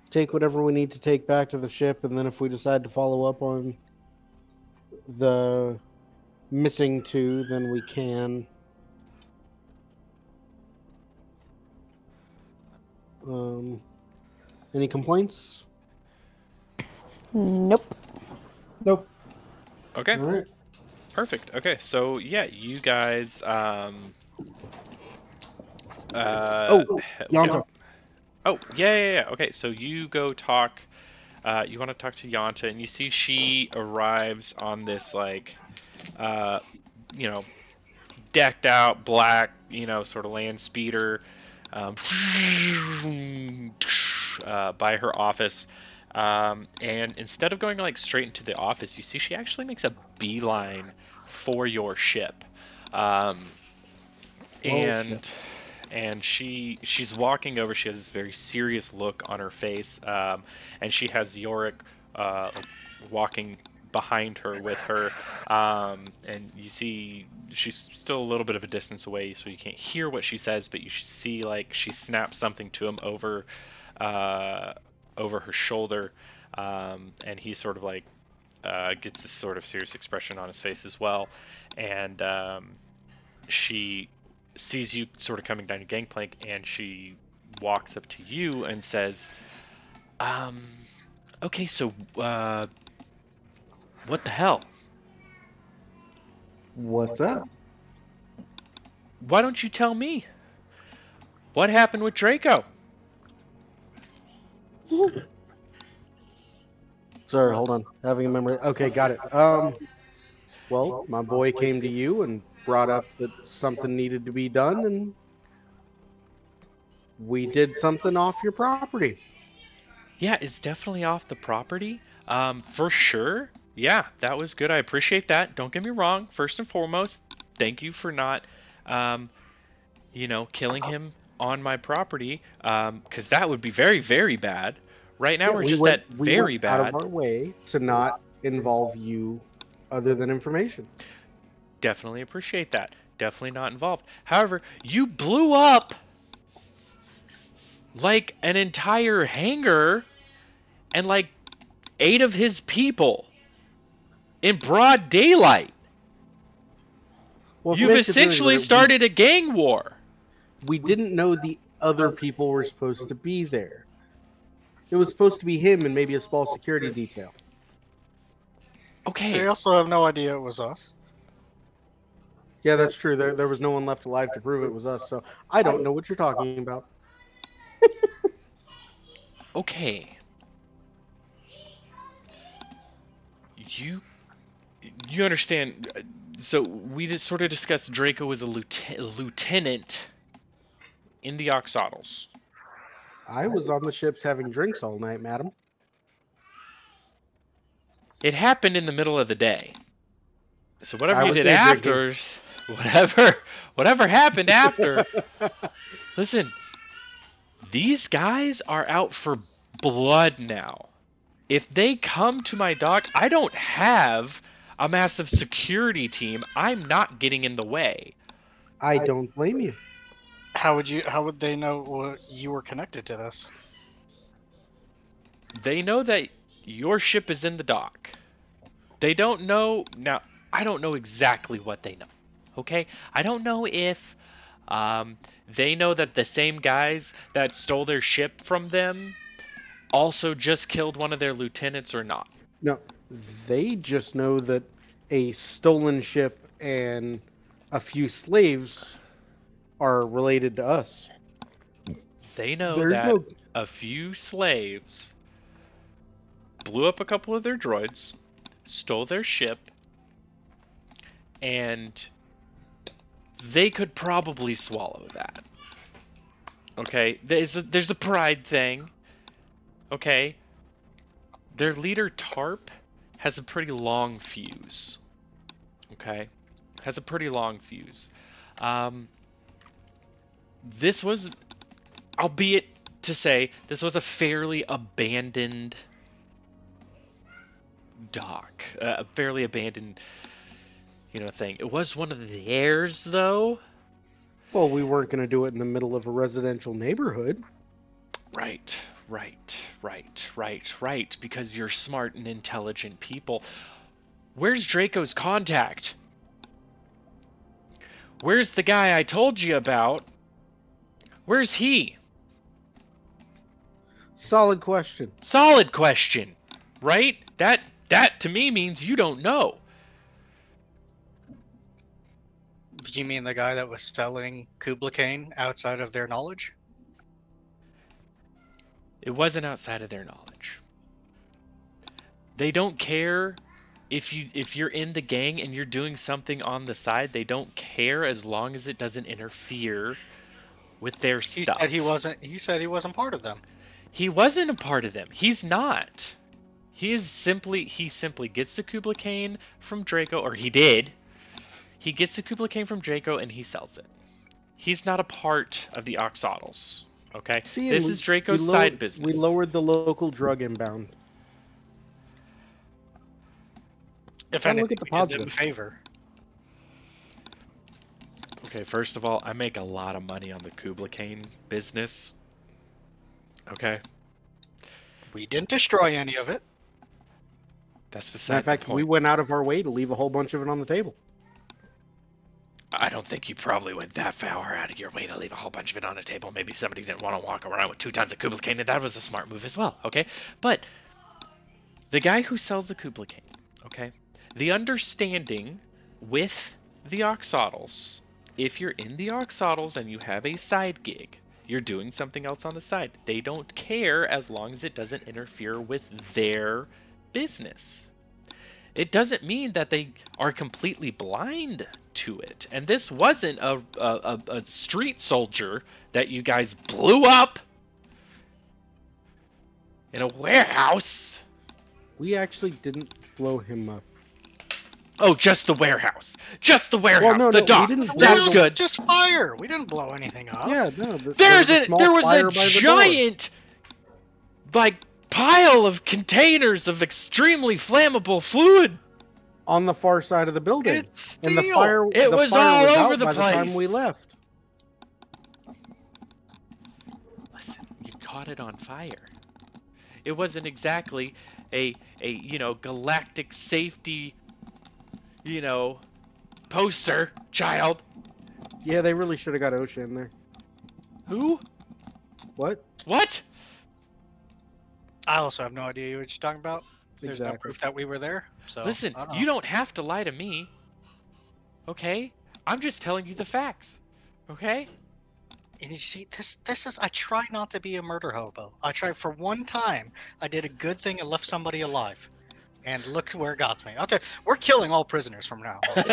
take whatever we need to take back to the ship, and then if we decide to follow up on the missing two, then we can. Any complaints? Nope. Nope. Okay. All right. Perfect. Okay, so yeah, you guys. Yanta. Oh, yeah. Okay, so you go talk. You want to talk to Yanta, and you see she arrives on this like, you know, decked out black, sort of land speeder, by her office. And instead of going like straight into the office, you see she actually makes a beeline for your ship. Shit. And she's walking over. She has this very serious look on her face, and she has Yorick like walking behind her with her, and you see she's still a little bit of a distance away, so you can't hear what she says, but you see like she snaps something to him over her shoulder, and he sort of like gets this sort of serious expression on his face as well, and she sees you sort of coming down your gangplank, and she walks up to you and says, okay, so what the hell? What's up? Why don't you tell me? What happened with Draco? Sorry, hold on. Having a memory. Okay, got it. Well, my boy came to you and brought up that something needed to be done, and we did something off your property. Yeah, it's definitely off the property. For sure. Yeah, that was good. I appreciate that. Don't get me wrong. First and foremost, thank you for not, killing him on my property, because that would be very, very bad. Right now, Yeah, we're we just went, at we very went out of bad. our way to not involve you other than information. Definitely appreciate that. Definitely not involved. However, you blew up like an entire hangar and like 8 of his people in broad daylight. Well, if it You've makes you feel any essentially better, started a gang war. we didn't know the other people were supposed to be there. It was supposed to be him and maybe a small security detail. Okay. They also have no idea it was us. Yeah, that's true. There was no one left alive to prove it was us, so I don't know what you're talking about. Okay. You understand? So we just sort of discussed Draco was a lieutenant in the Oxodals. I was on the ships having drinks all night, madam. It happened in the middle of the day. So whatever I you was did day after, whatever happened after. Listen, these guys are out for blood now. If they come to my dock, I don't have a massive security team. I'm not getting in the way. I don't blame you. How would they know you were connected to this? They know that your ship is in the dock. They don't know now. I don't know exactly what they know. Okay, I don't know if they know that the same guys that stole their ship from them also just killed one of their lieutenants or not. No, they just know that a stolen ship and a few slaves are related to us. They know There's that no- a few slaves blew up a couple of their droids, stole their ship, and they could probably swallow that. Okay, there's a pride thing. Okay, their leader Tarp has a pretty long fuse. Okay, has a pretty long fuse. This was, albeit to say, this was a fairly abandoned dock, a fairly abandoned, thing. It was one of theirs, though. Well, we weren't going to do it in the middle of a residential neighborhood. Right. Because you're smart and intelligent people. Where's Draco's contact? Where's the guy I told you about? Where's he? Solid question. Solid question, right? That to me means you don't know. Do you mean the guy that was selling Kubla Kane outside of their knowledge? It wasn't outside of their knowledge. They don't care if you're in the gang and you're doing something on the side. They don't care as long as it doesn't interfere with their stuff. He said he wasn't part of them. He wasn't a part of them. He's not. He simply gets the Kubla Kane from Draco, or he did. He gets the Kubla Kane from Draco and he sells it. He's not a part of the Oxodals. Okay? See, this is Draco's side business. We lowered the local drug inbound. If And anything, look at the we did them a positives. favor. Okay, first of all, I make a lot of money on the Kubla Kane business. Okay? We didn't destroy any of it. That's Matter beside of fact, the point. we went out of our way to leave a whole bunch of it on the table. I don't think you probably went that far out of your way to leave a whole bunch of it on the table. Maybe somebody didn't want to walk around with 2 tons of Kubla Kane, and that was a smart move as well, okay? But the guy who sells the Kubla Kane, okay? The understanding with the Oxodals, if you're in the Oxodals and you have a side gig, you're doing something else on the side. They don't care as long as it doesn't interfere with their business. It doesn't mean that they are completely blind to it. And this wasn't a street soldier that you guys blew up in a warehouse. We actually didn't blow him up. Oh, just the warehouse. Just the warehouse. Well, no, the no, dock. we didn't That's blow- good. Just fire. We didn't blow anything up. Yeah, no. There was a fire by the door. giant, pile of containers of extremely flammable fluid. On the far side of the building. It's And the steel. fire, It the was fire all out over the by place. the time we left. Listen, you caught it on fire. It wasn't exactly a galactic safety, poster child. Yeah, they really should have got OSHA in there. Who? What? What? I also have no idea what you're talking about. There's no Exactly. proof that we were there. So Listen, I don't you know. don't have to lie to me. Okay? I'm just telling you the facts. Okay? And you see, this is. I try not to be a murder hobo. I tried for one time. I did a good thing and left somebody alive. And look where it got me. Okay, we're killing all prisoners from now on.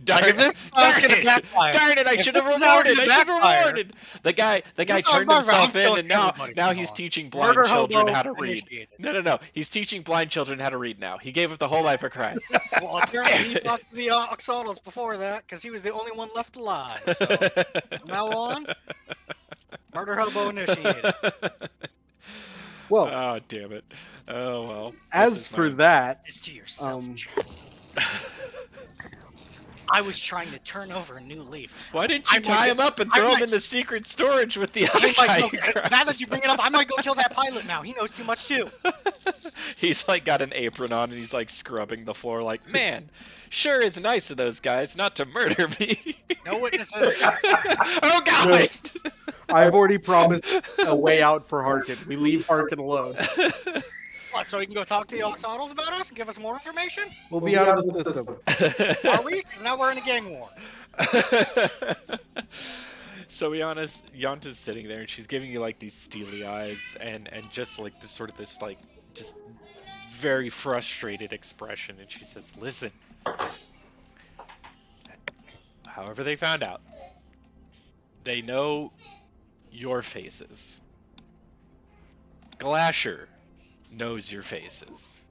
Darn Like, if this is gonna it! backfire- Darn it! I if should have this is how it's rewarded. I gonna should have backfire- rewarded. The guy This is how turned it's backfire. himself I'm in, killing and now everybody now from he's now on. teaching blind Murder children hobo how to read. initiated. No. He's teaching blind children how to read now. He gave up the whole life of crime. Well, apparently he talked to the Oxodals before that because he was the only one left alive. So from now on, murder hobo initiated. Well, Oh damn it! Oh well. This as is for mine. that, It's to yourself. Um, I was trying to turn over a new leaf. Why didn't I you might tie go- him up and I throw him might- in the secret storage with the I other guy? might go, now that you bring it up, I might go kill that pilot now. He knows too much too. He's got an apron on and he's scrubbing the floor man, sure is nice of those guys not to murder me. No witnesses. Oh god! I've already promised a way out for Harkin. We leave Harkin alone. What, so he can go talk to the Oxodals about us and give us more information? We'll be out of the system. Are we? Because now we're in a gang war. So Yanta's sitting there and she's giving you these steely eyes and just this just very frustrated expression, and she says, "Listen, however they found out, they know your faces. Glasher knows your faces.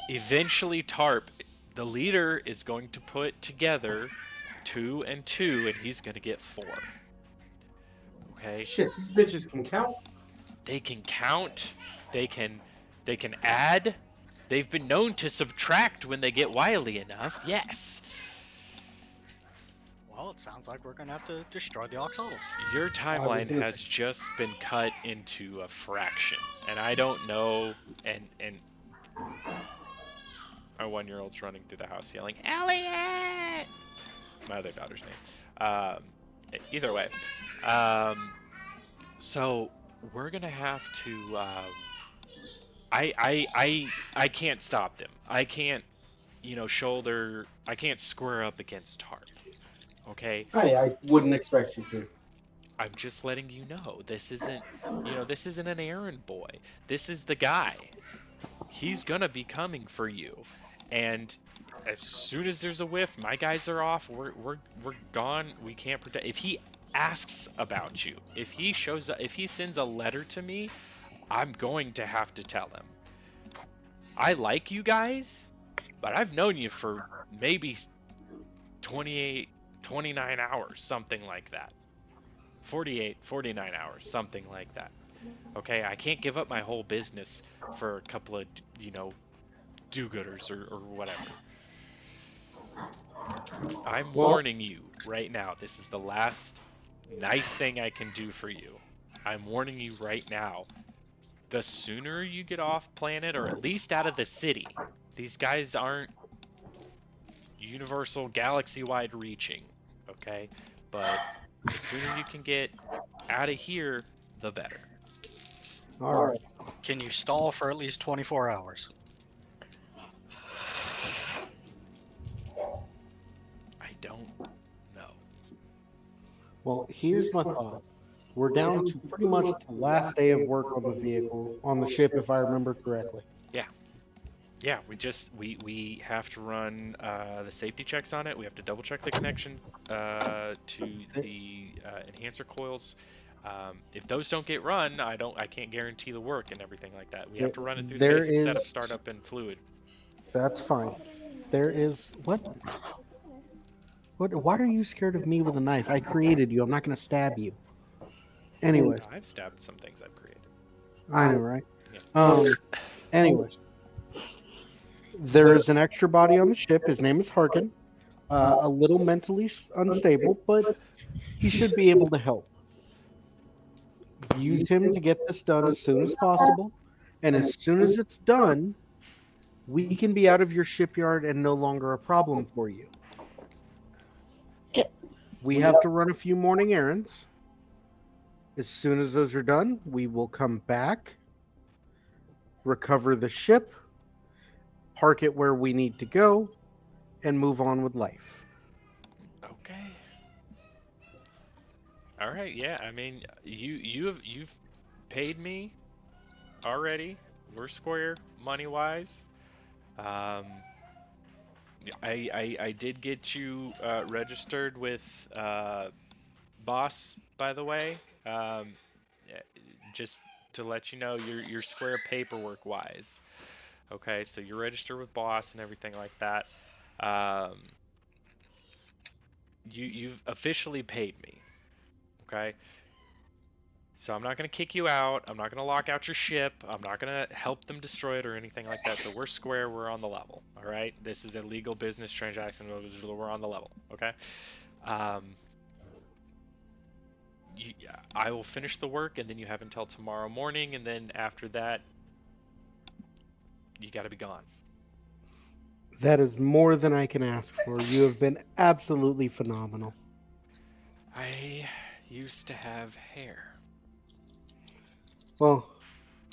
Eventually, Tarp, the leader, is going to put together 2 and 2, and he's going to get 4. Okay? Shit, these bitches can count. They can count. They can add. They've been known to subtract when they get wily enough. Yes. Well, it sounds like we're gonna have to destroy the Oxalotls. Your timeline gonna has just been cut into a fraction, and I don't know. And my 1-year-old's running through the house yelling, "Elliot!" My other daughter's name. Either way, so we're gonna have to. I can't stop them. I can't, I can't square up against Tarp. Okay? I wouldn't expect you to. I'm just letting you know. This isn't an errand boy. This is the guy. He's gonna be coming for you. And as soon as there's a whiff, my guys are off. We're gone. We can't protect. If he asks about you, if he shows up, if he sends a letter to me, I'm going to have to tell him. I like you guys, but I've known you for maybe 28, 29 hours, something like that. 48, 49 hours, something like that. Okay, I can't give up my whole business for a couple of, do-gooders or whatever. I'm warning you right now. This is the last nice thing I can do for you. I'm warning you right now. The sooner you get off planet, or at least out of the city, these guys aren't universal galaxy-wide reaching, okay? But the sooner you can get out of here, the better. All right. Can you stall for at least 24 hours? I don't know. Well, here's my thought. We're down to pretty much the last day of work on the vehicle, on the ship, if I remember correctly. Yeah, we have to run the safety checks on it. We have to double check the connection to the enhancer coils. If those don't get run, I can't guarantee the work and everything like that. We have to run it through the basic setup, startup, and fluid. That's fine. There is what? Why are you scared of me with a knife? I created you. I'm not going to stab you. Anyways, I've stabbed some things I've created. I know, right? Yeah. Anyways, there is an extra body on the ship. His name is Harkin. A little mentally unstable, but he should be able to help. Use him to get this done as soon as possible, and as soon as it's done, we can be out of your shipyard and no longer a problem for you. We have to run a few morning errands. As soon as those are done, we will come back, recover the ship, park it where we need to go, and move on with life. Okay. All right. Yeah. I mean, you've paid me already. We're square money wise. I did get you registered with Boss, by the way. Just to let you know, you're square paperwork wise. Okay, so you're registered with Boss and everything like that. You've officially paid me. Okay. So I'm not going to kick you out. I'm not going to lock out your ship. I'm not going to help them destroy it or anything like that. So we're square. We're on the level. All right. This is a legal business transaction. We're on the level. Okay. I will finish the work, and then you have until tomorrow morning, and then after that, you got to be gone. That is more than I can ask for. You have been absolutely phenomenal. I used to have hair. Well,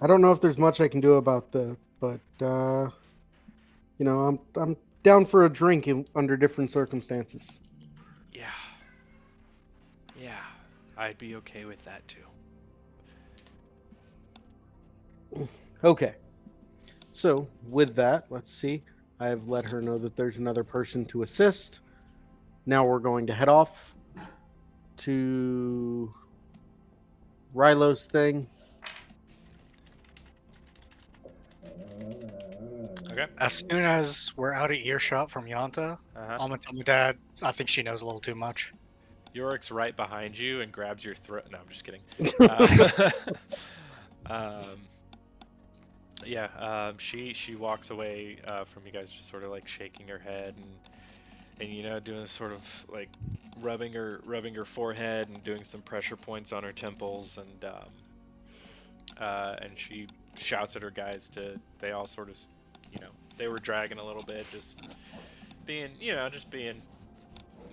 I don't know if there's much I can do about but I'm down for a drink under different circumstances. Yeah, I'd be okay with that too. Okay. So, with that, let's see. I've let her know that there's another person to assist. Now we're going to head off to Rylo's thing. Okay. As soon as we're out of earshot from Yanta, Uh-huh. I'm gonna tell my dad, I think she knows a little too much. Yorick's right behind you and grabs your throat. No, I'm just kidding. She walks away from you guys, just sort of like shaking her head and doing this sort of like rubbing her forehead and doing some pressure points on her temples, and she shouts at her guys to, they all sort of, they were dragging a little bit, just being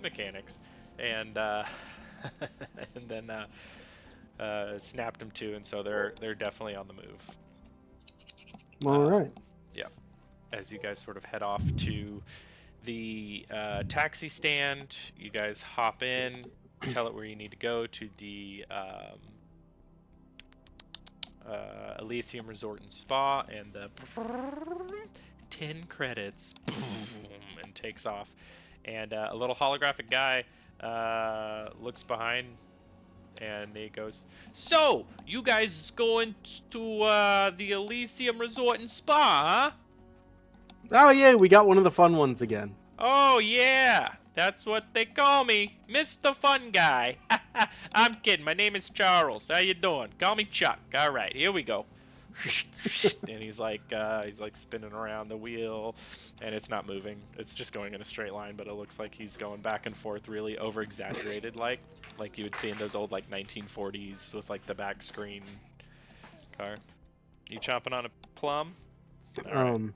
mechanics, and and then snapped them too, and so they're definitely on the move. All right. Yeah, as you guys sort of head off to the taxi stand, you guys hop in, tell it where you need to go to the Elysium Resort and Spa, and the 10 credits and takes off. And a little holographic guy looks behind and he goes, "So, you guys going to the Elysium Resort and Spa, huh?" Oh yeah, we got one of the fun ones again. "Oh yeah, that's what they call me, Mr. Fun Guy." "I'm kidding, my name is Charles. How you doing? Call me Chuck. All right, here we go." And he's like spinning around the wheel, and it's not moving. It's just going in a straight line, but it looks like he's going back and forth, really over exaggerated, like you would see in those old like 1940s with like the back screen car. You chomping on a plum? All right.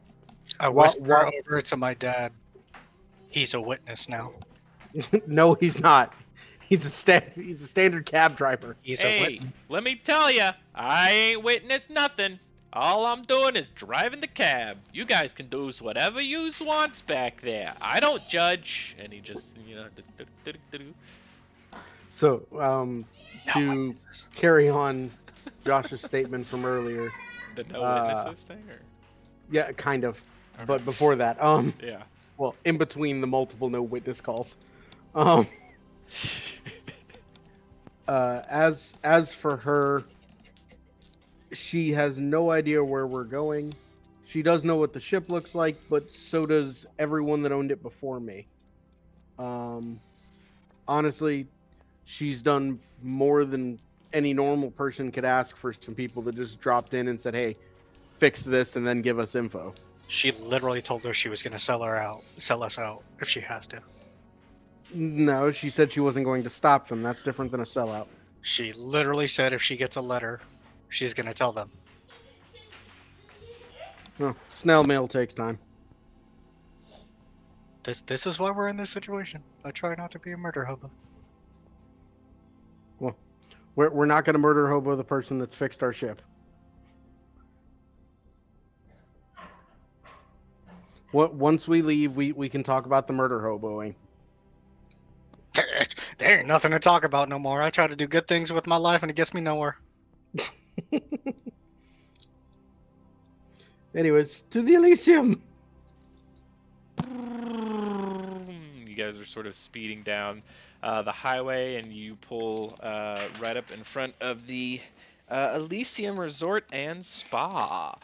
I whisper over to my dad. He's a witness now. No, he's not. He's a standard cab driver. He's Hey, a witness. let me tell ya, I ain't witnessed nothing. All I'm doing is driving the cab. You guys can do whatever yous wants back there. I don't judge. And he just, So, to carry on Josh's statement from earlier. The no witnesses thing, or? Yeah, kind of. Okay. But before that, yeah. Well, in between the multiple no witness calls, as for her, she has no idea where we're going. She does know what the ship looks like, but so does everyone that owned it before me. Honestly, she's done more than any normal person could ask for some people that just dropped in and said, "Hey, fix this," and then give us info. She literally told her she was going to sell us out if she has to. No, she said she wasn't going to stop them. That's different than a sellout. She literally said if she gets a letter, she's going to tell them. Well, snail mail takes time. This is why we're in this situation. I try not to be a murder hobo. Well, we're not going to murder hobo the person that's fixed our ship. Once we leave, we can talk about the murder hoboing. There ain't nothing to talk about no more. I try to do good things with my life and it gets me nowhere. Anyways, to the Elysium. You guys are sort of speeding down the highway, and you pull right up in front of the Elysium Resort and Spa.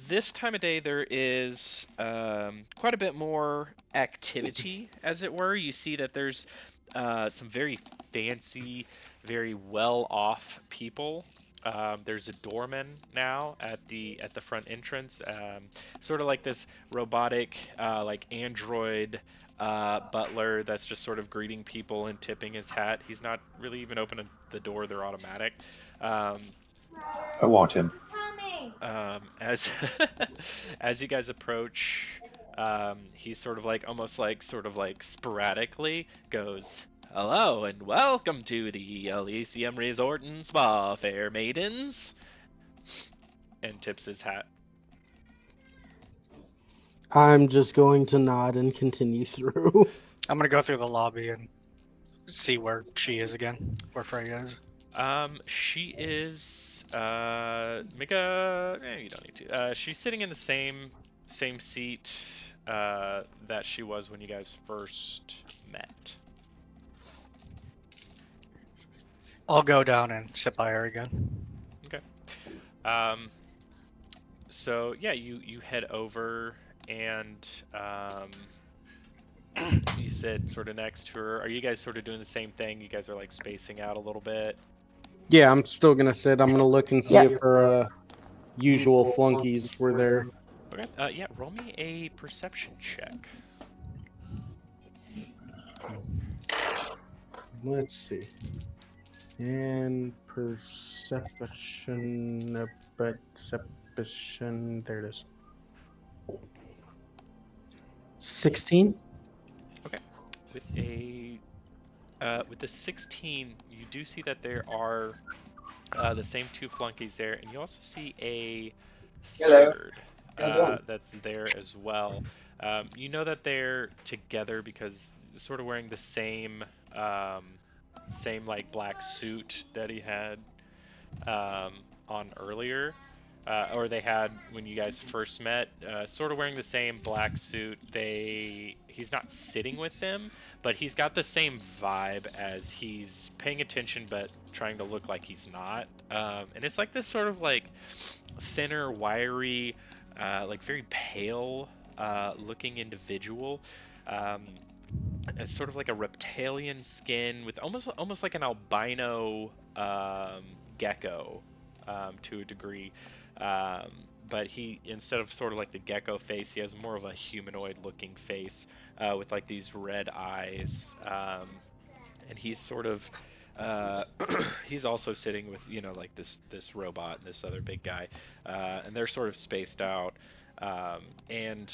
This time of day there is quite a bit more activity, as it were. You see that there's some very fancy, very well-off people. There's a doorman now at the front entrance, sort of like this robotic, like android butler that's just sort of greeting people and tipping his hat. He's not really even opening the door; they're automatic. I want him. As as you guys approach, he sort of like sporadically goes, "Hello and welcome to the Elysium Resort and Spa, fair maidens," and tips his hat. I'm just going to nod and continue through. I'm going to go through the lobby and see where she is again. Where Freya is. She is you don't need to. She's sitting in the same seat that she was when you guys first met. I'll go down and sit by her again. Okay. So yeah, you head over and you sit sort of next to her. Are you guys sort of doing the same thing? You guys are like spacing out a little bit. Yeah, I'm still gonna sit. I'm gonna look and see Yes. if her usual flunkies were there. Okay. Yeah. Roll me a perception check. Let's see. And perception, perception. There it is. 16. With the 16, you do see that there are the same two flunkies there, and you also see a Hello. third How you doing? that's there as well. You know that they're together because sort of wearing the same like black suit that he had on earlier, or they had when you guys first met. Sort of wearing the same black suit. He's not sitting with them, but he's got the same vibe as he's paying attention but trying to look like he's not. And it's like this sort of like thinner, wiry, like very pale looking individual. It's sort of like a reptilian skin with almost like an albino gecko to a degree. But he, instead of sort of like the gecko face, he has more of a humanoid looking face with like these red eyes. And he's sort of he's also sitting with like this robot and this other big guy, and they're sort of spaced out. And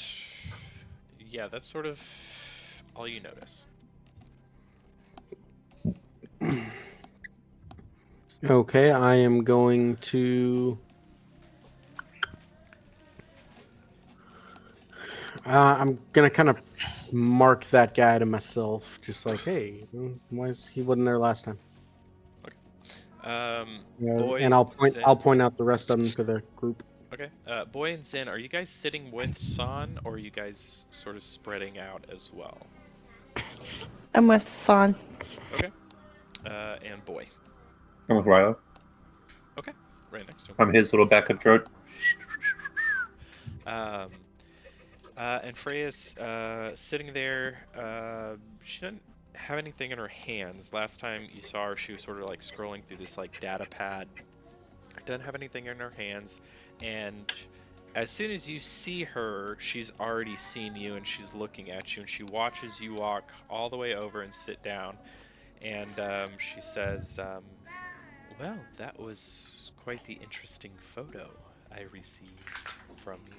yeah, that's sort of all you notice. Okay, I am going to. I'm gonna kind of mark that guy to myself, just like, hey, why is he wasn't there last time? Boy And Zen. I'll point out the rest of them to the group. Okay. Boy and Zen, are you guys sitting with San, or are you guys sort of spreading out as well? I'm with San. Okay. And Boy. I'm with Rilo. Okay. Right next to him. I'm his little backup droid. And Freya's sitting there. She doesn't have anything in her hands. Last time you saw her, she was sort of like scrolling through this like data pad. Doesn't have anything in her hands, and as soon as you see her, she's already seen you, and she's looking at you, and she watches you walk all the way over and sit down, and she says, well, that was quite the interesting photo I received from you.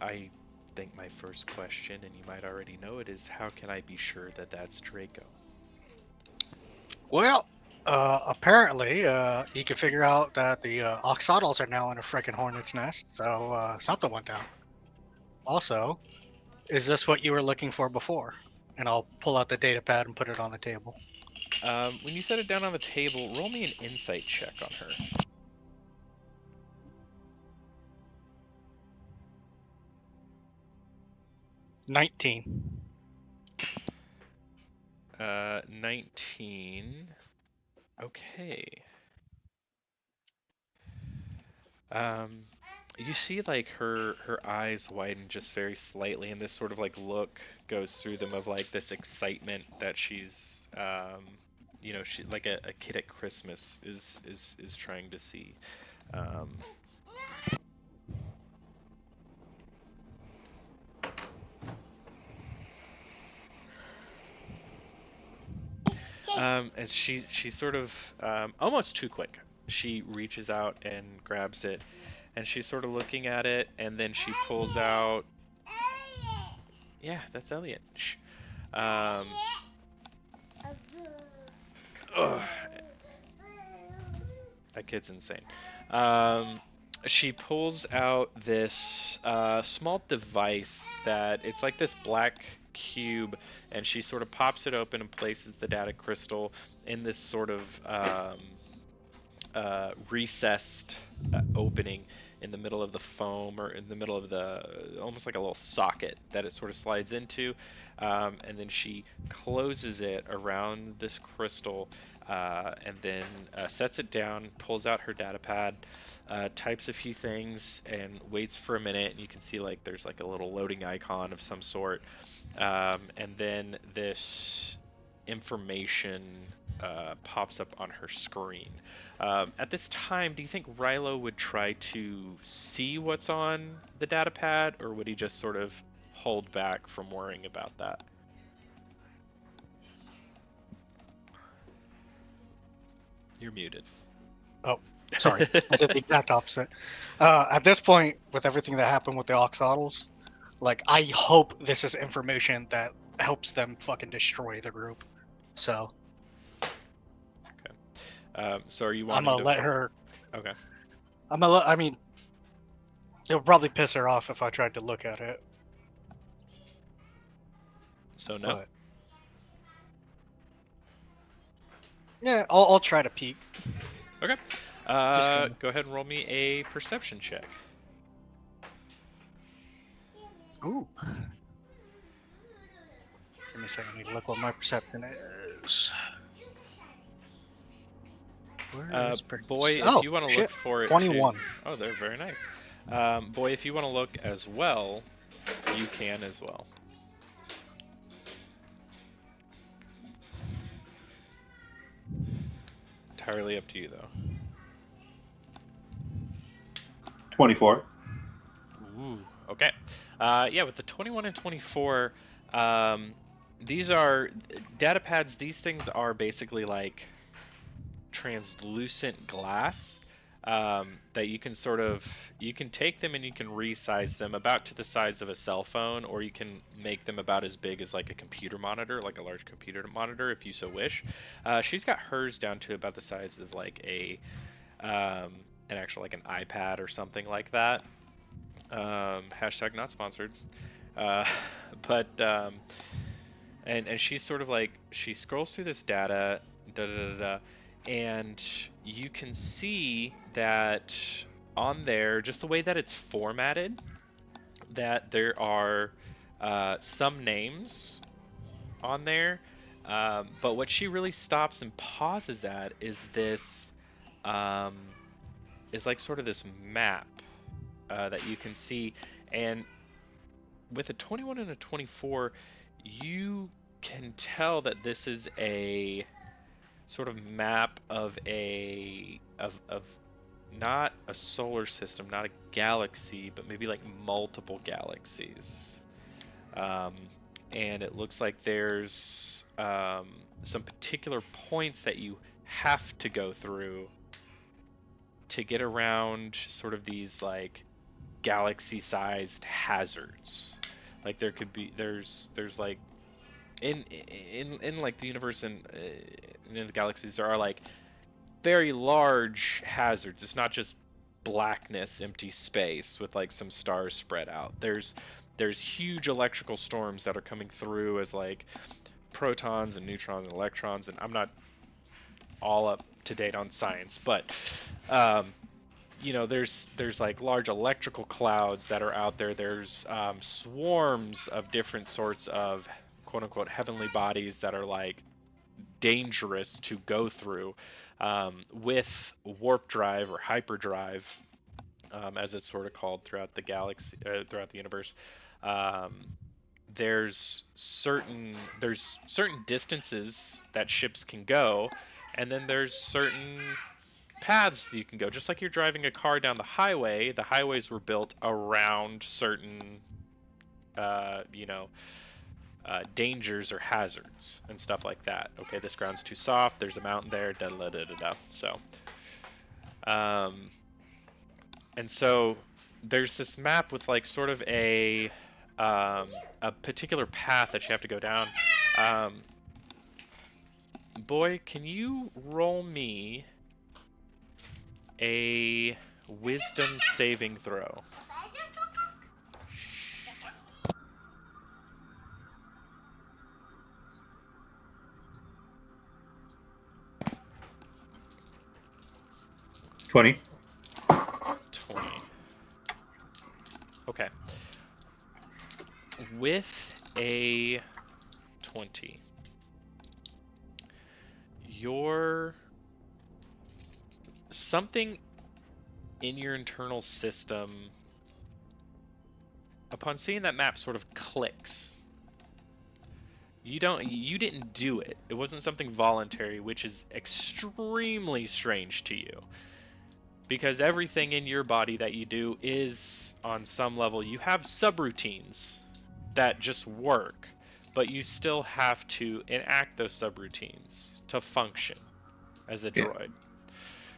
I think my first question, and you might already know it, is how can I be sure that that's Draco? Well, apparently, you can figure out that the oxodals are now in a freaking hornet's nest, so something went down. Also, is this what you were looking for before? And I'll pull out the data pad and put it on the table. When you set it down on the table, roll me an insight check on her. 19. 19. Okay. You see like her eyes widen just very slightly, and this sort of like look goes through them of like this excitement that she's she like a kid at Christmas is trying to see. And she's sort of almost too quick. She reaches out and grabs it, and she's sort of looking at it, and then she pulls out. Yeah, that's Elliot. Ugh. That kid's insane. She pulls out this small device that it's like this black cube, and she sort of pops it open and places the data crystal in this sort of recessed opening, in the middle of the foam, or in the middle of the, almost like a little socket that it sort of slides into, and then she closes it around this crystal, and then sets it down, pulls out her data pad, types a few things, and waits for a minute. And you can see like there's like a little loading icon of some sort, and then this information pops up on her screen. At this time, do you think Rilo would try to see what's on the data pad, or would he just sort of hold back from worrying about that? You're muted. Oh, sorry. I did the exact opposite. At this point, with everything that happened with the Oxodals, like, I hope this is information that helps them fucking destroy the group. So. Okay. So are you I'm wanting gonna to... let her... Okay. I mean, it would probably piss her off if I tried to look at it. So no? But... yeah, I'll try to peek. Okay. Go ahead and roll me a perception check. Ooh. Give me a second. I need to look what my perception is. Where is Boy, oh, if you want to shit. look for it 21. too... Oh, they're very nice. Boy, if you want to look as well, you can as well. Entirely up to you, though. 24. Ooh, okay. Yeah, with the 21 and 24, these are data pads. These things are basically like translucent glass that you can you can take them and you can resize them about to the size of a cell phone, or you can make them about as big as like a computer monitor, like a large computer monitor, if you so wish. She's got hers down to about the size of like an actual like an iPad or something like that. Hashtag not sponsored. But and she's sort of like, she scrolls through this data, and you can see that on there, just the way that it's formatted, that there are some names on there, but what she really stops and pauses at is this is like sort of this map that you can see. And with a 21 and a 24, you can tell that this is a sort of map of not a solar system, not a galaxy, but maybe like multiple galaxies. And it looks like there's some particular points that you have to go through to get around sort of these like galaxy-sized hazards. Like there's like in like the universe and in the galaxies, there are like very large hazards. It's not just blackness, empty space with like some stars spread out. There's huge electrical storms that are coming through as like protons and neutrons and electrons, and I'm not all up to date on science, but you know, there's like large electrical clouds that are out there. There's swarms of different sorts of quote unquote heavenly bodies that are like dangerous to go through with warp drive or hyperdrive, as it's sort of called throughout the galaxy, throughout the universe. There's certain distances that ships can go, and then there's certain paths that you can go. Just like you're driving a car down the highways were built around certain dangers or hazards and stuff like that. Okay, this ground's too soft, there's a mountain there, da da da da da. So and so there's this map with like sort of a particular path that you have to go down. Boy, can you roll me a wisdom saving throw? $20. 20. with a 20, something in your internal system, upon seeing that map, sort of clicks. You didn't do it. It wasn't something voluntary, which is extremely strange to you. Because everything in your body that you do is, on some level, you have subroutines that just work, but you still have to enact those subroutines to function as a droid.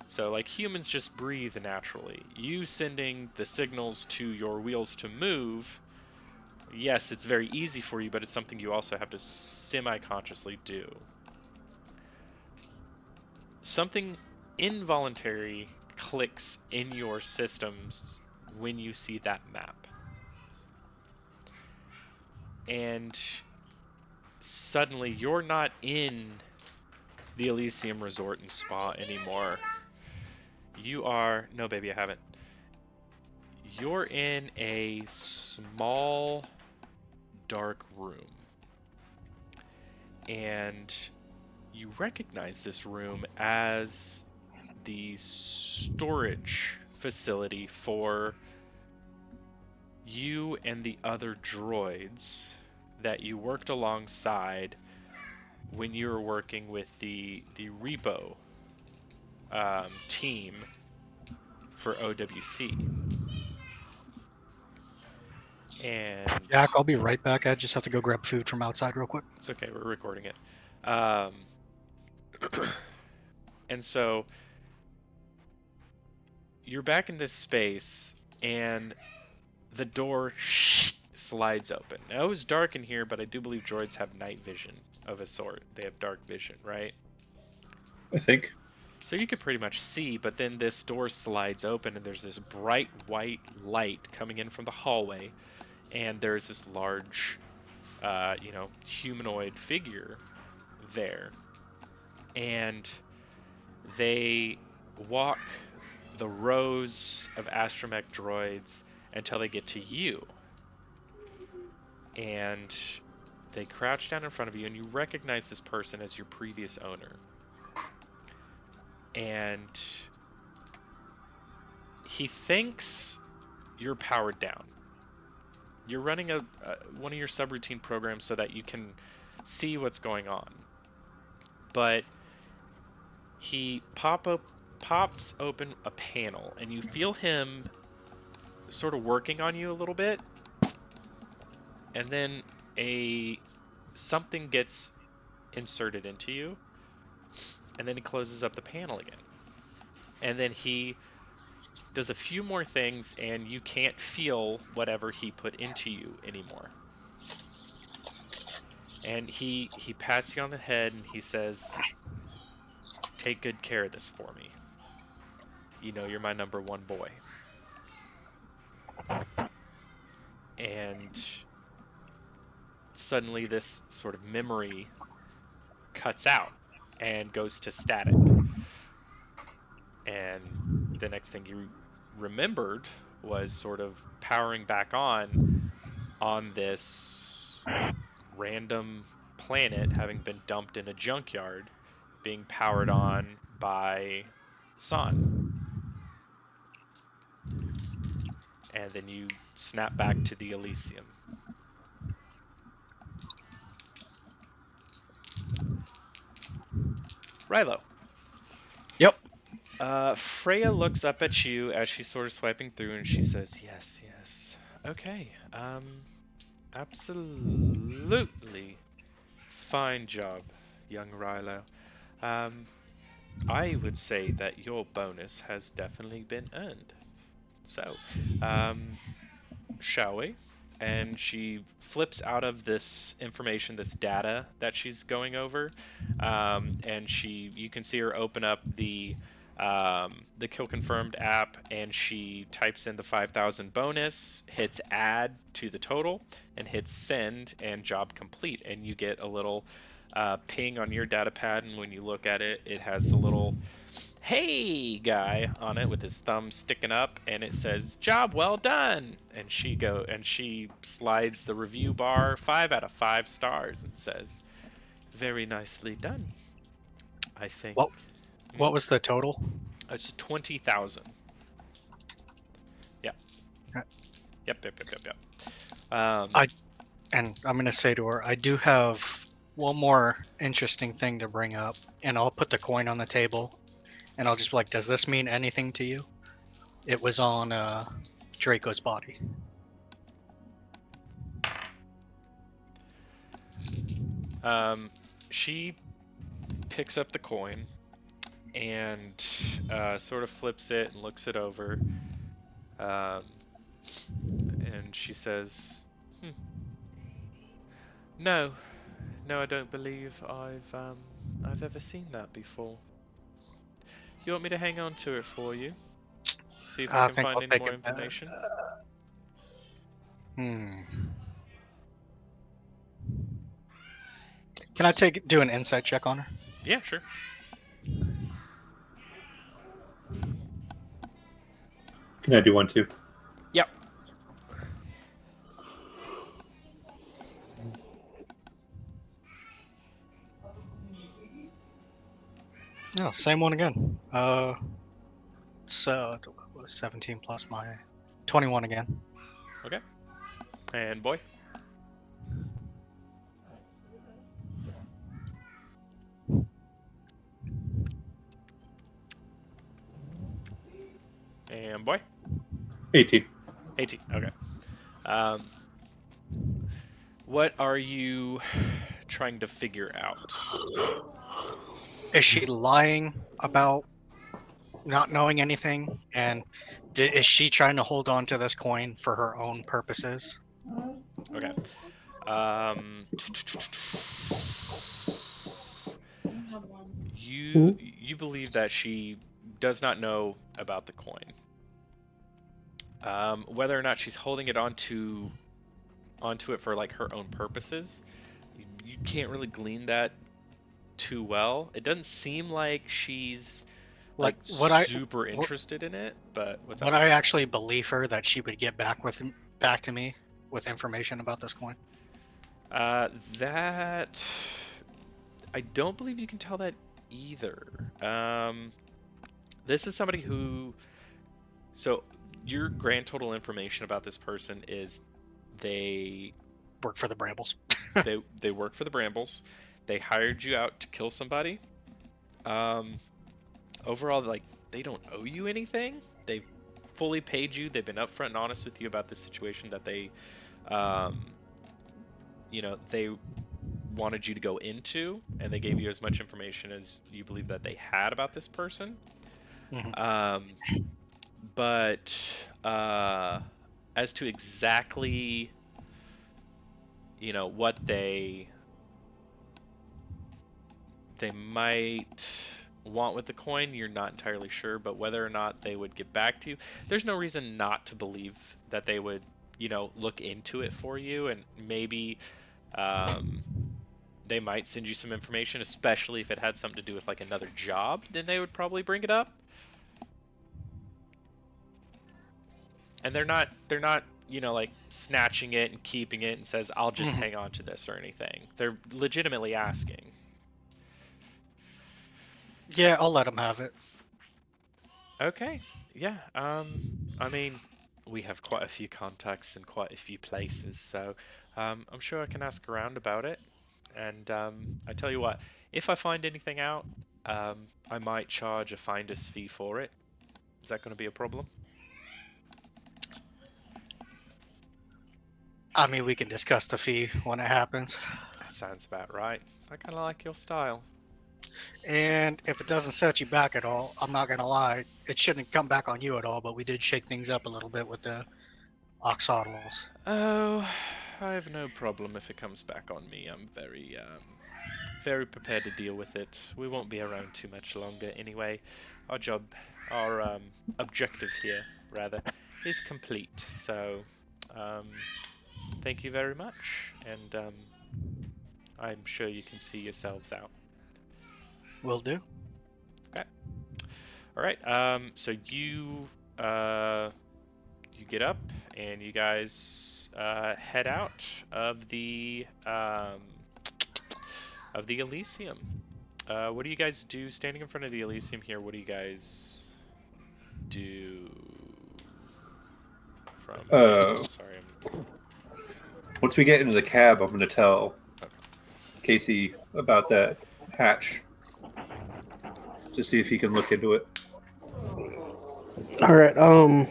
So, like, humans just breathe naturally. You sending the signals to your wheels to move, yes, it's very easy for you, but it's something you also have to semi-consciously do. Something involuntary clicks in your systems when you see that map. And suddenly you're not in the Elysium Resort and Spa anymore. You are... No, baby, I haven't. You're in a small, dark room. And you recognize this room as the storage facility for you and the other droids that you worked alongside when you were working with the repo team for OWC. And Jack, I'll be right back. I just have to go grab food from outside real quick. it's okay, we're recording it. And so you're back in this space, and the door slides open. Now, it was dark in here, but I do believe droids have night vision of a sort. They have dark vision, right? I think. So you could pretty much see, but then this door slides open, and there's this bright white light coming in from the hallway, and there's this large, humanoid figure there. And they walk the rows of astromech droids until they get to you. And they crouch down in front of you, and you recognize this person as your previous owner. And he thinks you're powered down. You're running one of your subroutine programs so that you can see what's going on. But he pops open a panel, and you feel him sort of working on you a little bit. And then something gets inserted into you, and then he closes up the panel again. And then he does a few more things, and you can't feel whatever he put into you anymore. And he pats you on the head, and he says, "Take good care of this for me. You know you're my number one boy." And suddenly this sort of memory cuts out and goes to static. And the next thing you remembered was sort of powering back on this random planet, having been dumped in a junkyard, being powered on by San. And then you snap back to the Elysium. Rilo. Yep. Freya looks up at you as she's sort of swiping through, and she says, "Yes, yes. Okay. Absolutely fine job, young Rilo. I would say that your bonus has definitely been earned. So, shall we?" And she flips out of this information, this data that she's going over, and you can see her open up the Kill Confirmed app, and she types in the 5,000 bonus, hits add to the total, and hits send, and job complete. And you get a little ping on your data pad, and when you look at it, it has a little "Hey" guy on it with his thumb sticking up, and it says "Job well done." And she slides the review bar 5 out of 5 stars and says, "Very nicely done, I think." What was the total? It's 20,000. Yeah. Okay. Yep. And I'm gonna say to her, I do have one more interesting thing to bring up, and I'll put the coin on the table, and I'll just be like, "Does this mean anything to you?" It was on Draco's body. She picks up the coin and sort of flips it and looks it over. And she says, No, I don't believe I've ever seen that before. You want me to hang on to it for you? See if I I can think find I'll any take more it back. information? Can I do an insight check on her? Yeah, sure. Can I do one too? Yep. No, same one again. So 17 plus my 21 again. Okay. And boy? And boy? 18. 18. Okay. What are you trying to figure out? Is she lying about not knowing anything? And is she trying to hold on to this coin for her own purposes? Okay. You believe that she does not know about the coin. Whether or not she's holding it onto it for like her own purposes, you can't really glean that too well. It doesn't seem like she's like super interested in it, but what's Would that? I actually believe her that she would get back to me with information about this coin? That I don't believe you can tell that either. This is somebody who. So your grand total information about this person is they work for the Brambles. they work for the Brambles. They hired you out to kill somebody. Overall, like, they don't owe you anything. They've fully paid you. They've been upfront and honest with you about the situation that they they wanted you to go into, and they gave you as much information as you believe that they had about this person. But as to exactly what they might want with the coin, you're not entirely sure. But whether or not they would get back to you, there's no reason not to believe that they would look into it for you, and maybe they might send you some information, especially if it had something to do with like another job. Then they would probably bring it up. And they're not like snatching it and keeping it and says, I'll just hang on to this or anything. They're legitimately asking. Yeah, I'll let them have it. Okay. Yeah. I mean, we have quite a few contacts in quite a few places, so I'm sure I can ask around about it. And I tell you what, if I find anything out, I might charge a finder's fee for it. Is that going to be a problem? I mean, we can discuss the fee when it happens. That sounds about right. I kind of like your style. And if it doesn't set you back at all, I'm not going to lie, it shouldn't come back on you at all, but we did shake things up a little bit with the oxodals. Oh, I have no problem if it comes back on me. I'm very prepared to deal with it. We won't be around too much longer anyway. Our objective here, rather, is complete. So, thank you very much, and I'm sure you can see yourselves out. Will do. Okay. All right. So you get up and you guys head out of the Elysium. What do you guys do standing in front of the Elysium here? What do you guys do from? Sorry, Once we get into the cab, I'm going to tell Casey about that hatch to see if he can look into it. All right.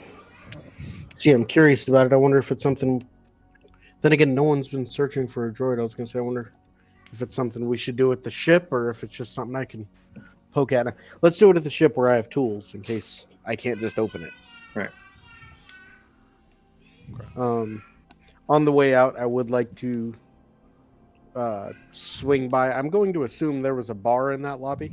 See, I'm curious about it. I wonder if it's something. Then again, no one's been searching for a droid. I was gonna say, I wonder if it's something we should do at the ship, or if it's just something I can poke at. Let's do it at the ship where I have tools in case I can't just open it. Right. On the way out, I would like to swing by. I'm going to assume there was a bar in that lobby.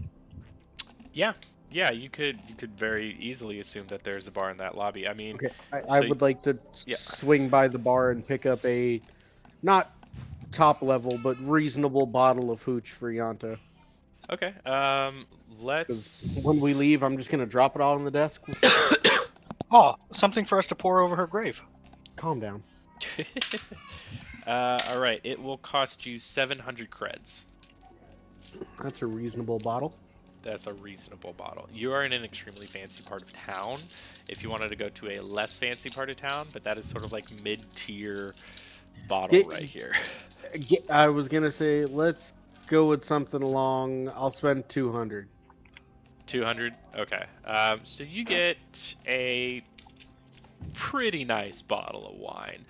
Yeah, you could very easily assume that there's a bar in that lobby. I mean, Okay, I would like to swing by the bar and pick up a not top level but reasonable bottle of hooch for Yanta. Okay. Let's. When we leave, I'm just gonna drop it all on the desk. Oh, something for us to pour over her grave. Calm down. All right. It will cost you 700 creds. That's a reasonable bottle. That's a reasonable bottle. You are in an extremely fancy part of town. If you wanted to go to a less fancy part of town, but that is sort of like mid-tier bottle right here. I was gonna say let's go with something along. I'll spend 200. 200. Okay. So you get a pretty nice bottle of wine.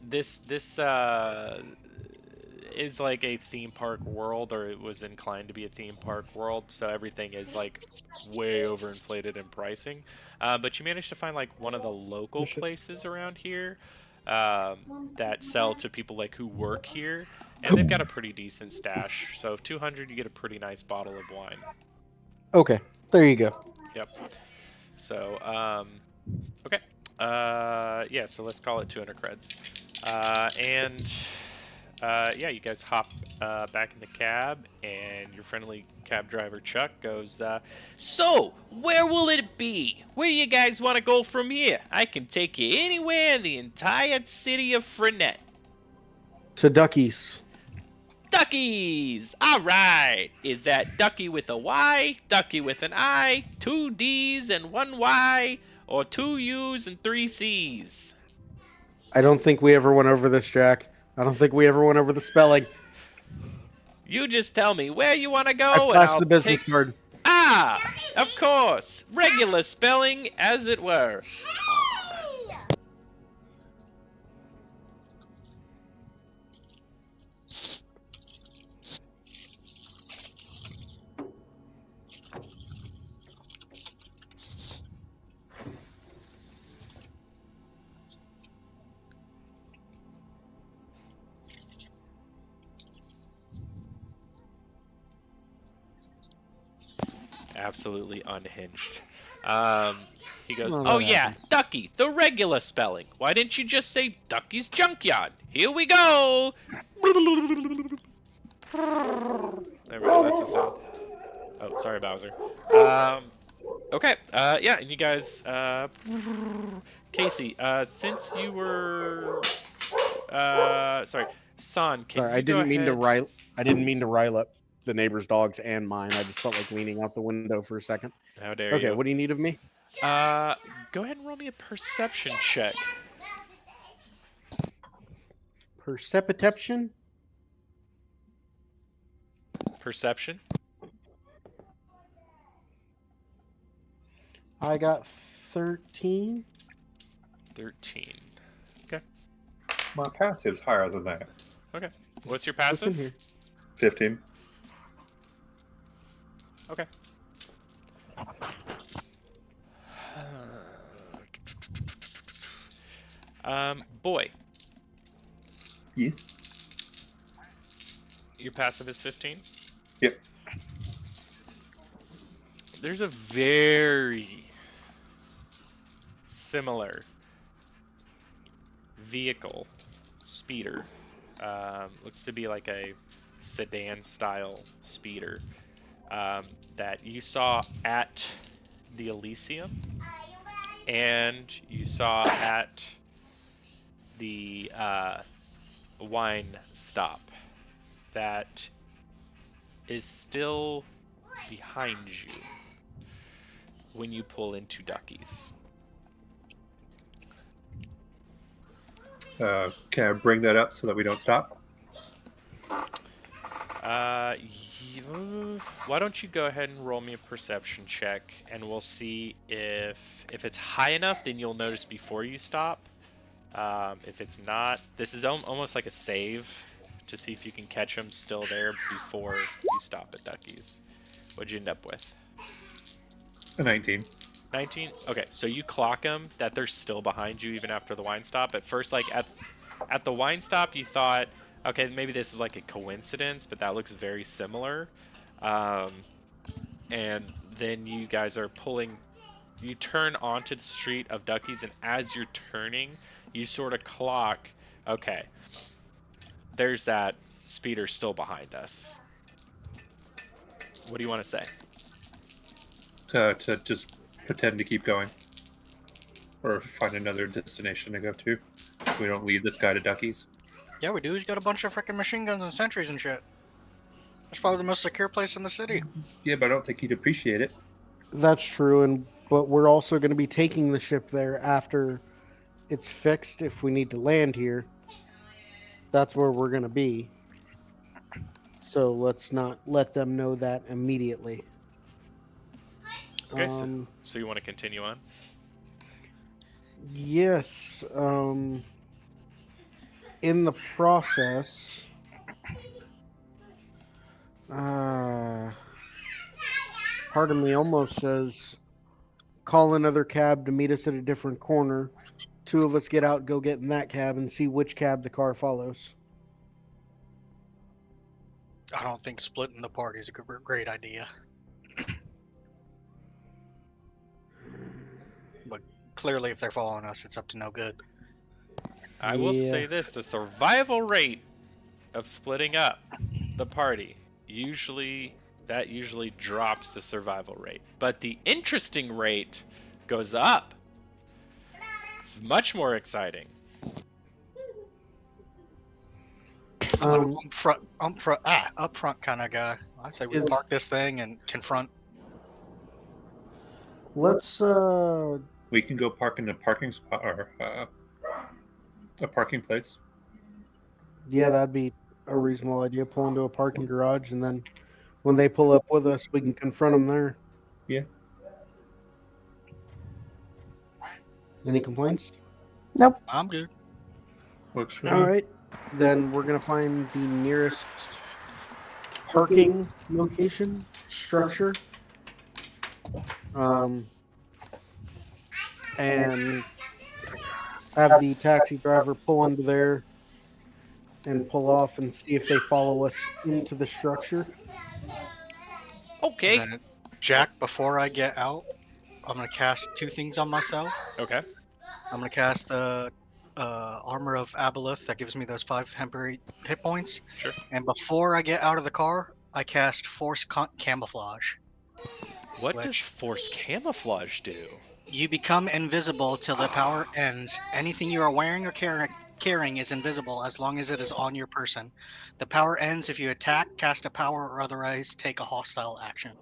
This is like a theme park world, or it was inclined to be a theme park world, so everything is like way overinflated in pricing. But you managed to find like one of the local places around here that sell to people like who work here, and they've got a pretty decent stash. So 200, you get a pretty nice bottle of wine. Okay, there you go. Yep. So okay. Yeah. So let's call it 200 creds. Yeah, you guys hop back in the cab, and your friendly cab driver Chuck goes, So, where will it be? Where do you guys want to go from here? I can take you anywhere in the entire city of Frenet. To Ducky's. Duckies! Alright! Is that Ducky with a Y, Ducky with an I, 2 D's and 1 Y, or 2 U's and 3 C's? I don't think we ever went over this, Jack. I don't think we ever went over the spelling. You just tell me where you want to go, I flashed the business card. Ah! Of course! Regular spelling, as it were. Absolutely unhinged. He goes, Well, oh that yeah, happens. Ducky, the regular spelling. Why didn't you just say Ducky's Junkyard? Here we go! There we go, that's the sound. Oh, sorry, Bowser. Okay, yeah, and you guys, Casey, since you were, sorry, San, can Sorry, you I go didn't mean to ahead- rile up the neighbor's dogs and mine. I just felt like leaning out the window for a second. How dare Okay, you? what do you need of me? Go ahead and roll me a perception check. Perception? Perception. I got 13. 13. Okay. My passive's higher than that. Okay. What's your Listen passive? here. 15. Okay. Boy, Yes. your passive is 15? Yep. There's a very similar vehicle, speeder. Looks to be like a sedan style speeder. that you saw at the Elysium and you saw at the wine stop that is still behind you when you pull into Ducky's. Can I bring that up so that we don't stop? Why don't you go ahead and roll me a perception check, and we'll see if it's high enough, then you'll notice before you stop. If it's not, this is almost like a save to see if you can catch them still there before you stop at Ducky's. What'd you end up with? A 19. 19? Okay, so you clock them that they're still behind you even after the wine stop. At first, like at the wine stop, you thought, okay, maybe this is like a coincidence, but that looks very similar. And then you guys are pulling, you turn onto the street of Ducky's, and as you're turning, you sort of clock, okay, there's that speeder still behind us. What do you want to say? To just pretend to keep going. Or find another destination to go to. So we don't leave this guy to Ducky's. Yeah, we do. He's got a bunch of freaking machine guns and sentries and shit. It's probably the most secure place in the city. Yeah, but I don't think he'd appreciate it. That's true, but we're also going to be taking the ship there after it's fixed. If we need to land here, that's where we're going to be. So let's not let them know that immediately. Okay, so you want to continue on? Yes. In the process, part of me almost says, call another cab to meet us at a different corner. Two of us get out, go get in that cab, and see which cab the car follows. I don't think splitting the party is a great idea. But clearly, if they're following us, it's up to no good. I will say this, the survival rate of splitting up the party usually drops the survival rate, but the interesting rate goes up. It's much more exciting. Up front kind of guy. I'd say we park this thing and confront. Let's We can go park in a parking spot or a parking place. Yeah, that'd be a reasonable idea. Pull into a parking garage, and then when they pull up with us, we can confront them there. Yeah. Any complaints? Nope. I'm good. Works for All me. right. Then we're going to find the nearest parking location, structure. And have the taxi driver pull into there and pull off and see if they follow us into the structure. Okay. Jack, before I get out, I'm going to cast two things on myself. Okay. I'm going to cast the Armor of Aboleth that gives me those 5 temporary hit points. Sure. And before I get out of the car, I cast Force Camouflage. What does Force Camouflage do? You become invisible till the power ends. Anything you are wearing or carrying is invisible as long as it is on your person. The power ends if you attack, cast a power, or otherwise take a hostile action.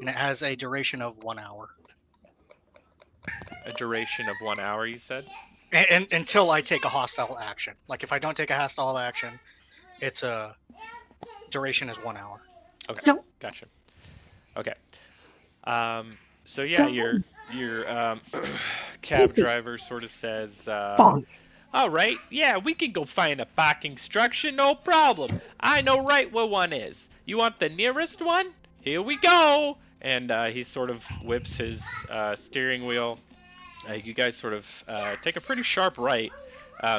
And it has a duration of 1 hour. A duration of 1 hour, you said? And until I take a hostile action. Like if I don't take a hostile action, its a duration is 1 hour. Okay. Don't. Gotcha. Okay. So yeah, your cab Easy. driver sort of says, Bonk. all right, yeah, we can go find a parking structure, no problem. I know right where one is. You want the nearest one? Here we go. And he sort of whips his steering wheel. You guys sort of take a pretty sharp right,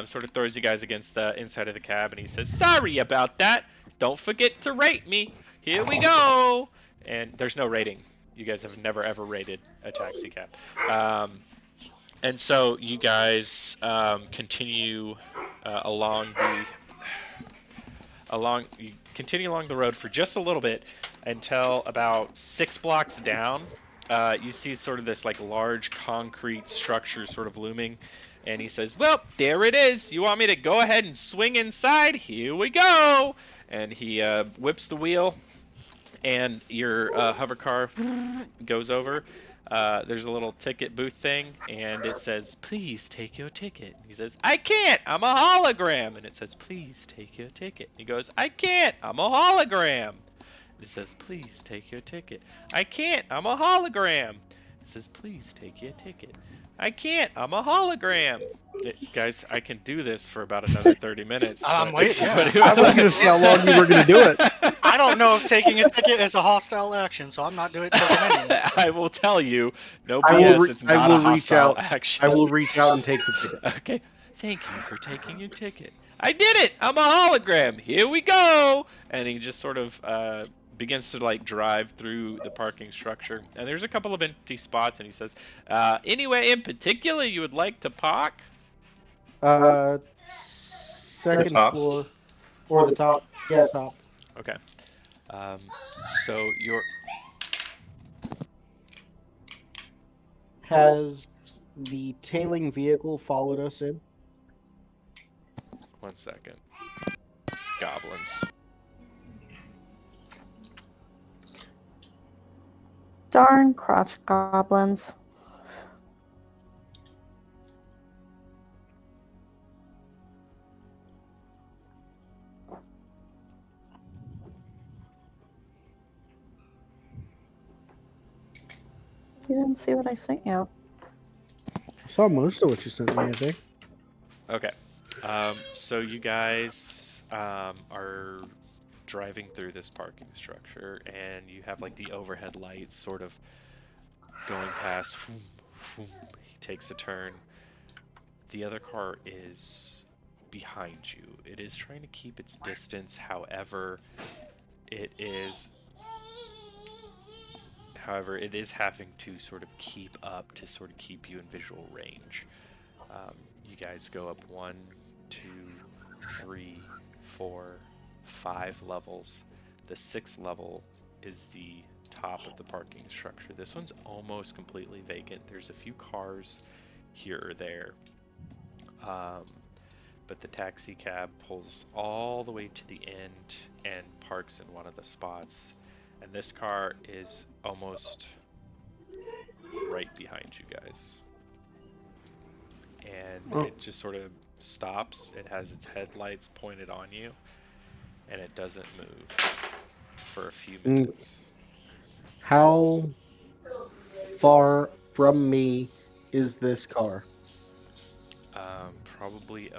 sort of throws you guys against the inside of the cab, and he says, sorry about that. Don't forget to rate me. Here we go. And there's no rating. You guys have never, ever rated a taxi cab. And so you guys continue along the road for just a little bit, until about 6 blocks down. You see sort of this like large concrete structure sort of looming, and he says, "Well, there it is. You want me to go ahead and swing inside? Here we go!" And he whips the wheel, and your hover car goes over. There's a little ticket booth thing, and it says, "Please take your ticket." And he says, "I can't, I'm a hologram." And it says, "Please take your ticket." He goes, "I can't, I'm a hologram." It says, "Please take your ticket." "I can't, I'm a hologram." It says, "Please take your ticket." "I can't, I'm a hologram." Guys, I can do this for about another 30 minutes. I'm but- waiting. I was gonna see how long you were gonna do it. I don't know if taking a ticket is a hostile action, so I'm not doing it anyway. I will tell you, no I will BS, it's I not will a reach hostile out. action. I will reach out and take the ticket. Okay, thank you for taking your ticket. I did it! I'm a hologram! Here we go! And he just sort of begins to like drive through the parking structure. And there's a couple of empty spots, and he says, "Anywhere in particular you would like to park?" Second top. floor or the top. Yeah, top. Okay. So you're... Has the tailing vehicle followed us in? 1 second. Goblins. Darn crotch goblins. You didn't see what I sent you. I saw most of what you sent me, I think. Okay. So you guys are driving through this parking structure, and you have like the overhead lights sort of going past. He takes a turn. The other car is behind you. It is trying to keep its distance, however, it is having to sort of keep up to sort of keep you in visual range. You guys go up 1, 2, 3, 4, 5 levels. The 6th level is the top of the parking structure. This one's almost completely vacant. There's a few cars here or there. But the taxi cab pulls all the way to the end and parks in one of the spots. And this car is almost right behind you guys. And it just sort of stops. It has its headlights pointed on you, and it doesn't move for a few minutes. How far from me is this car? Probably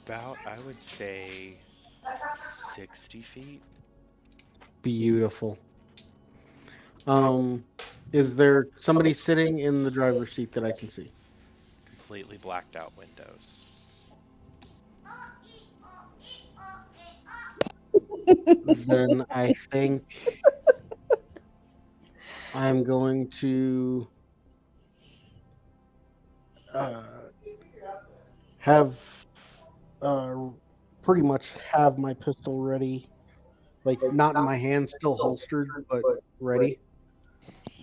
about, I would say, 60 feet. Beautiful. Is there somebody sitting in the driver's seat that I can see? Completely blacked out windows. Then I think I'm going to have pretty much have my pistol ready, like not in my hand, still holstered, but ready.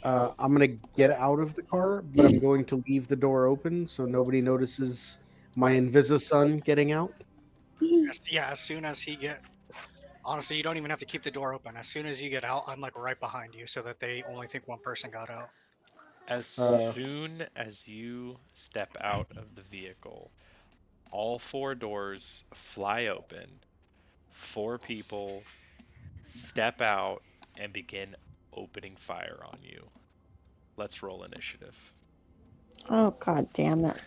I'm gonna get out of the car, but I'm going to leave the door open so nobody notices my Invisa-Sun getting out. Yeah, as soon as he get... Honestly, you don't even have to keep the door open. As soon as you get out, I'm like right behind you so that they only think one person got out. As soon as you step out of the vehicle, all 4 doors fly open. 4 people step out and begin opening fire on you. Let's roll initiative. Oh, god damn it.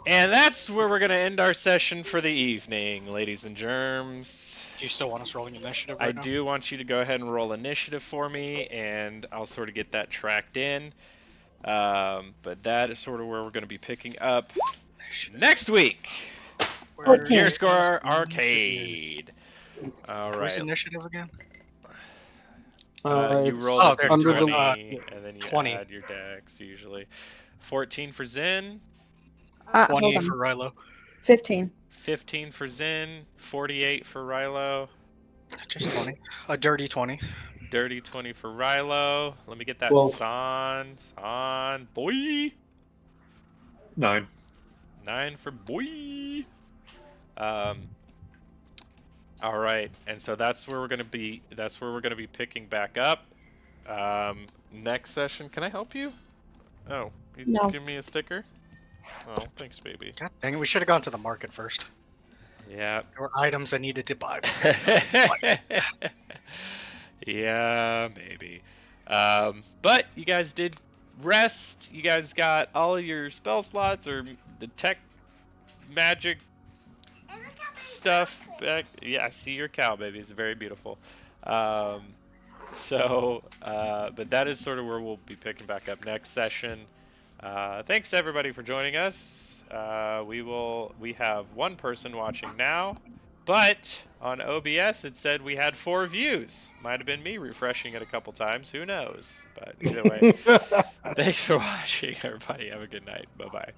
And that's where we're going to end our session for the evening, ladies and germs. Do you still want us rolling initiative I right now? do want you to go ahead and roll initiative for me, and I'll sort of get that tracked in. But that is sort of where we're going to be picking up next week. Where's Gearscore Arcade. All Where's right. initiative again? You It's roll Oh, a there's under the 20, and then you 20. add your dex usually. 14 for Zen, 20 Hold on. for Rilo. 15. 15 for Zin, 48 for Rilo, Just 20. A dirty 20. dirty 20 for Rilo. Let me get that 12. San, boy. 9. 9 for boy. All right, and so that's where we're gonna be. That's where we're gonna be picking back up. Next session. Can I help you? Oh, you No. give me a sticker. Oh, thanks, baby. God dang it, we should have gone to the market first. Yeah. There were items I needed to buy. Yeah, maybe. But you guys did rest. You guys got all of your spell slots or the tech magic stuff back. Yeah, I see your cow, baby. It's very beautiful. But that is sort of where we'll be picking back up next session. Thanks everybody for joining us. We have one person watching now, but on OBS it said we had 4 views. Might have been me refreshing it a couple times. Who knows? But either way, thanks for watching, everybody. Have a good night. Bye bye.